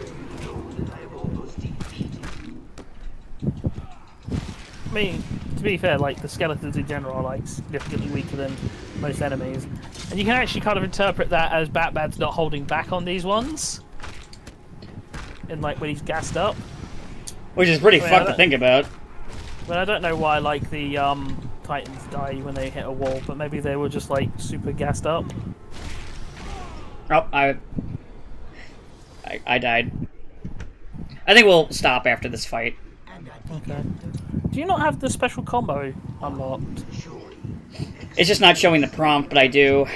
S2: I mean, to be fair, like the skeletons in general are like significantly weaker than most enemies, and you can actually kind of interpret that as Batman's not holding back on these ones, in like when he's gassed up.
S1: Which is pretty
S2: I mean,
S1: fucked to think about.
S2: But I don't know why like the Titans die when they hit a wall, but maybe they were just like super gassed up.
S1: Oh, I died. I think we'll stop after this fight.
S2: Okay. Do you not have the special combo unlocked?
S1: It's just not showing the prompt, but I do.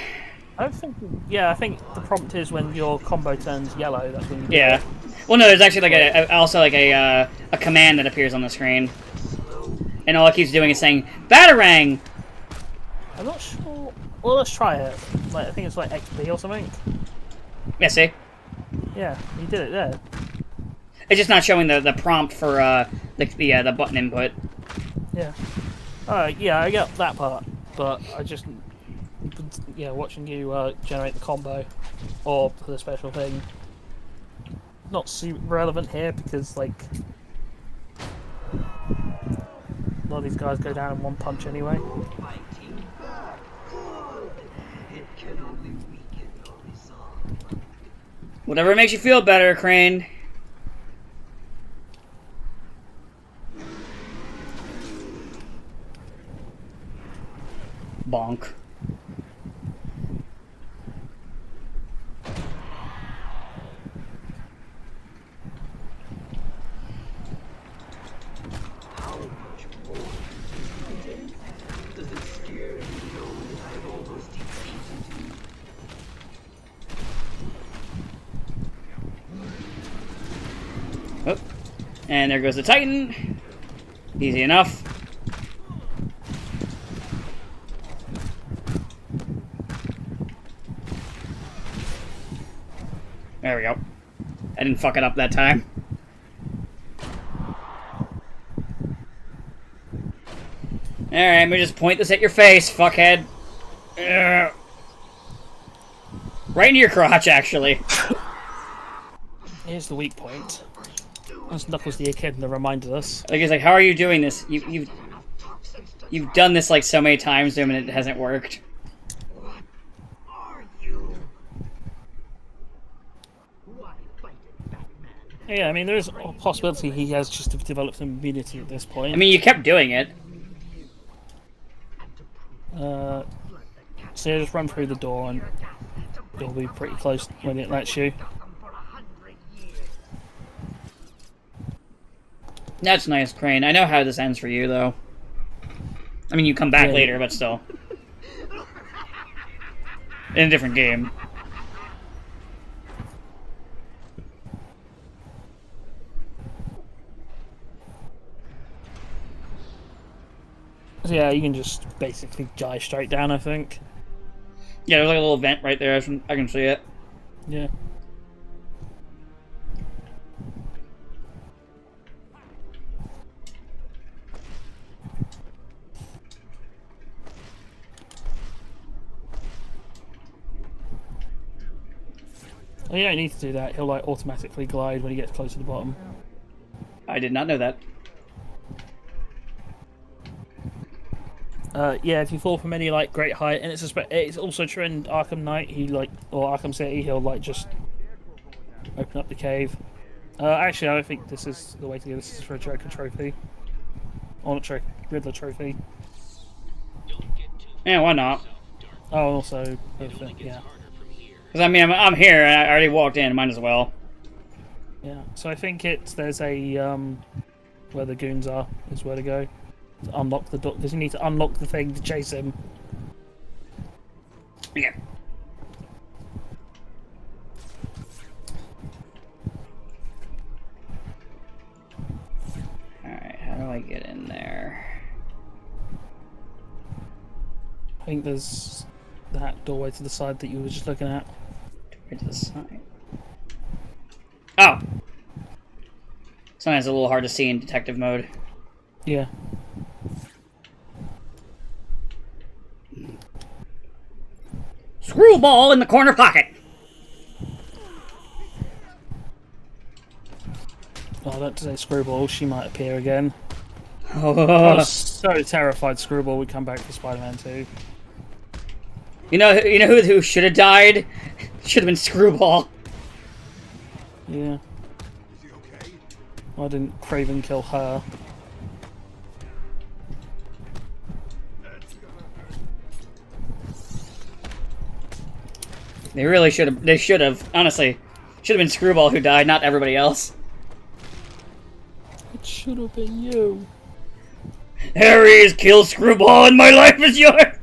S2: I don't think. Yeah, I think the prompt is when your combo turns yellow. That's when you do
S1: Yeah.
S2: it.
S1: Well, no, there's actually like also like a command that appears on the screen, and all it keeps doing is saying "Batarang."
S2: I'm not sure. Well, let's try it. Like, I think it's like XP or something.
S1: Yeah, see,
S2: Yeah, you did it there.
S1: it's just not showing the prompt for the button input.
S2: Yeah. Alright, yeah, I get that part, but I just, watching you generate the combo or the special thing, not super relevant here because like a lot of these guys go down in one punch anyway.
S6: Fighting back. Good. It can only weaken your resolve.
S1: Whatever makes you feel better, Crane. Bonk. And there goes the Titan. Easy enough. There we go. I didn't fuck it up that time. Alright, let me just point this at your face, fuckhead. Ugh. Right into your crotch, actually.
S2: Here's the weak point. That's Knuckles the Echidna reminded us.
S1: Like, he's like, how are you doing this? You've done this like so many times to him and it hasn't worked.
S6: What are you? Why fight it, Batman?
S2: Yeah, I mean, there's a possibility he has just developed immunity at this point.
S1: I mean, you kept doing it.
S2: So you just run through the door and you'll be pretty close when it lets you.
S1: That's nice, Crane. I know how this ends for you, though. I mean, you come back
S2: Yeah.
S1: later, but still. In a different game.
S2: So yeah, you can just basically dive straight down, I think.
S1: Yeah, there's like a little vent right there. I can see it.
S2: Yeah. Well, you don't need to do that. He'll like automatically glide when he gets close to the bottom.
S1: I did not know that.
S2: Yeah, if you fall from any like great height, and it's also true in Arkham Knight. Or Arkham City, he'll like just open up the cave. Actually, I don't think this is the way to go. This is for a Joker trophy, or not Riddler trophy.
S1: Yeah, why not?
S2: Oh, also, yeah.
S1: Because I mean, I'm here and I already walked in. Might as well.
S2: Yeah, so I think there's a where the goons are is where to go. To unlock the door, because you need to unlock the thing to chase him.
S1: Yeah. Alright, how do I get in there?
S2: I think there's that doorway to the side that you were just looking at.
S1: Right to the side. Oh! Sometimes it's a little hard to see in detective mode.
S2: Yeah.
S1: Screwball in the corner pocket!
S2: Oh, don't say Screwball, she might appear again. I
S1: Oh.
S2: was so terrified Screwball would come back for Spider-Man 2.
S1: You know who should have died? Should have been Screwball.
S2: Yeah. Why didn't Craven kill her?
S1: They really should have. They should have. Honestly, should have been Screwball who died, not everybody else.
S2: It should have been you.
S1: Harry's killed Screwball, and my life is yours.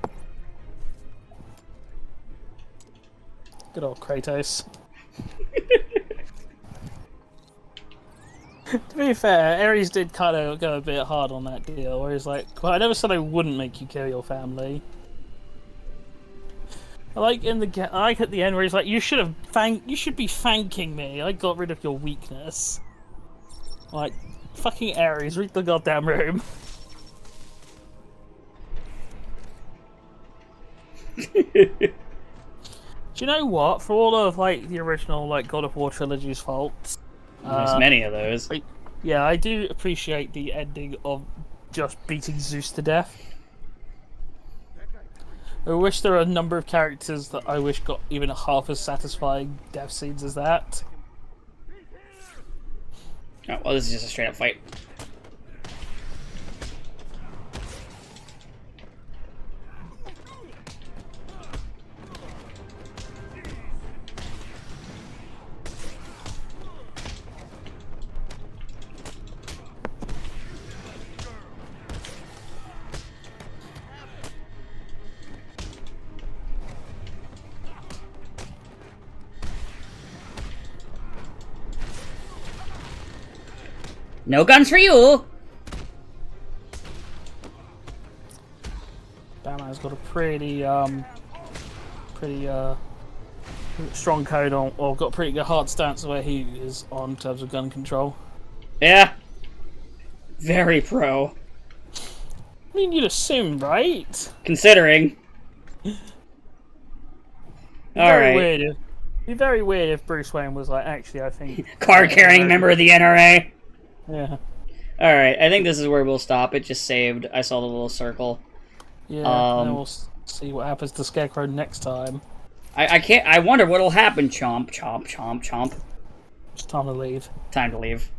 S2: Good old Kratos. To be fair, Ares did kind of go a bit hard on that deal, where he's like, well, I never said I wouldn't make you kill your family. I like at the end where he's like, you should be thanking me. I got rid of your weakness. Like, fucking Ares, read the goddamn room. Do you know what? For all of like the original like God of War trilogy's faults,
S1: There's many of those.
S2: yeah, I do appreciate the ending of just beating Zeus to death. I wish there were a number of characters that I wish got even half as satisfying death scenes as that.
S1: Oh, well, this is just a straight up fight. No guns for you!
S2: Batman's got a pretty strong code on, or got a pretty good hard stance where he is on terms of gun control.
S1: Yeah. Very pro.
S2: I mean, you'd assume, right?
S1: Considering. Alright.
S2: It'd be very weird if Bruce Wayne was like, actually, I think...
S1: Card-carrying member of the NRA.
S2: Yeah.
S1: Alright, I think this is where we'll stop. It just saved. I saw the little circle.
S2: Yeah, and then we'll see what happens to Scarecrow next time.
S1: I wonder what'll happen, chomp, chomp, chomp, chomp.
S2: It's time to leave.
S1: Time to leave.